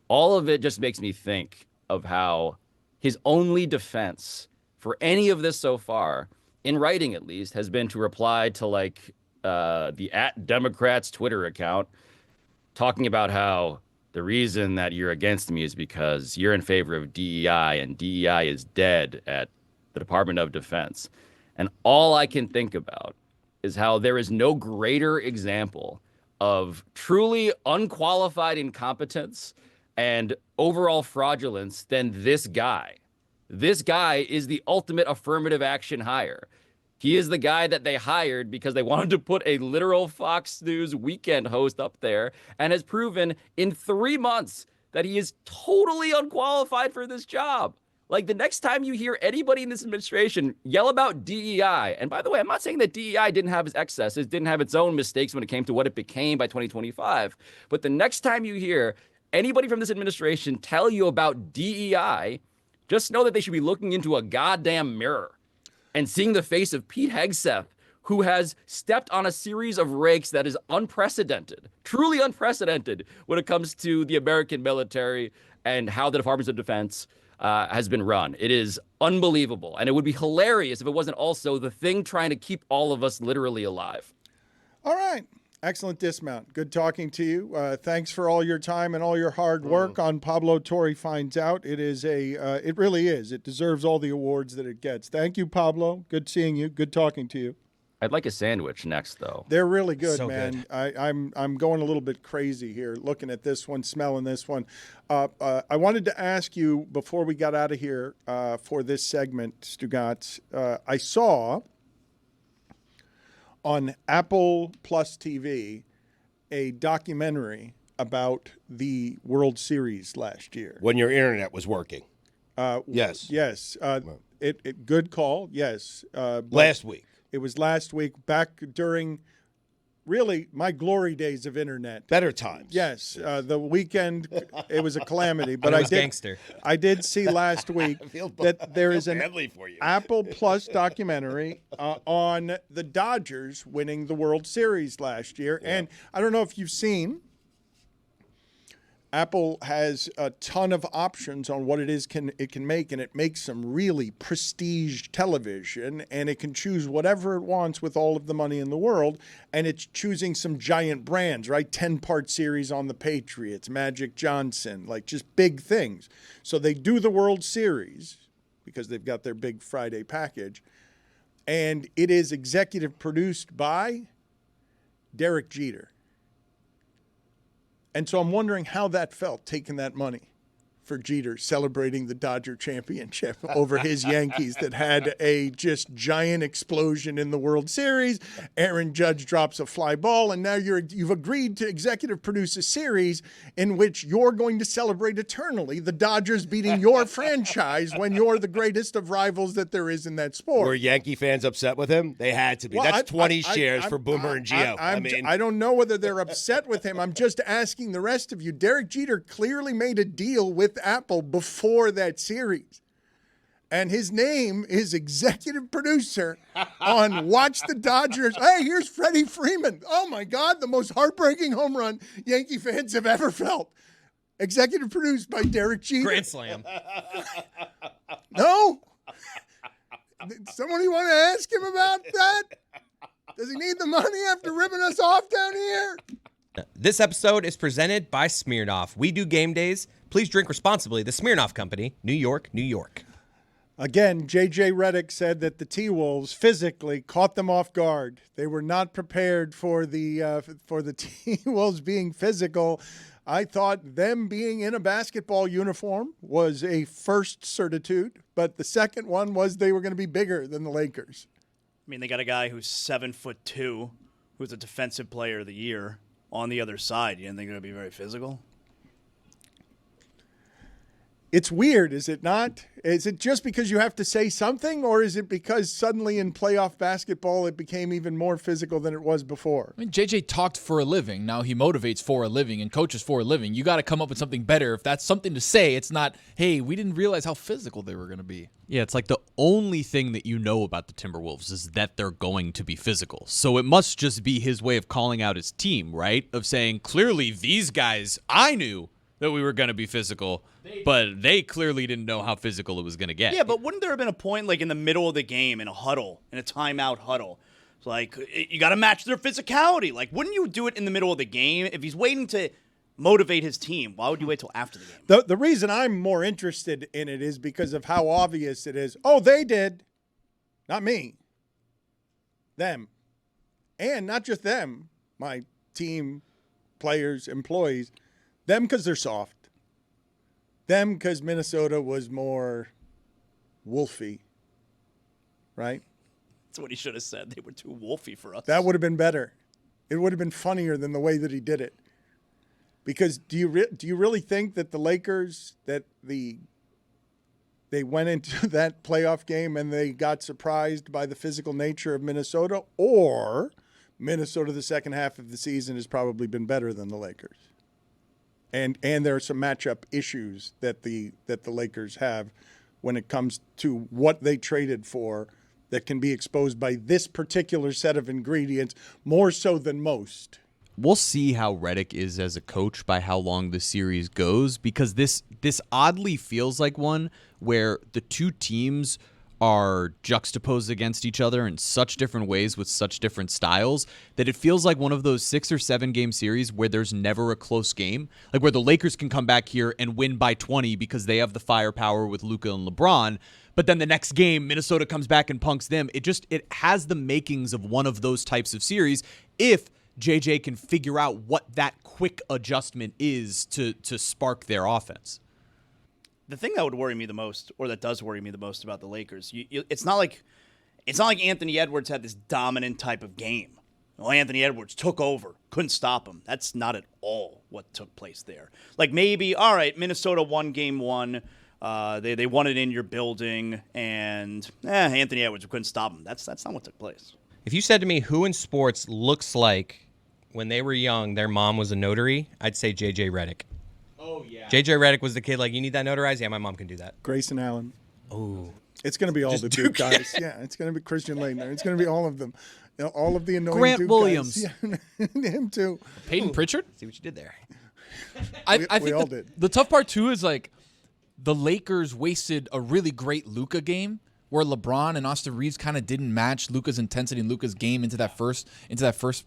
All of it just makes me think of how his only defense for any of this so far, in writing at least, has been to reply to like the @Democrats Twitter account talking about how the reason that you're against me is because you're in favor of DEI and DEI is dead at the Department of Defense. And all I can think about is how there is no greater example of truly unqualified incompetence and overall fraudulence than this guy. This guy is the ultimate affirmative action hire. He is the guy that they hired because they wanted to put a literal Fox News weekend host up there, and has proven in 3 months that he is totally unqualified for this job. Like, the next time you hear anybody in this administration yell about DEI, and by the way, I'm not saying that DEI didn't have its excesses, didn't have its own mistakes when it came to what it became by 2025, but the next time you hear anybody from this administration tell you about DEI, just know that they should be looking into a goddamn mirror and seeing the face of Pete Hegseth, who has stepped on a series of rakes that is unprecedented, truly unprecedented when it comes to the American military and how the Department of Defense has been run. It is unbelievable. And it would be hilarious if it wasn't also the thing trying to keep all of us literally alive. All right. Excellent dismount. Good talking to you. Thanks for all your time and all your hard work on Pablo Torre Finds Out. It is it really is. It deserves all the awards that it gets. Thank you, Pablo. Good seeing you. Good talking to you. I'd like a sandwich next, though. They're really good, So man. good. I'm going a little bit crazy here, looking at this one, smelling this one. I wanted to ask you before we got out of here for this segment, Stugotz. I saw on Apple Plus TV a documentary about the World Series last year. When your internet was working. Yes. Yes. Good call. Yes. Last week. It was last week, back during really my glory days of internet. Better times. Yes. The weekend, it was a calamity. But it was gangster. I did see last week that there is an Apple Plus documentary on the Dodgers winning the World Series last year. Yeah. And I don't know if you've seen, Apple has a ton of options on what it can make, and it makes some really prestige television, and it can choose whatever it wants with all of the money in the world, and it's choosing some giant brands, right? 10-part series on the Patriots, Magic Johnson, like just big things. So they do the World Series because they've got their big Friday package, and it is executive produced by Derek Jeter. And so I'm wondering how that felt, taking that money for Jeter, celebrating the Dodger championship over his Yankees that had a just giant explosion in the World Series. Aaron Judge drops a fly ball, and now you've agreed to executive produce a series in which you're going to celebrate eternally the Dodgers beating your franchise when you're the greatest of rivals that there is in that sport. Were Yankee fans upset with him? They had to be. Well, That's 20 shares for Boomer and Gio. I don't know whether they're upset with him. I'm just asking the rest of you. Derek Jeter clearly made a deal with Apple before that series. And his name is executive producer on Watch the Dodgers. Hey, here's Freddie Freeman. Oh, my God, the most heartbreaking home run Yankee fans have ever felt. Executive produced by Derek Jeter. Grand Slam. No? Somebody want to ask him about that? Does he need the money after ripping us off down here? This episode is presented by Smirnoff. We do game days. Please drink responsibly. The Smirnoff Company, New York, New York. Again, J.J. Redick said that the T-Wolves physically caught them off guard. They were not prepared for the T-Wolves being physical. I thought them being in a basketball uniform was a first certitude, but the second one was they were going to be bigger than the Lakers. I mean, they got a guy who's 7'2", who's a defensive player of the year on the other side. You didn't think they're going to be very physical? It's weird, is it not? Is it just because you have to say something, or is it because suddenly in playoff basketball it became even more physical than it was before? I mean, JJ talked for a living. Now he motivates for a living and coaches for a living. You got to come up with something better. If that's something to say, it's not, hey, we didn't realize how physical they were going to be. Yeah, it's like the only thing that you know about the Timberwolves is that they're going to be physical. So it must just be his way of calling out his team, right? Of saying, clearly these guys, I knew that we were going to be physical, but they clearly didn't know how physical it was going to get. Yeah, but wouldn't there have been a point like in the middle of the game in a huddle, in a timeout huddle? It's like, you got to match their physicality. Like, wouldn't you do it in the middle of the game? If he's waiting to motivate his team, why would you wait till after the game? The reason I'm more interested in it is because of how obvious it is. Oh, they did. Not me. Them. And not just them, my team, players, employees. Them because they're soft. Them because Minnesota was more wolfy. Right? That's what he should have said. They were too wolfy for us. That would have been better. It would have been funnier than the way that he did it. Because do you really think that the Lakers, that they went into that playoff game and they got surprised by the physical nature of Minnesota? Or Minnesota the second half of the season has probably been better than the Lakers? And there are some matchup issues that the Lakers have when it comes to what they traded for that can be exposed by this particular set of ingredients more so than most. We'll see how Redick is as a coach by how long the series goes, because this oddly feels like one where the two teams are juxtaposed against each other in such different ways with such different styles that it feels like one of those 6 or 7 game series where there's never a close game, like where the Lakers can come back here and win by 20 because they have the firepower with Luka and LeBron, but then the next game Minnesota comes back and punks them. It has the makings of one of those types of series if JJ can figure out what that quick adjustment is to spark their offense. The thing that would worry me the most, or that does worry me the most about the Lakers, it's not like Anthony Edwards had this dominant type of game. Well, Anthony Edwards took over, couldn't stop him. That's not at all what took place there. Like maybe, all right, Minnesota won game 1. They won it in your building, and Anthony Edwards couldn't stop him. That's not what took place. If you said to me who in sports looks like when they were young their mom was a notary, I'd say J.J. Redick. Oh, yeah. J.J. Redick was the kid, like, you need that notarized? Yeah, my mom can do that. Grayson Allen. Oh. It's going to be all the Duke guys. Yeah, it's going to be Christian Laettner. It's going to be all of them. You know, all of the annoying Grant Duke Williams. guys. Yeah, him too. Peyton Pritchard? See what you did there. I We think all did. the tough part, too, is like the Lakers wasted a really great Luka game where LeBron and Austin Reeves kind of didn't match Luka's intensity and Luka's game into that first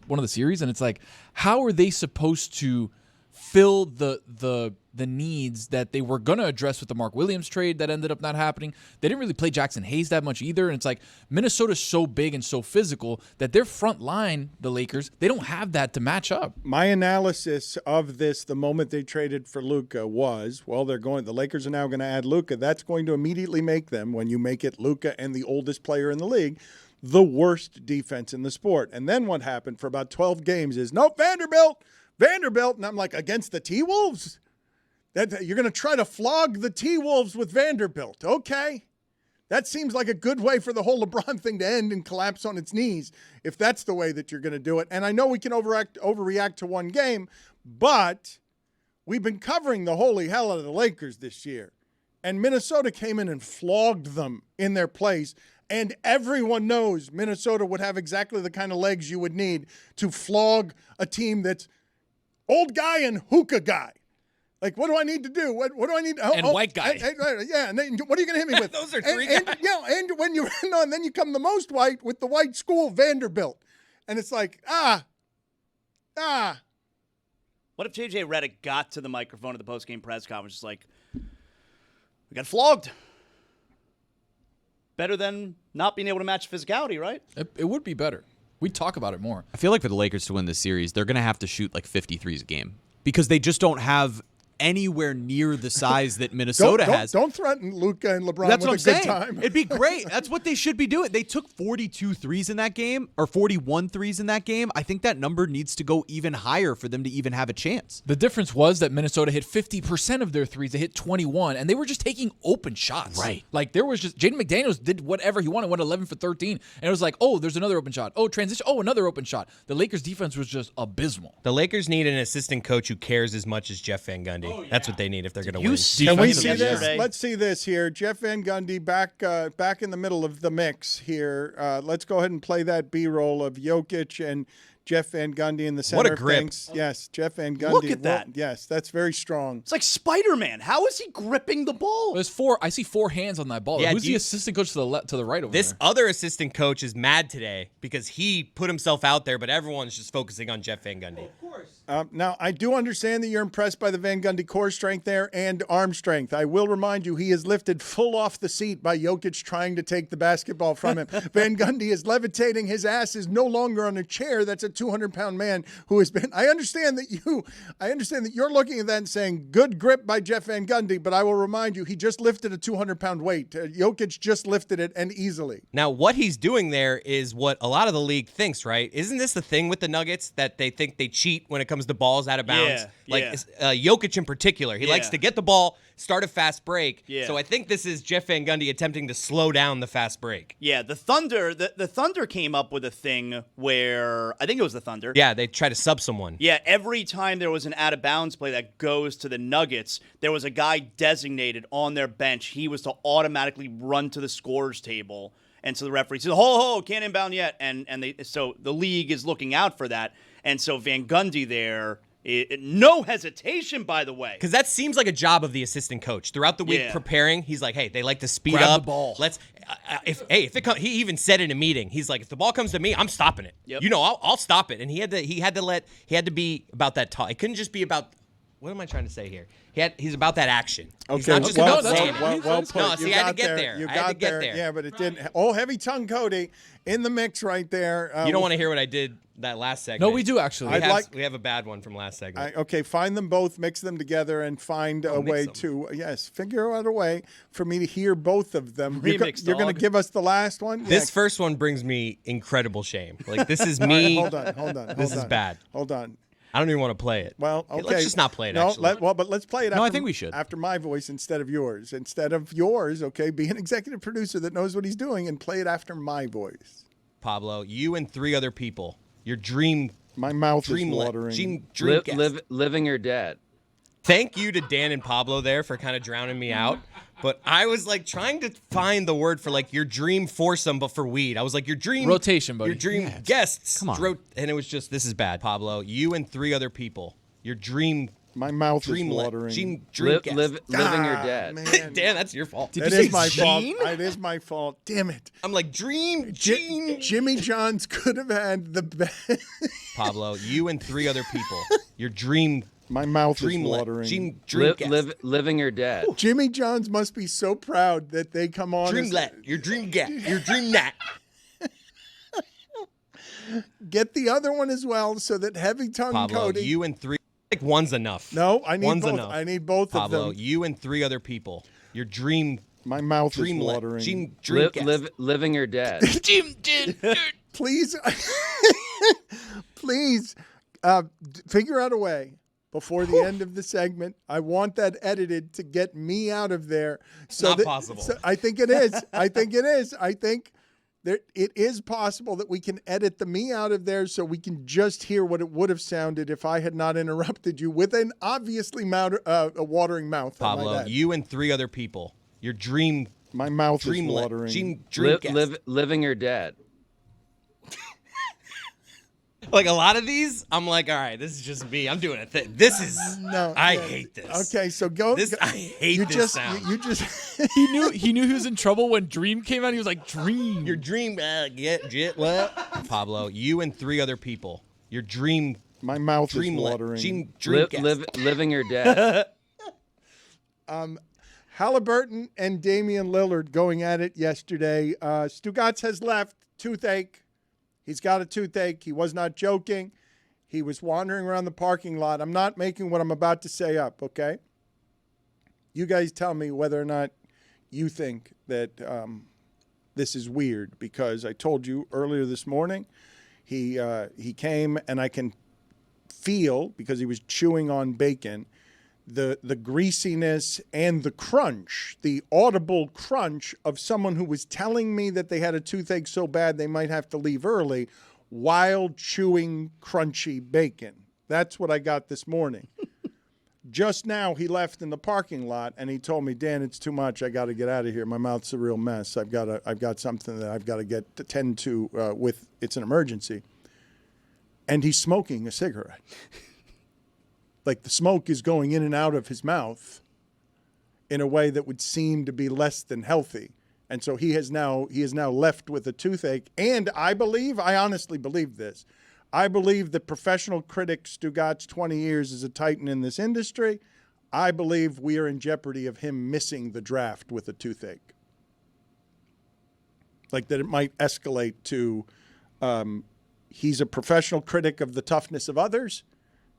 one of the series. And it's like, how are they supposed to fill the needs that they were going to address with the Mark Williams trade that ended up not happening? They didn't really play Jackson Hayes that much either. And it's like Minnesota's so big and so physical that their front line, the Lakers, they don't have that to match up. My analysis of this the moment they traded for Luka was, well, the Lakers are now going to add Luka. That's going to immediately make them, when you make it Luka and the oldest player in the league, the worst defense in the sport. And then what happened for about 12 games is, nope, Vanderbilt. And I'm like, against the T-Wolves? You're going to try to flog the T-Wolves with Vanderbilt. Okay. That seems like a good way for the whole LeBron thing to end and collapse on its knees, if that's the way that you're going to do it. And I know we can overreact to one game, but we've been covering the holy hell out of the Lakers this year. And Minnesota came in and flogged them in their place. And everyone knows Minnesota would have exactly the kind of legs you would need to flog a team that's old guy and hookah guy. Like, what do I need to do? What do I need? And white guy. Yeah, and then what are you going to hit me with? Those are three and, guys. and when you and then you come the most white with the white school Vanderbilt, and it's like What if JJ Redick got to the microphone at the post-game press conference, just like, we got flogged? Better than not being able to match physicality, right? It would be better. We'd talk about it more. I feel like for the Lakers to win this series, they're going to have to shoot like 53s a game because they just don't have anywhere near the size that Minnesota has. Don't threaten Luka and LeBron That's with what I'm a saying. good time. It'd be great. That's what they should be doing. They took 42 threes in that game, or 41 threes in that game. I think that number needs to go even higher for them to even have a chance. The difference was that Minnesota hit 50% of their threes. They hit 21, and they were just taking open shots. Right. Like, there was just, Jaden McDaniels did whatever he wanted, went 11 for 13, and it was like, oh, there's another open shot. Oh, transition. Oh, another open shot. The Lakers' defense was just abysmal. The Lakers need an assistant coach who cares as much as Jeff Van Gundy. That's what they need if they're going to win. Can we see this? Let's see this here. Jeff Van Gundy back in the middle of the mix here. Let's go ahead and play that B-roll of Jokic and Jeff Van Gundy in the center. What a grip. Of things. Yes, Jeff Van Gundy. Look at that. Yes, that's very strong. It's like Spider-Man. How is he gripping the ball? There's I see 4 hands on that ball. Yeah, Who's the assistant coach to the right over This there? other assistant coach is mad today because he put himself out there, but everyone's just focusing on Jeff Van Gundy. Of course. Now, I do understand that you're impressed by the Van Gundy core strength there and arm strength. I will remind you, he is lifted full off the seat by Jokic trying to take the basketball from him. Van Gundy is levitating. His ass is no longer on a chair. That's a 200-pound man who has been. I understand that you're looking at that and saying, good grip by Jeff Van Gundy, but I will remind you, he just lifted a 200-pound weight. Jokic just lifted it, and easily. Now, what he's doing there is what a lot of the league thinks, right? Isn't this the thing with the Nuggets, that they think they cheat when it comes to balls out of bounds? Jokic in particular. He likes to get the ball, start a fast break. Yeah. So I think this is Jeff Van Gundy attempting to slow down the fast break. Yeah, the Thunder, the Thunder came up with a thing where, I think it was the Thunder. Yeah, they try to sub someone. Yeah, every time there was an out-of-bounds play that goes to the Nuggets, there was a guy designated on their bench. He was to automatically run to the scorer's table. And so the referee says, ho, can't inbound yet. So the league is looking out for that. And so Van Gundy there, no hesitation, by the way. Because that seems like a job of the assistant coach. Throughout the week preparing, he's like, hey, they like to speed Grab up. the ball. Let's, he even said in a meeting, he's like, if the ball comes to me, I'm stopping it. Yep. I'll stop it. And he had to be about that talk. It couldn't just be about, what am I trying to say here? He's about that action. Okay, He's not just about saying well it. put. No, see, I had to get there. You I had got to get there. there. Yeah, but it didn't. Oh, heavy tongue, Cody, in the mix right there. You don't want to hear what I did that last segment. No, we do actually. We have a bad one from last segment. Okay, find them both, mix them together, and find a way them. to figure out a way for me to hear both of them. Remix, you're going to give us the last one. This first one brings me incredible shame. Like, this is me. Hold on. This is bad. Hold on. I don't even want to play it. Well, okay. Let's just not play it, no, actually. but let's play it after, I think we should. After my voice instead of yours. Instead of yours, okay, be an executive producer that knows what he's doing and play it after my voice. Pablo, you and 3 other people, your dream. My mouth dream is watering. Living or dead. Thank you to Dan and Pablo there for kind of drowning me out. But I was like trying to find the word for like your dream foursome, but for weed. I was like your dream rotation, buddy. Your dream guests. Come on. And it was just, this is bad. Pablo, you and 3 other people, your dream. My mouth is watering. Dream guests. Living or dead. Man. Dan, that's your fault. That is my fault. It is my fault. Damn it. I'm like, Jimmy John's could have had the best. Pablo, you and 3 other people, your dream. My mouth is watering. Living or dead. Jimmy John's must be so proud that they come on. Your dream nat. Get the other one as well so that heavy tongue Pablo, Cody. you and 3. I think one's enough. No, I need one's both. Enough. I need both Pablo, of them. you and 3 other people, your dream. My mouth is watering. Living or dead. Please, please, figure out a way before the end of the segment. I want that edited to get me out of there. Not possible. So I think it is. I think it is possible that we can edit the me out of there so we can just hear what it would have sounded if I had not interrupted you with an obviously a watering mouth. Pablo, you and 3 other people, your dream. My mouth is watering. Living or dead. Like a lot of these, I'm like, all right, this is just me. I'm doing a thing. This is I hate this. Okay, so go. I hate this sound. You just he knew he was in trouble when Dream came out. He was like, Dream. Your dream, what? Pablo, you and 3 other people. Your dream. My mouth dream is watering. Living your death. Halliburton and Damian Lillard going at it yesterday. Stugotz has left. Toothache. He's got a toothache. He was not joking. He was wandering around the parking lot. I'm not making what I'm about to say up, okay? You guys tell me whether or not you think that this is weird, because I told you earlier this morning he came, and I can feel, because he was chewing on bacon, the greasiness and the crunch, the audible crunch of someone who was telling me that they had a toothache so bad they might have to leave early while chewing crunchy bacon. That's what I got this morning. Just now he left in the parking lot and he told me, Dan, it's too much. I got to get out of here. My mouth's a real mess. I've got something that I've got to get to tend to with. It's an emergency. And he's smoking a cigarette. Like the smoke is going in and out of his mouth in a way that would seem to be less than healthy. And so he is now left with a toothache. And I honestly believe this. I believe that professional critic Stugotz, 20 years as a titan in this industry, I believe we are in jeopardy of him missing the draft with a toothache. Like that it might escalate to he's a professional critic of the toughness of others,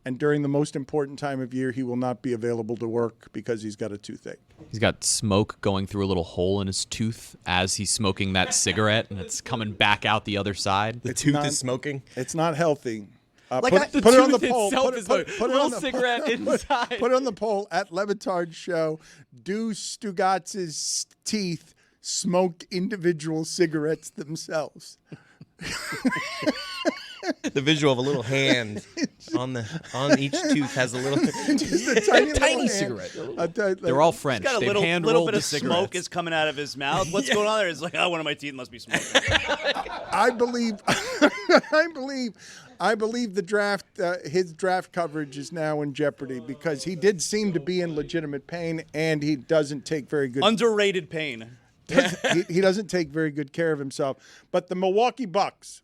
and during the most important time of year, he will not be available to work because he's got a toothache. He's got smoke going through a little hole in his tooth as he's smoking that cigarette, and it's coming back out the other side. The tooth is smoking? It's not healthy. Put it on the poll. Put it on the cigarette inside. Put it on the poll at Le Batard Show. Do Stugotz's teeth smoke individual cigarettes themselves? The visual of a little hand on each tooth has a little, just a tiny cigarette. They're all French. He's got a They've hand little rolled bit the of cigarettes. smoke is coming out of his mouth. What's going on there? It's like, one of my teeth must be smoking. I believe the draft, his draft coverage is now in jeopardy because he did seem to be in legitimate pain, and he doesn't take very good. Underrated pain. He doesn't take very good care of himself. But the Milwaukee Bucks,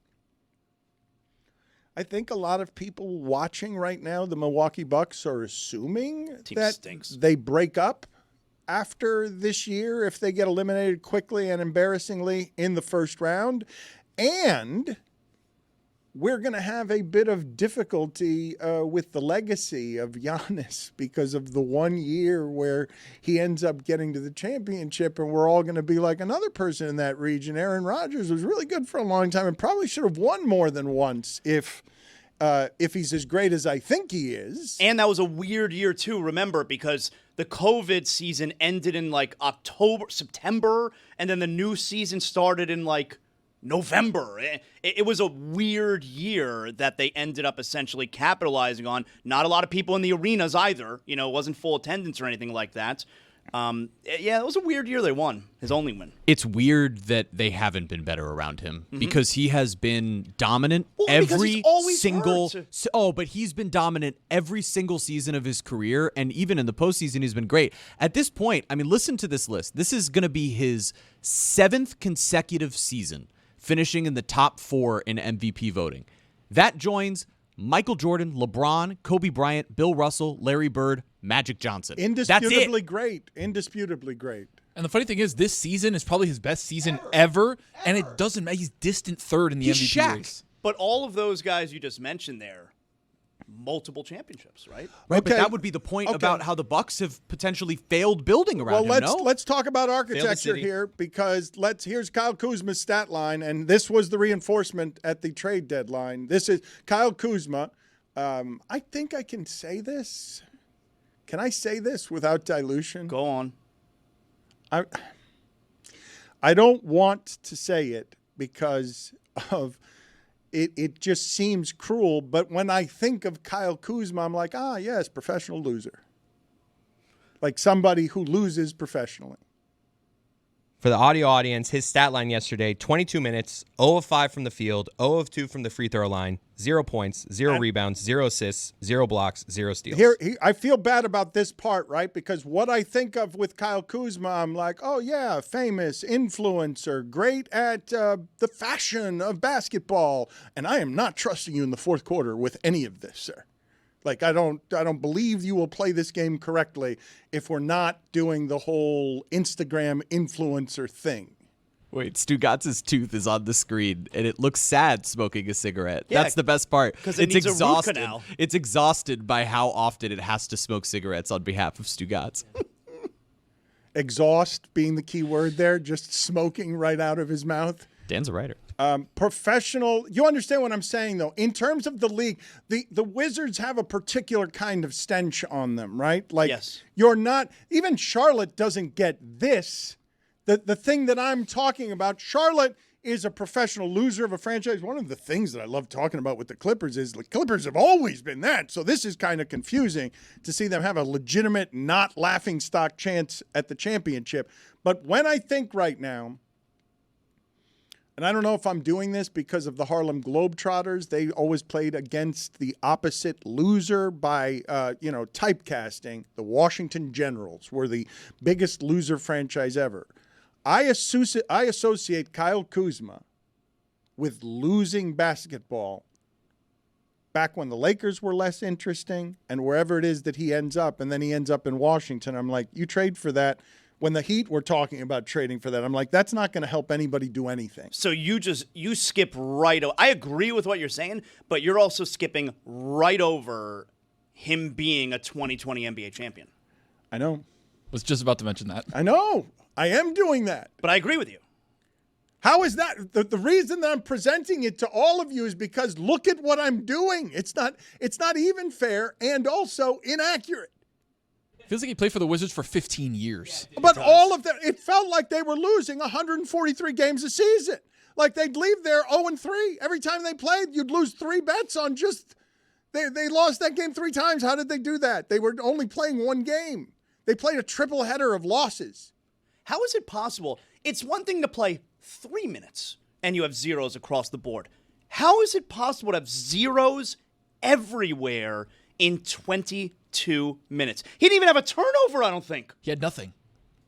I think a lot of people watching right now, the Milwaukee Bucks are assuming that they break up after this year if they get eliminated quickly and embarrassingly in the first round. And we're going to have a bit of difficulty with the legacy of Giannis because of the 1 year where he ends up getting to the championship, and we're all going to be like another person in that region. Aaron Rodgers was really good for a long time and probably should have won more than once if he's as great as I think he is. And that was a weird year too, remember, because the COVID season ended in like September, and then the new season started in like November. It was a weird year that they ended up essentially capitalizing on. Not a lot of people in the arenas either. It wasn't full attendance or anything like that. It was a weird year they won. His only win. It's weird that they haven't been better around him because he has been dominant every single. But he's been dominant every single season of his career, and even in the postseason, he's been great. At this point, I mean, listen to this list. This is going to be his 7th consecutive season finishing in the top 4 in MVP voting. That joins Michael Jordan, LeBron, Kobe Bryant, Bill Russell, Larry Bird, Magic Johnson. Indisputably great. Indisputably great. And the funny thing is, this season is probably his best season ever, and it doesn't matter. He's distant third in the MVP race. But all of those guys you just mentioned there, multiple championships, right? Right, but that would be the point about how the Bucks have potentially failed building around him, let's talk about architecture here, because here's Kyle Kuzma's stat line, and this was the reinforcement at the trade deadline. This is Kyle Kuzma. I think I can say this. Can I say this without dilution? Go on. I don't want to say it because of it just seems cruel, but when I think of Kyle Kuzma, I'm like, yes, professional loser. Like somebody who loses professionally. For the audio audience, his stat line yesterday, 22 minutes, 0 of 5 from the field, 0 of 2 from the free throw line, 0 points, 0 rebounds, 0 assists, 0 blocks, 0 steals. I feel bad about this part, right? Because what I think of with Kyle Kuzma, I'm like, oh, yeah, famous, influencer, great at the fashion of basketball. And I am not trusting you in the fourth quarter with any of this, sir. Like, I don't believe you will play this game correctly if we're not doing the whole Instagram influencer thing. Wait, Stugotz's tooth is on the screen, and it looks sad smoking a cigarette. Yeah, that's the best part. Because it needs exhausted. a root canal. It's exhausted by how often it has to smoke cigarettes on behalf of Stugotz. Exhaust being the key word there, just smoking right out of his mouth. Dan's a writer. Professional. You understand what I'm saying, though? In terms of the league, the Wizards have a particular kind of stench on them, right? Like, yes. You're not, even Charlotte doesn't get this. The thing that I'm talking about, Charlotte is a professional loser of a franchise. One of the things that I love talking about with the Clippers is the Clippers have always been that. So this is kind of confusing to see them have a legitimate, not laughingstock chance at the championship. But when I think right now, and I don't know if I'm doing this because of the Harlem Globetrotters. They always played against the opposite loser by, typecasting. The Washington Generals were the biggest loser franchise ever. I associate Kyle Kuzma with losing basketball back when the Lakers were less interesting and wherever it is that he ends up, and then he ends up in Washington. I'm like, you trade for that. When the Heat were talking about trading for that, I'm like, that's not going to help anybody do anything. So you skip right over. I agree with what you're saying, but you're also skipping right over him being a 2020 NBA champion. I know. Was just about to mention that. I know. I am doing that. But I agree with you. How is that? The reason that I'm presenting it to all of you is because look at what I'm doing. It's not even fair and also inaccurate. Feels like he played for the Wizards for 15 years. But all of that, it felt like they were losing 143 games a season. Like they'd leave there 0-3. Every time they played, you'd lose 3 bets on just, they lost that game 3 times. How did they do that? They were only playing 1 game. They played a triple header of losses. How is it possible? It's one thing to play 3 minutes and you have zeros across the board. How is it possible to have zeros everywhere in 22 minutes? He didn't even have a turnover, I don't think. He had nothing.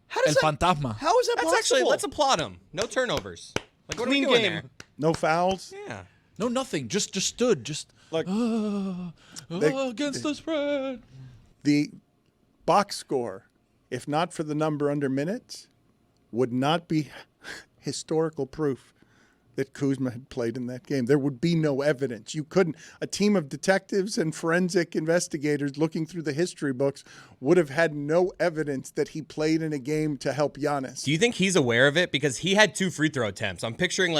How does El Fantasma. How is that That's possible? actually, let's applaud him. No turnovers. Like, what Clean are we doing game. there? No fouls? Yeah. No, nothing. Just stood. Just like against the spread. The box score, if not for the number under minutes, would not be historical proof that Kuzma had played in that game. There would be no evidence. You couldn't. A team of detectives and forensic investigators looking through the history books would have had no evidence that he played in a game to help Giannis. Do you think he's aware of it? Because he had 2 free throw attempts. I'm picturing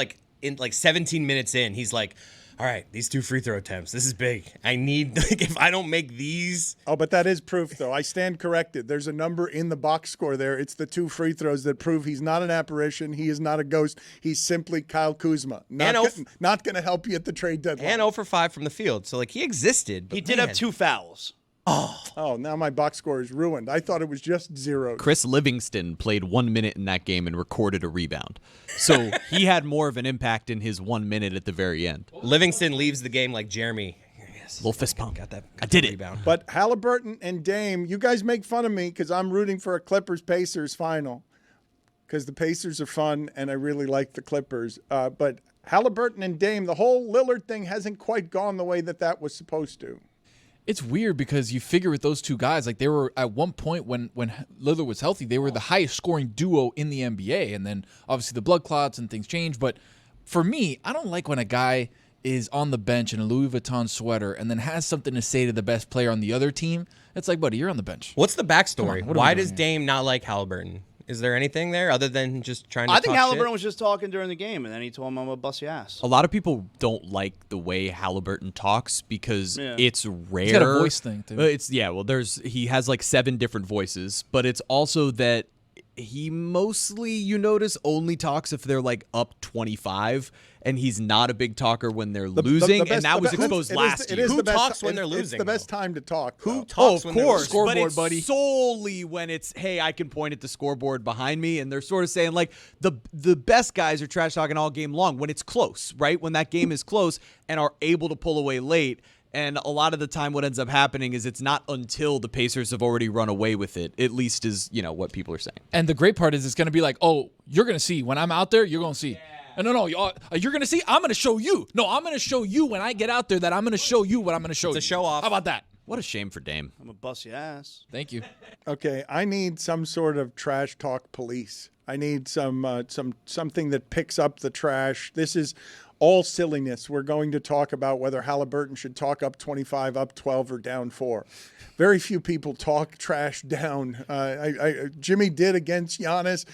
17 minutes in, he's like, all right, these 2 free throw attempts. This is big. I need, if I don't make these. Oh, but that is proof, though. I stand corrected. There's a number in the box score there. It's the 2 free throws that prove he's not an apparition. He is not a ghost. He's simply Kyle Kuzma. Not going to help you at the trade deadline. And 0 for 5 from the field. So, he existed. But he did have 2 fouls. Oh, now my box score is ruined. I thought it was just 0. Chris Livingston played 1 minute in that game and recorded a rebound. So he had more of an impact in his 1 minute at the very end. Livingston leaves the game like Jeremy. Yes. Little fist pump. Got that rebound. But Halliburton and Dame, you guys make fun of me because I'm rooting for a Clippers-Pacers final because the Pacers are fun and I really like the Clippers. But Halliburton and Dame, the whole Lillard thing hasn't quite gone the way that was supposed to. It's weird because you figure with those 2 guys, like they were at one point when Lillard was healthy, they were the highest scoring duo in the NBA. And then obviously the blood clots and things change. But for me, I don't like when a guy is on the bench in a Louis Vuitton sweater and then has something to say to the best player on the other team. It's like, buddy, you're on the bench. What's the backstory? On, Why does Dame not like Halliburton? Is there anything there other than just trying to I think talk Halliburton shit? was just talking during the game, and then he told him, I'm going to bust your ass. A lot of people don't like the way Halliburton talks because it's rare. He's got a voice thing, too. He has 7 different voices, but it's also that he mostly, you notice, only talks if they're like up 25, and he's not a big talker when they're losing, and that was exposed last year. Who talks when they're losing? It's the best time to talk. Who talks when they're losing? Scoreboard, but it's buddy. Solely when it's, hey, I can point at the scoreboard behind me, and they're sort of saying like the best guys are trash talking all game long when it's close, right? When that game is close and are able to pull away late. And a lot of the time what ends up happening is it's not until the Pacers have already run away with it, at least is, what people are saying. And the great part is it's going to be like, oh, you're going to see. When I'm out there, you're going to see. Yeah. No, you're going to see. I'm going to show you. No, I'm going to show you when I get out there that I'm going to show you what I'm going to show you. It's a show off. How about that? What a shame for Dame. I'm going to bust your ass. Thank you. Okay, I need some sort of trash talk police. I need something that picks up the trash. This is all silliness. We're going to talk about whether Halliburton should talk up 25, up 12, or down 4. Very few people talk trash down. Jimmy did against Giannis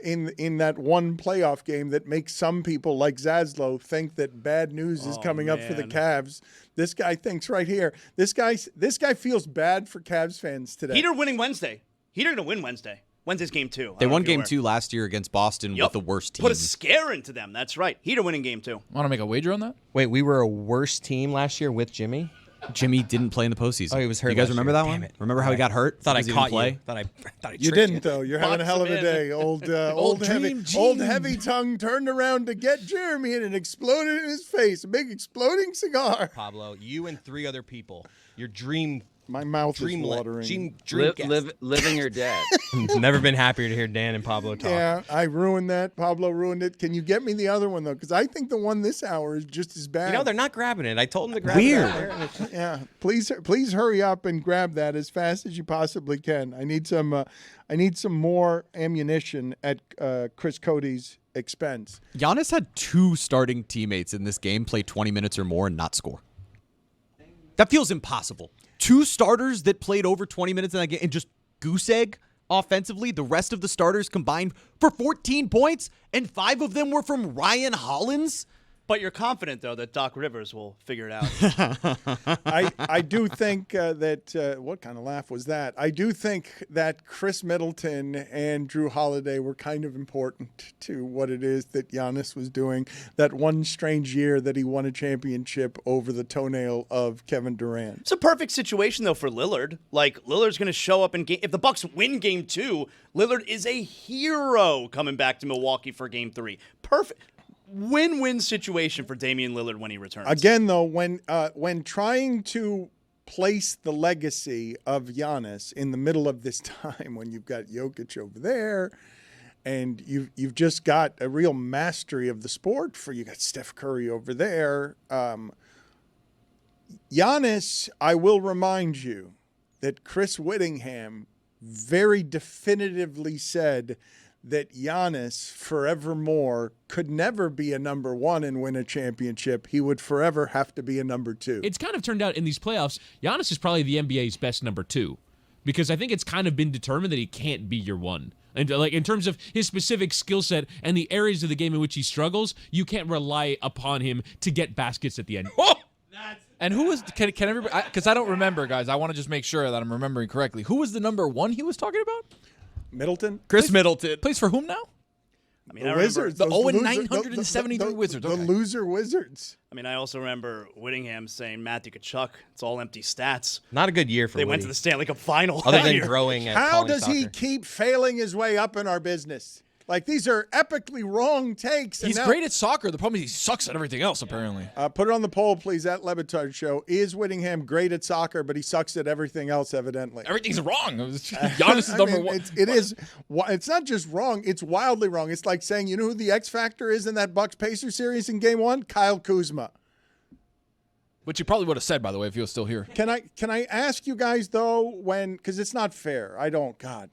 in that one playoff game that makes some people like Zaslow think that bad news is coming up for the Cavs. This guy thinks right here. This guy feels bad for Cavs fans today. Heater winning Wednesday. Heater going to win Wednesday. Wednesday's game 2. They won game 2 last year against Boston with the worst team. Put a scare into them. That's right. Heater winning game 2. Want to make a wager on that? Wait, we were a worse team last year with Jimmy? Jimmy didn't play in the postseason. Oh, he was hurt. You guys remember that one? Remember how he got hurt? Thought I caught play? you. Thought I you didn't though. You're having a hell of a day. Old heavy tongue turned around to get Jeremy and it exploded in his face. A big exploding cigar. Pablo, you and 3 other people. Your dream. My mouth is watering. Living or dead. Never been happier to hear Dan and Pablo talk. Yeah, I ruined that. Pablo ruined it. Can you get me the other one, though? Because I think the one this hour is just as bad. They're not grabbing it. I told them to grab it. Yeah, please hurry up and grab that as fast as you possibly can. I need some more ammunition at Chris Cody's expense. Giannis had 2 starting teammates in this game play 20 minutes or more and not score. That feels impossible. 2 starters that played over 20 minutes in that game and just goose egg offensively. The rest of the starters combined for 14 points, and 5 of them were from Ryan Hollins. But you're confident, though, that Doc Rivers will figure it out. I do think that what kind of laugh was that? I do think that Chris Middleton and Drew Holiday were kind of important to what it is that Giannis was doing. That one strange year that he won a championship over the toenail of Kevin Durant. It's a perfect situation, though, for Lillard. Like, Lillard's going to show up in game. If the Bucks win game 2, Lillard is a hero coming back to Milwaukee for game 3. Perfect. Win-win situation for Damian Lillard when he returns. Again, though, when trying to place the legacy of Giannis in the middle of this time, when you've got Jokic over there, and you've just got a real mastery of the sport you got Steph Curry over there. Giannis, I will remind you that Chris Whittingham very definitively said that Giannis forevermore could never be a number 1 and win a championship. He would forever have to be a number 2. It's kind of turned out in these playoffs, Giannis is probably the NBA's best number 2 because I think it's kind of been determined that he can't be your 1. And like in terms of his specific skill set and the areas of the game in which he struggles, you can't rely upon him to get baskets at the end. And who was, can everybody, because I don't remember, guys. I want to just make sure that I'm remembering correctly. Who was the number 1 he was talking about? Middleton? Chris Middleton. Plays for whom now? I mean, the Wizards. The 0-973 Wizards. The loser Wizards. I mean, I also remember Whittingham saying, Matthew Kachuk, it's all empty stats. Not a good year for They Woody. went to the Stanley Cup final. Other than growing at How does soccer. he keep failing his way up in our business? Like, these are epically wrong takes. He's great at soccer. The problem is he sucks at everything else, apparently. Put it on the poll, please, at Le Batard Show. Is Whittingham great at soccer, but he sucks at everything else, evidently? Everything's wrong. Giannis is number 1. It's not just wrong. It's wildly wrong. It's like saying, you know who the X Factor is in that Bucks-Pacers series in Game 1? Kyle Kuzma. Which you probably would have said, by the way, if he was still here. Can I ask you guys, though, because it's not fair.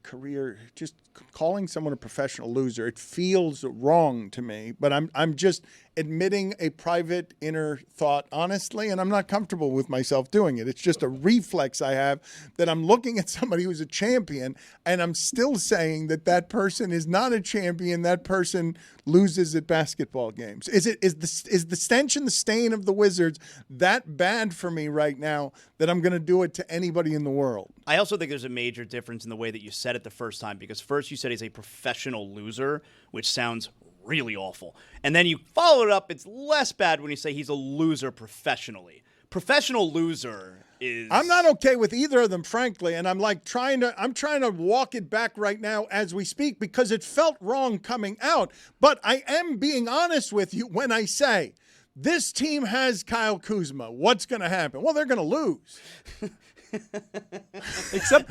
Career, just calling someone a professional loser, it feels wrong to me. But I'm just admitting a private inner thought honestly, and I'm not comfortable with myself doing it. It's just a reflex I have that I'm looking at somebody who's a champion, and I'm still saying that that person is not a champion. That person loses at basketball games. Is the stench and the stain of the Wizards that bad for me right now that I'm going to do it to anybody in the world? I also think there's a major difference in the way that you said it the first time, because first you said he's a professional loser, which sounds really awful. And then you follow it up, it's less bad when you say he's a loser professionally. Professional loser is... I'm not okay with either of them, frankly, and I'm trying to walk it back right now as we speak because it felt wrong coming out. But I am being honest with you when I say this team has Kyle Kuzma. What's going to happen? Well, they're going to lose. Except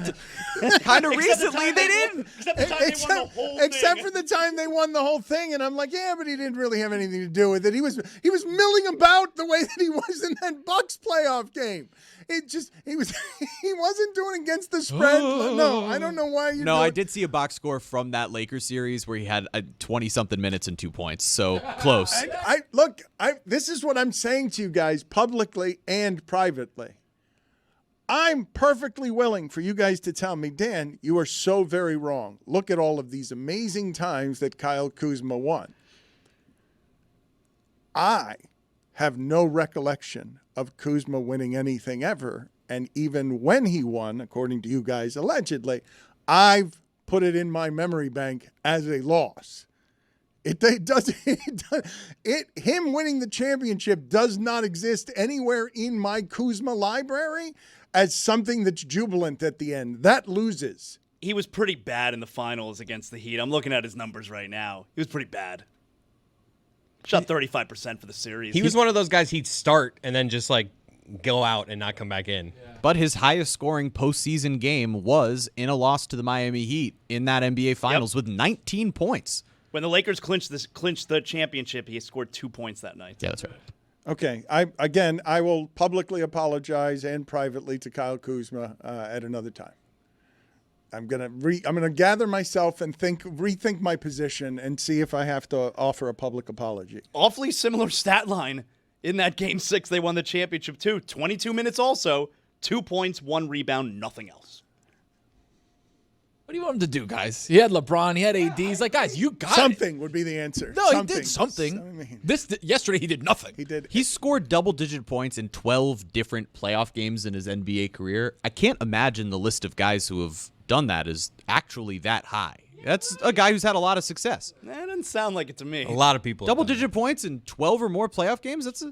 kind of recently they didn't. Except for the time they won the whole thing, and I'm like, yeah, but he didn't really have anything to do with it. He was milling about the way that he was in that Bucks playoff game. He wasn't doing against the spread. No, I don't know why you. No, I did see a box score from that Lakers series where he had 20-something minutes and 2 points. So close. Look, this is what I'm saying to you guys publicly and privately. I'm perfectly willing for you guys to tell me, Dan, you are so very wrong. Look at all of these amazing times that Kyle Kuzma won. I have no recollection of Kuzma winning anything ever. And even when he won, according to you guys, allegedly, I've put it in my memory bank as a loss. Him winning the championship does not exist anywhere in my Kuzma library as something that's jubilant at the end. That loses. He was pretty bad in the finals against the Heat. I'm looking at his numbers right now. He was pretty bad. Shot 35% for the series. He was one of those guys he'd start and then just go out and not come back in. Yeah. But his highest scoring postseason game was in a loss to the Miami Heat in that NBA Finals with 19 points. When the Lakers clinched the championship, he scored 2 points that night. Yeah, that's right. Okay. I will publicly apologize and privately to Kyle Kuzma at another time. I'm gonna gather myself and rethink my position and see if I have to offer a public apology. Awfully similar stat line in that Game 6 they won the championship too. 22 minutes also, 2 points, 1 rebound, nothing else. What do you want him to do, guys? He had LeBron, he had AD. He's like, guys, you got something would be the answer. No, he did something. Yesterday he did nothing. He did. He scored double-digit points in 12 different playoff games in his NBA career. I can't imagine the list of guys who have done that is actually that high. That's a guy who's had a lot of success. That doesn't sound like it to me. A lot of people. Double-digit points in 12 or more playoff games. That's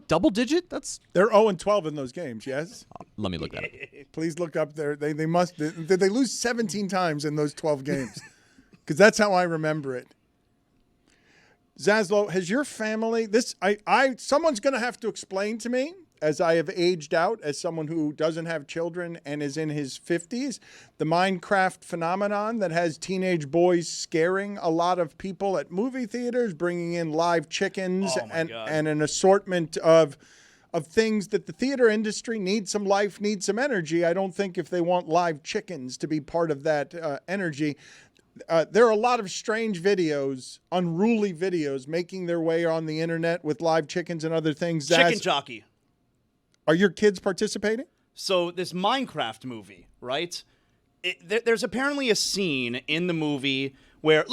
double-digit. They're 0-12 in those games. Yes. Let me look that up. Please look up there. They must. Did they lose 17 times in those 12 games? Because that's how I remember it. Zaslow, has your family someone's going to have to explain to me, as I have aged out as someone who doesn't have children and is in his 50s, the Minecraft phenomenon that has teenage boys scaring a lot of people at movie theaters, bringing in live chickens and an assortment of things that the theater industry needs some life, needs some energy. I don't think if they want live chickens to be part of that energy. There are a lot of strange videos, unruly videos, making their way on the internet with live chickens and other things. Chicken jockey. Are your kids participating? So this Minecraft movie, right? There's apparently a scene in the movie where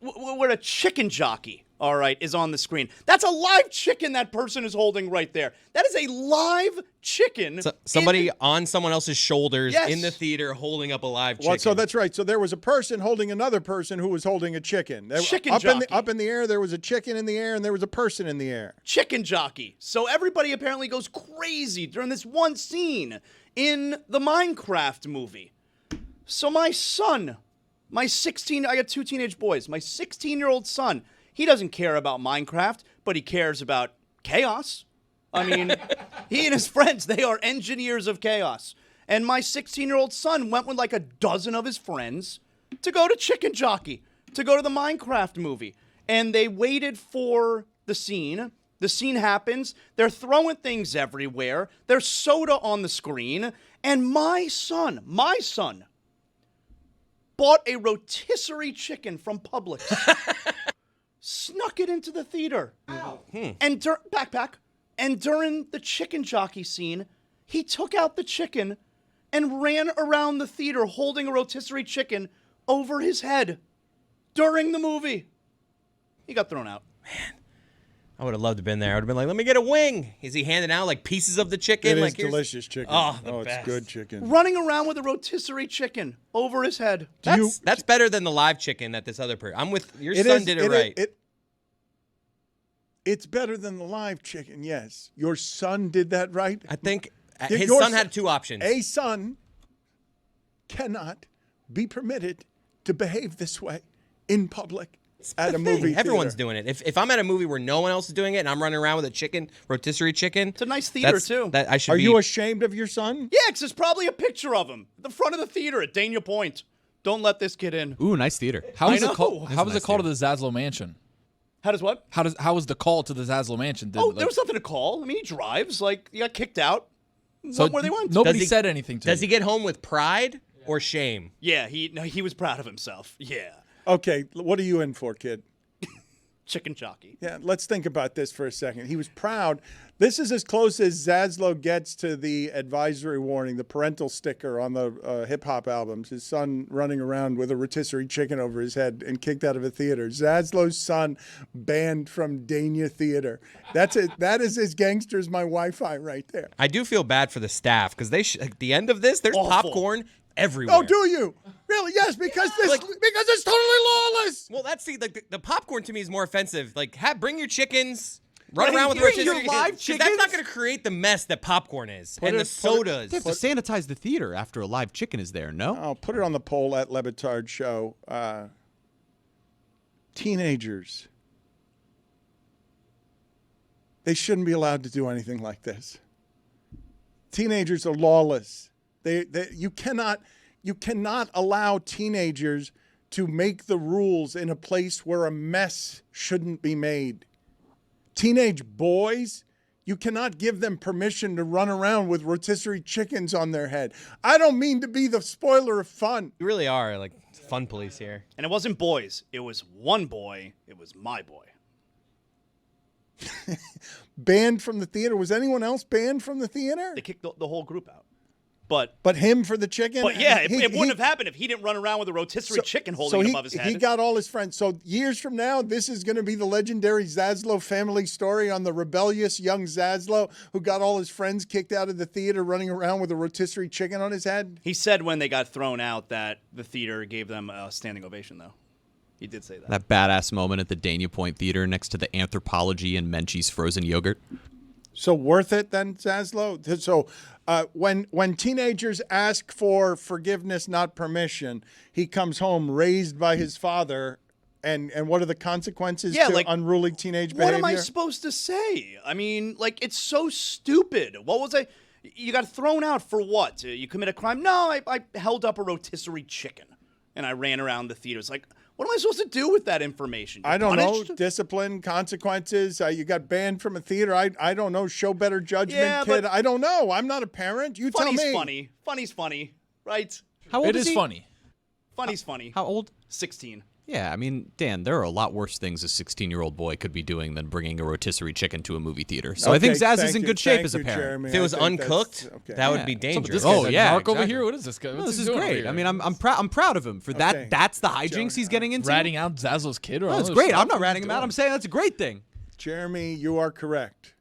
where a chicken jockey, all right, is on the screen. That's a live chicken that person is holding right there. That is a live chicken. Somebody on someone else's shoulders in the theater holding up a live chicken. Well, so that's right. So there was a person holding another person who was holding a chicken. Chicken jockey. Up in the air, there was a chicken in the air, and there was a person in the air. Chicken jockey. So everybody apparently goes crazy during this one scene in the Minecraft movie. So my son, I got 2 teenage boys. My 16-year-old son, he doesn't care about Minecraft, but he cares about chaos. I mean, he and his friends, they are engineers of chaos. And my 16-year-old son went with like a dozen of his friends to go to Chicken Jockey, to go to the Minecraft movie. And they waited for the scene. The scene happens. They're throwing things everywhere. There's soda on the screen. And my son, bought a rotisserie chicken from Publix. snuck it into the theater. And backpack. And during the chicken jockey scene, he took out the chicken and ran around the theater holding a rotisserie chicken over his head during the movie. He got thrown out. I would have loved to have been there. I would have been like, let me get a wing. Is he handing out like pieces of the chicken? It like, is delicious chicken. Oh, it's good chicken. Running around with a rotisserie chicken over his head. That's better than the live chicken that this other person. I'm with your son did it right. It's better than the live chicken, yes. Your son did that right? I think his son had two options. A son cannot be permitted to behave this way in public at a movie theater. Everyone's doing it. If I'm at a movie where no one else is doing it and I'm running around with a rotisserie chicken. It's a nice theater, too. Are you ashamed of your son? Yeah, because there's probably a picture of him at the front of the theater at Dania Point. Don't let this kid in. Ooh, nice theater. How was it called to the Zaslow Mansion? How does what? How was the call to the Zaslow Mansion? There was nothing to call. I mean, he drives. Like, he got kicked out. So Went where they went. Nobody said anything to him. Does he get home with pride or shame? Yeah, he was proud of himself. Yeah. Okay, what are you in for, kid? Chicken jockey. Yeah, let's think about this for a second. He was proud. This is as close as Zaslow gets to the advisory warning, the parental sticker on the hip-hop albums. His son running around with a rotisserie chicken over his head and kicked out of a theater. Zaslow's son banned from Dania Theater. That's it. That is as gangster as my Wi-Fi right there. I do feel bad for the staff because at the end of this, there's popcorn everywhere. Oh, do you? Really? Yes, because it's totally lawless. Well, that's the popcorn to me is more offensive. Like, bring your chickens. Run around with bring rotisserie your live chickens. chickens? That's not going to create the mess that popcorn is the sodas. They have to sanitize the theater after a live chicken is there, no? I'll put it on the poll at Le Batard Show. Teenagers. They shouldn't be allowed to do anything like this. Teenagers are lawless. You cannot allow teenagers to make the rules in a place where a mess shouldn't be made. Teenage boys, you cannot give them permission to run around with rotisserie chickens on their head. I don't mean to be the spoiler of fun. You really are like fun police here. And it wasn't boys. It was one boy. It was my boy. Banned from the theater. Was anyone else banned from the theater? They kicked the whole group out. But him for the chicken? But yeah, it wouldn't have happened if he didn't run around with a rotisserie chicken holding above his head. He got all his friends. So years from now, this is going to be the legendary Zaslow family story on the rebellious young Zaslow who got all his friends kicked out of the theater running around with a rotisserie chicken on his head. He said when they got thrown out that the theater gave them a standing ovation, though. He did say that. That badass moment at the Dania Point Theater next to the Anthropology and Menchie's frozen yogurt. So worth it then, Zaslow? So when teenagers ask for forgiveness, not permission, he comes home raised by his father, and what are the consequences to unruly teenage behavior? What am I supposed to say? I mean, it's so stupid. What was I? You got thrown out for what? You commit a crime? No, I held up a rotisserie chicken, and I ran around the theater. It's like, what am I supposed to do with that information? I don't know. Discipline, consequences. You got banned from a theater. I don't know. Show better judgment, kid. I don't know. I'm not a parent. You tell me. Funny. Funny's funny, right? How old is he? Funny. Funny's funny. How old? 16. Yeah, I mean, Dan, there are a lot worse things a 16-year-old boy could be doing than bringing a rotisserie chicken to a movie theater. So I think Zaz is in good shape as a parent. Jeremy. If it was uncooked, that would be dangerous. Mark over here. What is this guy? This is great. I mean, I'm proud of him for that. That's the hijinks he's getting into. Ratting out Zazzle's kid. That's great. I'm not ratting him out. I'm saying that's a great thing. Jeremy, you are correct.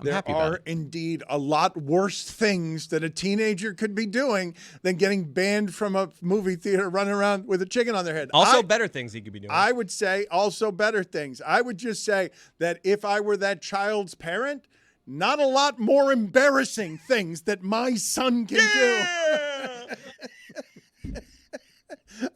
I'm happy about There are indeed a lot worse things that a teenager could be doing than getting banned from a movie theater running around with a chicken on their head. Also better things he could be doing. I would say also better things. I would just say that if I were that child's parent, not a lot more embarrassing things that my son can do.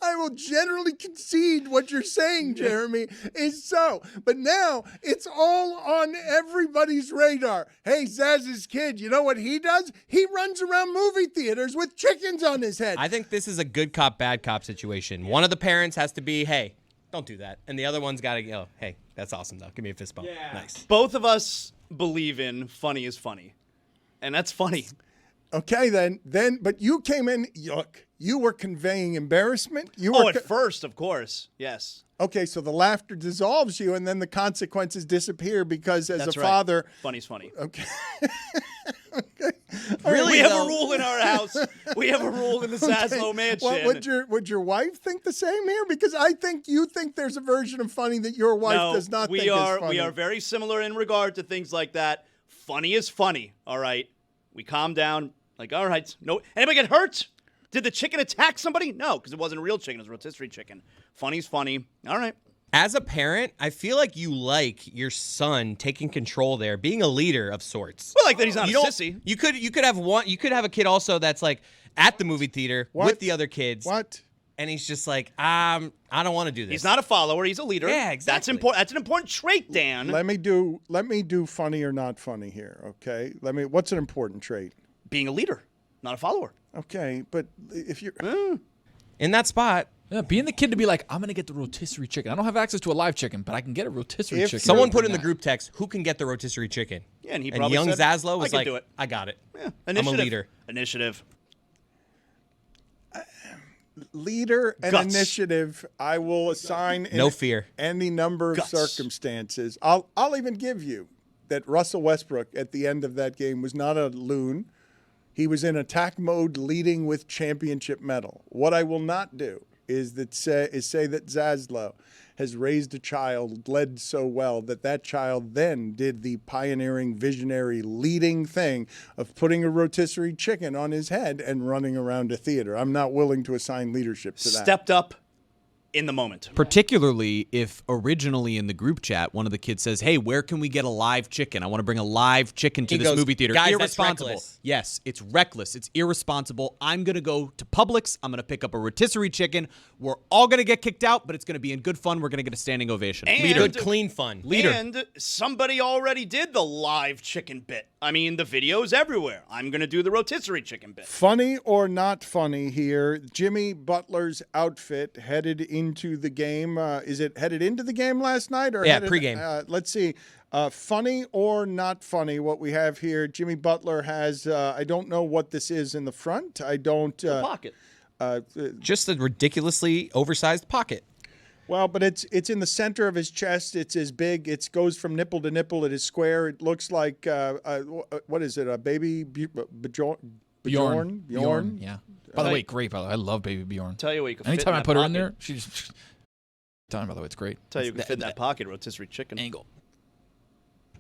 I will generally concede what you're saying, Jeremy, is so. But now it's all on everybody's radar. Hey, Zaz's kid, you know what he does? He runs around movie theaters with chickens on his head. I think this is a good cop, bad cop situation. One of the parents has to be, hey, don't do that. And the other one's got to go, hey, that's awesome, though. Give me a fist bump. Yeah. Nice. Both of us believe in funny is funny. And that's funny. Okay, then, but you came in, look, You were conveying embarrassment? You were at first, of course. Yes. Okay, so the laughter dissolves you, and then the consequences disappear because as That's a right. father... Funny's funny. Okay. Really, we have a rule in our house. We have a rule in the Zaslow mansion. Well, would your wife think the same here? Because I think you think there's a version of funny that your wife does not think is funny. We are very similar in regard to things like that. Funny is funny, all right? We calm down, like, all right, no, anybody get hurt? Did the chicken attack somebody? No, because it wasn't a real chicken. It was a rotisserie chicken. Funny's funny. All right. As a parent, I feel like you like your son taking control there, being a leader of sorts. Well, like that he's not a sissy. You could have one. You could have a kid also that's like at the movie theater with the other kids. What? And he's just like, I don't want to do this. He's not a follower. He's a leader. Yeah, exactly. That's important. That's an important trait, Dan. Let me do funny or not funny here, okay? What's an important trait? Being a leader, not a follower. Okay, but if you're in that spot. Yeah, being the kid to be like, I'm going to get the rotisserie chicken. I don't have access to a live chicken, but I can get a rotisserie chicken. Someone put in the group text, who can get the rotisserie chicken? Yeah, and he probably young said, Zaslow was I can like, do it. I got it. Yeah, I'm a leader. Initiative. Leader and Guts. initiative, I will assign No fear. any number of Guts. circumstances. I'll even give you that Russell Westbrook at the end of that game was not a loon. He was in attack mode leading with championship medal. What I will not do is say that Zaslow has raised a child, led so well that child then did the pioneering, visionary, leading thing of putting a rotisserie chicken on his head and running around a theater. I'm not willing to assign leadership to that. Stepped up in the moment. Particularly if originally in the group chat, one of the kids says, hey, where can we get a live chicken? I want to bring a live chicken to He this goes, movie theater. "Guys, that's Irresponsible. reckless." Yes, it's reckless. It's irresponsible. I'm going to go to Publix. I'm going to pick up a rotisserie chicken. We're all going to get kicked out, but it's going to be in good fun. We're going to get a standing ovation. And Good, clean fun. Leader. And somebody already did the live chicken bit. I mean, the video's everywhere. I'm going to do the rotisserie chicken bit. Funny or not funny here, Jimmy Butler's outfit headed into the game. Is it headed into the game last night? Or Yeah, pregame. Let's see. Funny or not funny, what we have here, Jimmy Butler has, I don't know what this is in the front. I don't. Pocket. Just a ridiculously oversized pocket. Well, but it's in the center of his chest. It's as big. It goes from nipple to nipple. It is square. It looks like what is it? A baby Bjorn? Bjorn. Yeah. By the way, great. By the way, I love Baby Bjorn. Tell you what, you can fit Anytime in I that put her in pocket. there, she just. By the way, it's great. Tell you, can fit in that pocket rotisserie chicken. Angle.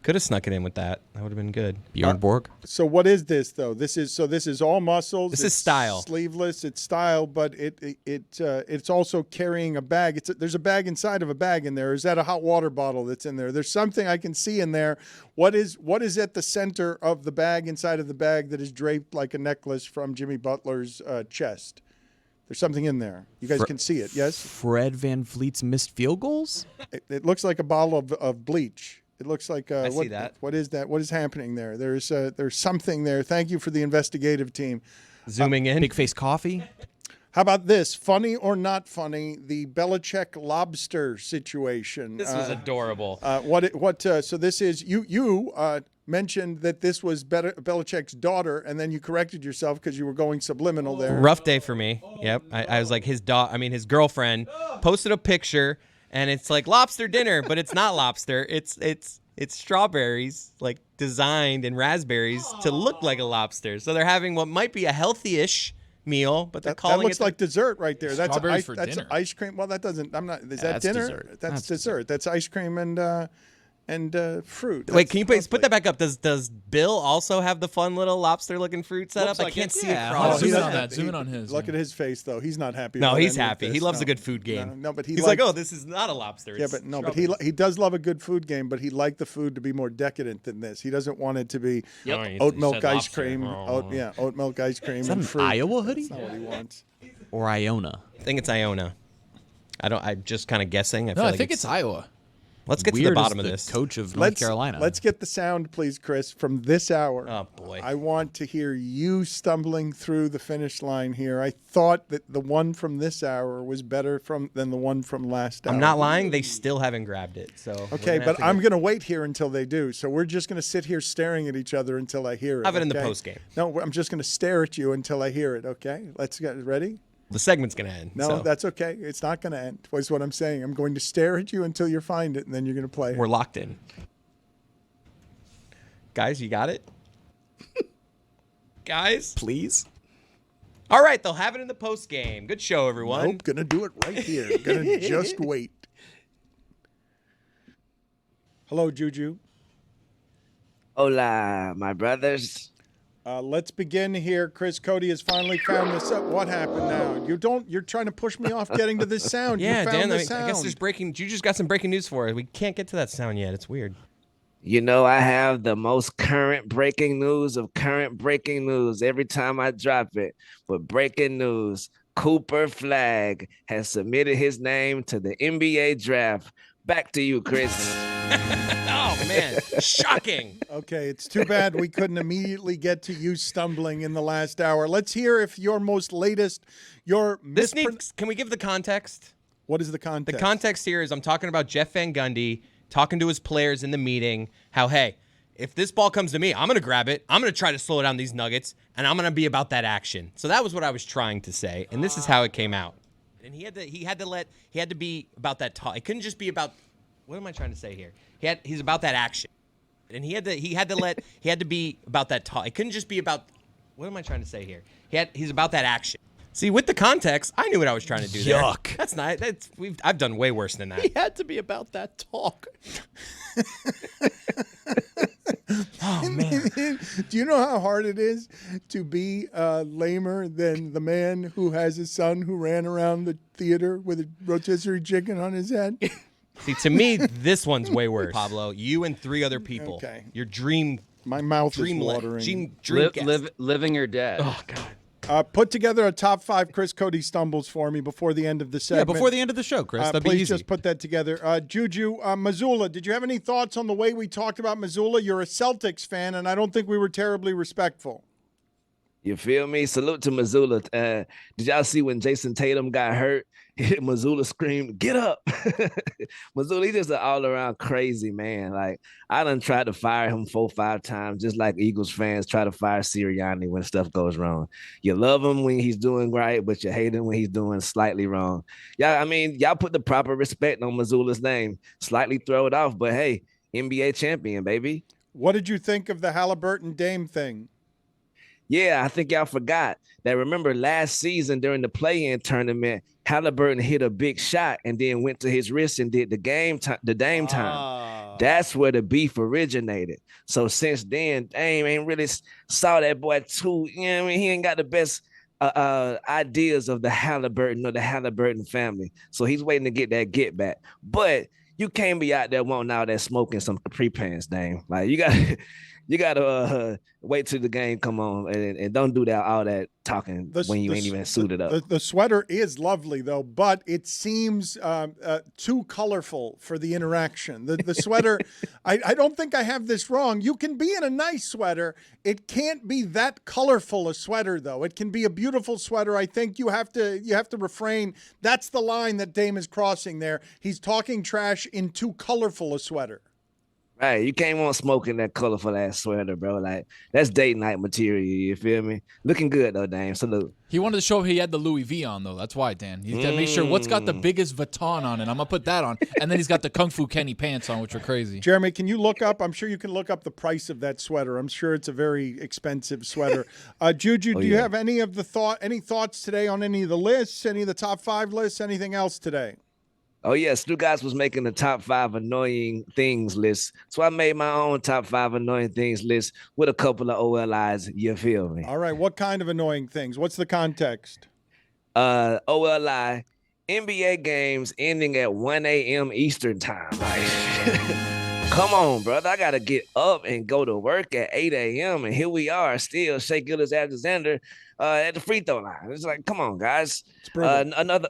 Could have snuck it in with that. That would have been good. Bjorn Borg. So what is this though? This is all muscles. This is It's style. Sleeveless. It's style, but it's also carrying a bag. There's a bag inside of a bag in there. Is that a hot water bottle that's in there? There's something I can see in there. What is at the center of the bag, inside of the bag, that is draped like a necklace from Jimmy Butler's chest? There's something in there. You guys can see it, yes? Fred Van Vliet's missed field goals? It looks like a bottle of bleach. It looks like I see that. What is that? What is happening there? There's something there. Thank you for the investigative team. Zooming in. Big Face Coffee? How about this? Funny or not funny? The Belichick lobster situation. This was adorable. So this is you mentioned that this was Belichick's daughter, and then you corrected yourself because you were going subliminal there. Rough day for me. Yep. I was like, his girlfriend posted a picture, and it's like lobster dinner, but it's not lobster. It's strawberries, like designed in raspberries to look like a lobster. So they're having what might be a healthy-ish meal, but they're calling it. That looks like dessert right there. That's Strawberries for dinner. ice cream. Well, that doesn't. I'm not. Is that That's dinner? dessert. That's dessert. That's ice cream and fruit. Wait, can you please put that back up? Does Bill also have the fun little lobster-looking fruit setup? Looks I like can't it. see Yeah. across. Zoom in on that. Zoom in on his. Look at his face, though. He's not happy. No, about he's any of happy. this. He loves No. a good food game. No, but He's like, oh, this is not a lobster. Yeah, It's but he does love a good food game, but he'd like the food to be more decadent than this. He doesn't want it to be oat milk ice cream. Oat milk ice cream. Is that and an fruit. Iowa hoodie? That's not what he wants. Or Iona? I think it's Iona. I'm just kind of guessing. I think it's Iowa. Let's get to the Weird bottom as of the this. coach of North Carolina. Let's get the sound, please, Chris, from this hour. Oh, boy. I want to hear you stumbling through the finish line here. I thought that the one from this hour was better than the one from last hour. I'm not lying. They still haven't grabbed it. So Okay, but I'm going to wait here until they do. So we're just going to sit here staring at each other until I hear it. Have it in the okay? post game. No, I'm just going to stare at you until I hear it, okay? Let's get ready. The segment's going to end. No, so. that's okay. It's not going to end, is what I'm saying. I'm going to stare at you until you find it, and then you're going to play it. We're locked in. Guys, you got it? Guys? Please? All right, they'll have it in the post game. Good show, everyone. Nope, going to do it right here. Going to just wait. Hello, Juju. Hola, my brothers. Let's begin here. Chris Cody has finally found this up. What happened now? You're trying to push me off getting to this sound. Yeah, you found Dan, the I sound. guess there's breaking. Juju's got some breaking news for us. We can't get to that sound yet. It's weird. You know, I have the most current breaking news of current breaking news every time I drop it. But breaking news, Cooper Flagg has submitted his name to the NBA draft. Back to you, Chris. Oh, man. Shocking. Okay, it's too bad we couldn't immediately get to you stumbling in the last hour. Let's hear if your most latest, Can we give the context? What is the context? The context here is I'm talking about Jeff Van Gundy talking to his players in the meeting, how, hey, if this ball comes to me, I'm going to grab it. I'm going to try to slow down these Nuggets, and I'm going to be about that action. So that was what I was trying to say, and this is how it came out. And he had to be about that talk. It couldn't just be about, what am I trying to say here? He's about that action. And he had to be about that talk. It couldn't just be about, what am I trying to say here? He's about that action. See, with the context, I knew what I was trying to do there. Yuck. That's not. I've done way worse than that. He had to be about that talk. Oh, man. Do you know how hard it is to be lamer than the man who has a son who ran around the theater with a rotisserie chicken on his head? See, to me, this one's way worse. Pablo, you and 3 other people. Okay. Your dream. My mouth is watering. Living or dead. Oh, God. Put together a top 5 Chris Cody stumbles for me before the end of the segment. Yeah, before the end of the show, Chris. That'd be please easy. just put that together. Juju, Missoula, did you have any thoughts on the way we talked about Missoula? You're a Celtics fan, and I don't think we were terribly respectful. You feel me? Salute to Missoula. Did y'all see when Jason Tatum got hurt? Missoula screamed, "Get up!" Missoula, he's just an all-around crazy man. Like, I done tried to fire him 4-5 times, just like Eagles fans try to fire Sirianni when stuff goes wrong. You love him when he's doing right, but you hate him when he's doing slightly wrong. Yeah, I mean, y'all put the proper respect on Missoula's name. Slightly throw it off, but hey, NBA champion, baby. What did you think of the Halliburton Dame thing? Yeah, I think y'all forgot that. Remember last season during the play-in tournament, Halliburton hit a big shot and then went to his wrist and did the Dame time. That's where the beef originated. So since then, Dame ain't really saw that boy too. You know what I mean? He ain't got the best ideas of the Halliburton or the Halliburton family. So he's waiting to get that get back. But you can't be out there wanting all that smoking some capri pants, Dame. Like, you gotta wait till the game come on and don't do all that talking when you ain't even suited up. The sweater is lovely though, but it seems too colorful for the interaction. The sweater, I don't think I have this wrong. You can be in a nice sweater. It can't be that colorful a sweater though. It can be a beautiful sweater. I think you have to refrain. That's the line that Dame is crossing there. He's talking trash in too colorful a sweater. Right, you can't want smoking that colorful ass sweater, bro. Like, that's date night material. You feel me? Looking good though, Dame. Salute. He wanted to show he had the Louis V on though. That's why, Dan. He's got to make sure what's got the biggest Vuitton on it. I'm gonna put that on, and then he's got the Kung Fu Kenny pants on, which are crazy. Jeremy, can you look up? I'm sure you can look up the price of that sweater. I'm sure it's a very expensive sweater. Juju, do you have any thoughts today on any of the lists? Any of the top 5 lists? Anything else today? Oh, yeah, Stugotz was making the top 5 annoying things list. So I made my own top 5 annoying things list with a couple of OLIs. You feel me? All right. What kind of annoying things? What's the context? OLI, NBA games ending at 1 a.m. Eastern time. Like, come on, brother. I got to get up and go to work at 8 a.m. And here we are still Shea Gilgeous-Alexander at the free throw line. It's like, come on, guys. Another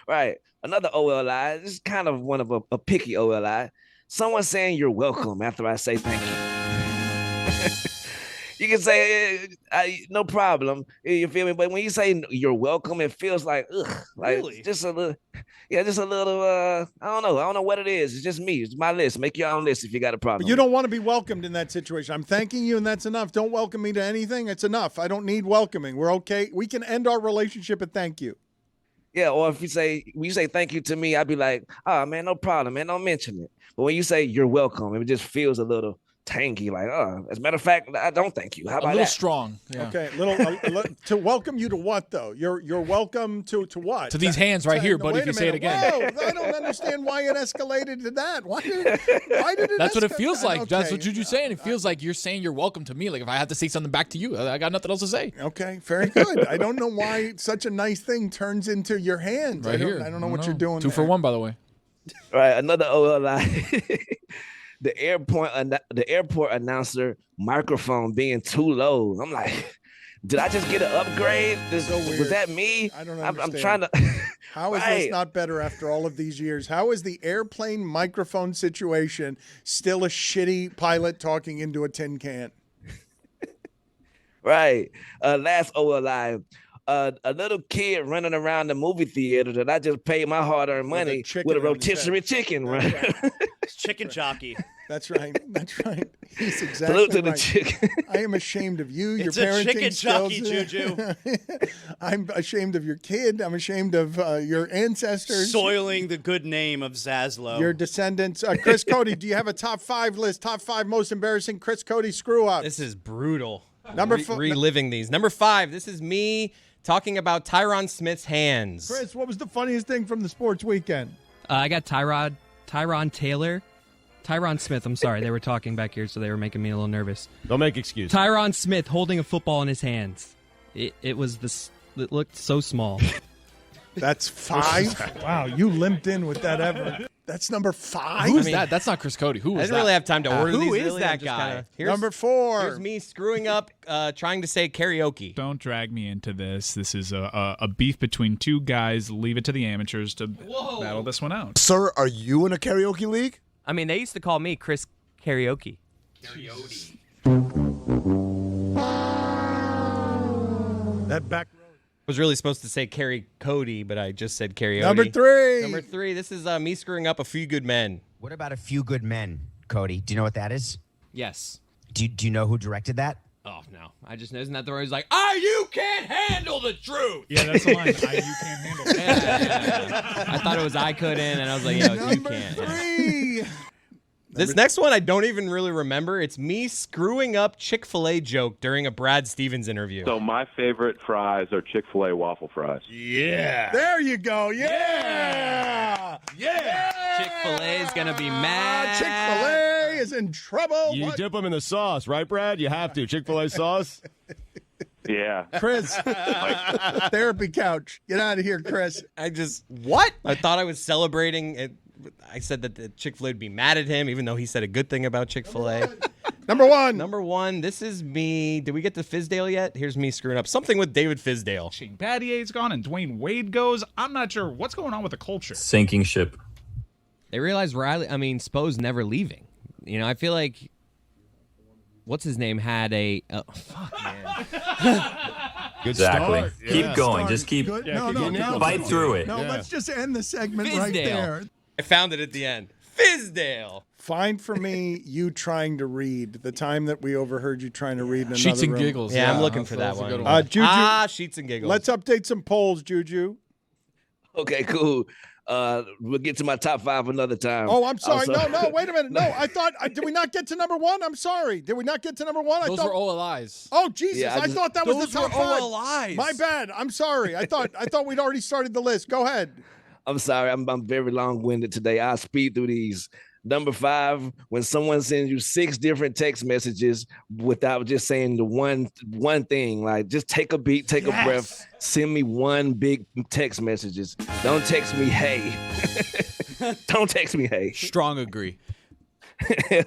right. Another OLI, this is kind of one of a picky OLI. Someone saying you're welcome after I say thank you. You can say, no problem. You feel me? But when you say you're welcome, it feels like, ugh. Like, really? Just a little, I don't know. I don't know what it is. It's just me. It's my list. Make your own list if you got a problem. But you don't want to be welcomed in that situation. I'm thanking you, and that's enough. Don't welcome me to anything. It's enough. I don't need welcoming. We're okay. We can end our relationship at thank you. Yeah, or if you say thank you to me, I'd be like, oh man, no problem, man, don't mention it. But when you say you're welcome, it just feels a little tangy, like, as a matter of fact, I don't thank you. How about a little that? strong. Yeah. Okay, to welcome you to what though? You're welcome to what? To these hands right here, buddy. If you say it again. Whoa, I don't understand why it escalated to that. Why did it? That's what it feels like. Okay. That's what Juju's saying. It feels like you're saying you're welcome to me. Like if I have to say something back to you, I got nothing else to say. Okay, very good. I don't know why such a nice thing turns into your hands. Right here. I don't know what you're doing. 2 for 1, by the way. Right, another OLI. The airport announcer microphone being too low. I'm like, did I just get an upgrade? Was that me? I don't understand. I'm trying to. How is this not better after all of these years? How is the airplane microphone situation still a shitty pilot talking into a tin can? Right. Last OLI. A little kid running around the movie theater that I just paid my hard-earned money with a rotisserie chicken. Right? Chicken jockey. That's right. That's right. He's exactly Salute to right. the chicken. I am ashamed of you. Your It's a parenting chicken skills. jockey, Juju. I'm ashamed of your kid. I'm ashamed of your ancestors. Soiling the good name of Zaslow. Your descendants. Chris Cody, do you have a top 5 list? Top 5 most embarrassing Chris Cody screw-ups. This is brutal. Number reliving these. Number 5. This is me talking about Tyron Smith's hands. Chris, what was the funniest thing from the sports weekend? I got Tyron Smith. I'm sorry. They were talking back here, so they were making me a little nervous. Don't make excuses. Tyron Smith holding a football in his hands. It looked so small. That's 5? Wow, you limped in with that ever. That's number 5? Who is that? That's not Chris Cody. Who I is didn't really have time to order these. Who is really. that guy? Number 4. Here's me screwing up, trying to say karaoke. Don't drag me into this. This is a beef between two guys. Leave it to the amateurs to battle this one out. Sir, are you in a karaoke league? I mean, they used to call me Chris Karaoke. That back was really supposed to say Carrie Cody, but I just said karaoke. Number 3. Number 3. This is me screwing up A Few Good Men. What about A Few Good Men, Cody? Do you know what that is? Yes. Do you know who directed that? Oh, no. I just know, isn't that the one who's like, you can't handle the truth? Yeah, that's the line. You can't handle it. Yeah. I thought it was I couldn't, and I was like, you can't. Number 3. This next one I don't even really remember. It's me screwing up Chick-fil-A joke during a Brad Stevens interview. So my favorite fries are Chick-fil-A waffle fries. Yeah. There you go. Yeah. Chick-fil-A is going to be mad. Chick-fil-A is in trouble. You dip them in the sauce, right, Brad? You have to. Chick-fil-A sauce. Yeah. Chris, therapy couch. Get out of here, Chris. I thought I was celebrating it. I said that the Chick-fil-A would be mad at him, even though he said a good thing about Chick-fil-A. Number 1. Number 1. This is me. Did we get to Fizdale yet? Here's me screwing up something with David Fizdale. Shane Battier's gone and Dwayne Wade goes. I'm not sure what's going on with the culture. Sinking ship. They realized Spo's never leaving. You know, I feel like what's his name had a fuck man. Good exactly. Start. Keep going. Just keep fight through it. No, let's just end the segment Fizdale. right there. I found it at the end. Fizdale. Fine for me, you trying to read. The time that we overheard you trying to read in another Sheets and room. Giggles. Yeah, I'm looking for that one. Juju, Sheets and Giggles. let's update some polls, Juju. Okay, cool. We'll get to my top 5 another time. Oh, I'm sorry. Also- No, wait a minute. No, I thought, did we not get to number 1? I'm sorry. Did we not get to number 1? Those were OLIs. Oh, Jesus. Yeah, I thought that was those the top were 5. OLIs. My bad. I'm sorry. I thought we'd already started the list. Go ahead. I'm sorry. I'm very long-winded today. I'll speed through these. Number 5, when someone sends you 6 different text messages without just saying the one thing, like just take a beat, take a breath, send me one big text messages. Don't text me, hey. Don't text me, hey. Strong agree.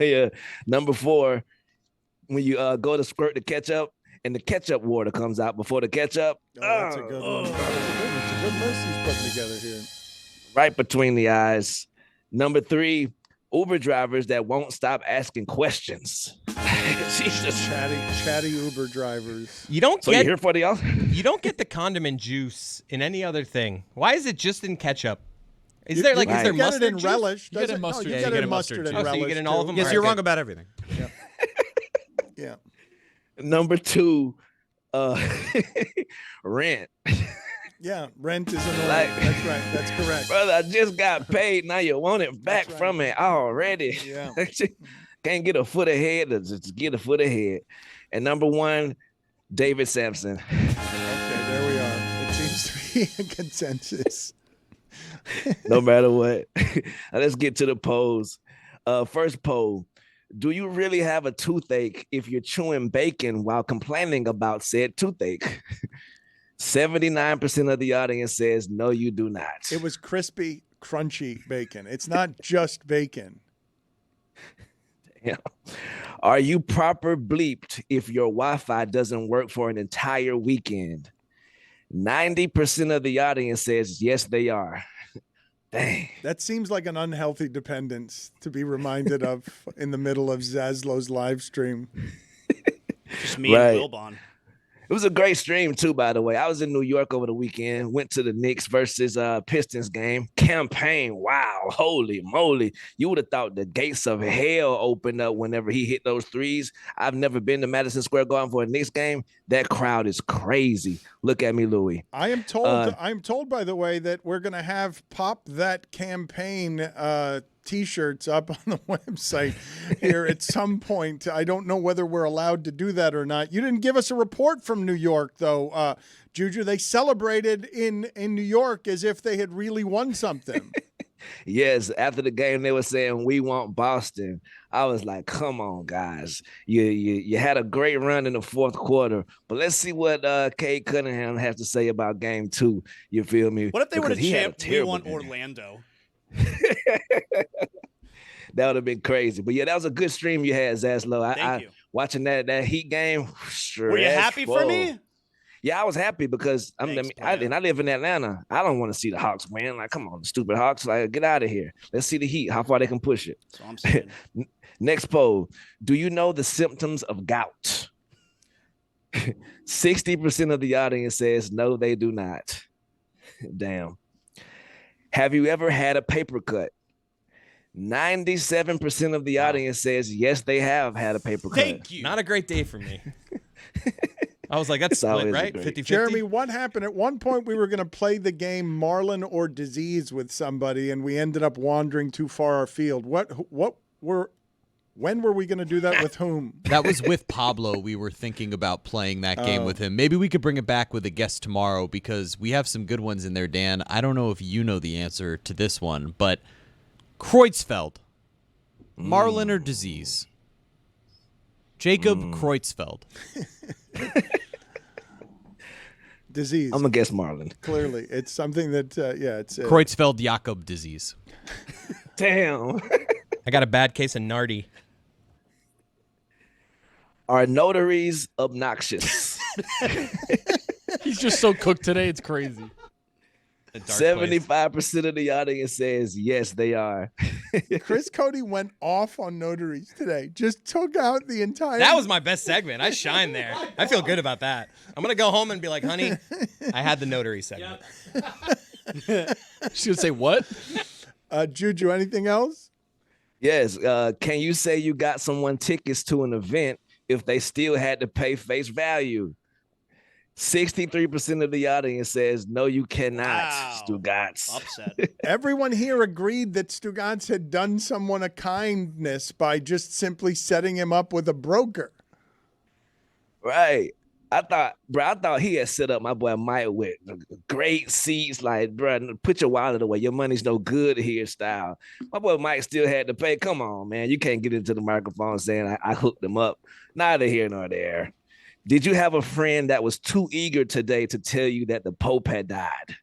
Yeah. Number 4, when you go to squirt the ketchup and the ketchup water comes out before the ketchup. Oh, that's a good one. It's a good list he's putting together here. Right between the eyes. Number 3, Uber drivers that won't stop asking questions. Jesus. Chatty Uber drivers. You don't So get you here for the other? You don't get the condiment juice in any other thing. Why is it just in ketchup? Is You there get mustard it in juice? relish. You get it in doesn't- mustard. No, Yeah, you get it in mustard and Oh, so relish. you get in all of them? too. Yes, you're wrong about everything. Yeah. Number 2, rent. Yeah, rent is annoying. Like- That's right. That's correct. Brother, I just got paid. Now you want it back from me already. Yeah. Can't get a foot ahead. Just get a foot ahead. And number one, David Sampson. Okay, there we are. It seems to be a consensus. No matter what. Now let's get to the polls. First poll. Do you really have a toothache if you're chewing bacon while complaining about said toothache? 79% of the audience says, no, you do not. It was crispy, crunchy bacon. It's not just bacon. Yeah. Are you proper bleeped if your Wi-Fi doesn't work for an entire weekend? 90% of the audience says, yes, they are. Dang. That seems like an unhealthy dependence to be reminded of in the middle of Zaslow's live stream. Just me and Wilbon. It was a great stream, too, by the way. I was in New York over the weekend, went to the Knicks versus Pistons game. Campaign, wow, holy moly. You would have thought the gates of hell opened up whenever he hit those threes. I've never been to Madison Square Garden for a Knicks game. That crowd is crazy. Look at me, Louie. I am told, by the way, that we're going to have Pop That Campaign T-shirts up on the website here at some point. I don't know whether we're allowed to do that or not. You didn't give us a report from New York, though, Juju. They celebrated in New York as if they had really won something. Yes, after the game, they were saying, we want Boston. I was like, come on, guys. You had a great run in the fourth quarter, but let's see what Cade Cunningham has to say about game 2. You feel me? What if they would have champed, we want game. Orlando? That would have been crazy. But yeah, that was a good stream you had, Zaslow. Thank you. Watching that Heat game. Were you happy for me? Yeah, I was happy because I live in Atlanta. I don't want to see the Hawks win. Like, come on, stupid Hawks. Like, get out of here. Let's see the Heat, how far they can push it. That's what I'm saying. Next poll. Do you know the symptoms of gout? 60% of the audience says no, they do not. Damn. Have you ever had a paper cut? 97% of the audience says yes, they have had a paper cut. Thank you. Not a great day for me. I was like, that's split, right? 50-50? Jeremy, what happened? At one point, we were going to play the game Marlin or Disease with somebody, and we ended up wandering too far afield. When were we going to do that with whom? That was with Pablo. We were thinking about playing that game with him. Maybe we could bring it back with a guest tomorrow because we have some good ones in there, Dan. I don't know if you know the answer to this one, but Kreutzfeld. Marlin or Disease? Jacob Kreutzfeld. Disease. I'm going to guess Marlin. Clearly. It's something that, it's... Kreutzfeld-Jakob disease. Damn. I got a bad case of Nardi. Are notaries obnoxious? He's just so cooked today, it's crazy. 75% of the audience says yes, they are. Chris Cody went off on notaries today. Just took out the entire... That was my best segment. I shine there. I feel good about that. I'm going to go home and be like, honey, I had the notary segment. She's going to say what? Juju, anything else? Yes. Can you say you got someone tickets to an event if they still had to pay face value? 63% of the audience says, no, you cannot, Wow. Stugotz. Upset. Everyone here agreed that Stugotz had done someone a kindness by just simply setting him up with a broker. Right. I thought he had set up my boy Mike with great seats, like, bro, put your wallet away. Your money's no good here style. My boy Mike still had to pay. Come on, man. You can't get into the microphone saying I hooked him up. Neither here nor there. Did you have a friend that was too eager today to tell you that the Pope had died?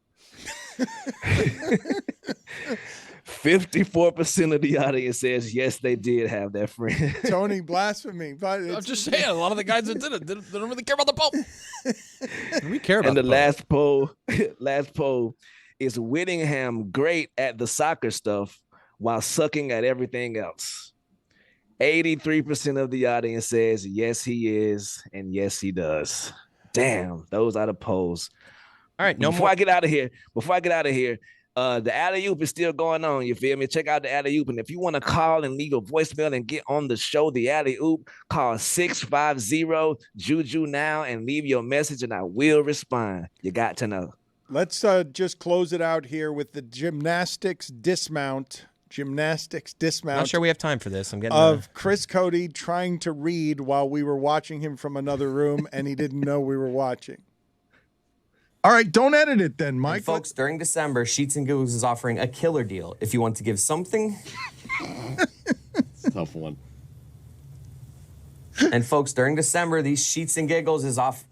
54% of the audience says yes, they did have that friend. Tony, blasphemy. But I'm just saying, a lot of the guys that did it don't really care about the Pope. We care about and the Pope. last poll is Whittingham great at the soccer stuff while sucking at everything else? 83% of the audience says yes, he is, and yes, he does. Damn, those are the polls. All right, Before I get out of here, the alley-oop is still going on, you feel me? Check out the alley-oop, and if you want to call and leave a voicemail and get on the show, the alley-oop, call 650-JUJU now and leave your message, and I will respond. You got to know. let's just close it out here with the gymnastics dismount. Not sure we have time for this. I'm getting of Chris Cody trying to read while we were watching him from another room, and he didn't know we were watching. All right, don't edit it then, Mike. And folks, during December, Sheets and Giggles is offering a killer deal. If you want to give something... It's a tough one. And folks, during December, these Sheets and Giggles is off...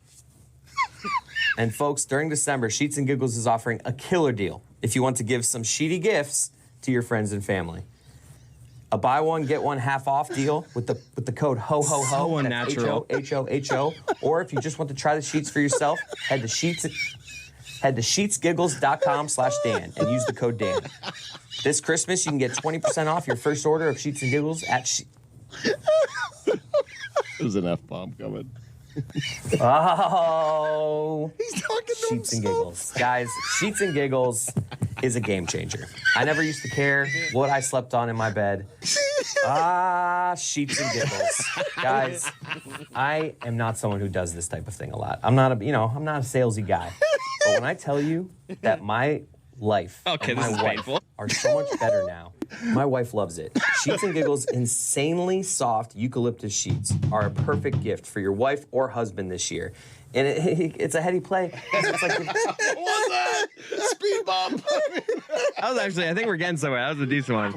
And folks, during December, Sheets and Giggles is offering a killer deal. If you want to give some sheety gifts to your friends and family. A buy one, get one half off deal with the code HOHOHO. So unnatural. HOHO. Or if you just want to try the sheets for yourself, head to sheetsgiggles.com/Dan and use the code Dan. This Christmas, you can get 20% off your first order of Sheets and Giggles at There's an F-bomb coming. Oh, he's talking to Sheets and Giggles. Guys, Sheets and Giggles is a game changer. I never used to care what I slept on in my bed. Sheets and Giggles. Guys, I am not someone who does this type of thing a lot. I'm not a salesy guy. But when I tell you that my life and my wife are so much better now, my wife loves it. Sheets and Giggles insanely soft eucalyptus sheets are a perfect gift for your wife or husband this year. And it's a heady play. It's like What was that? Speed bump. That was actually, I think we're getting somewhere. That was a decent one.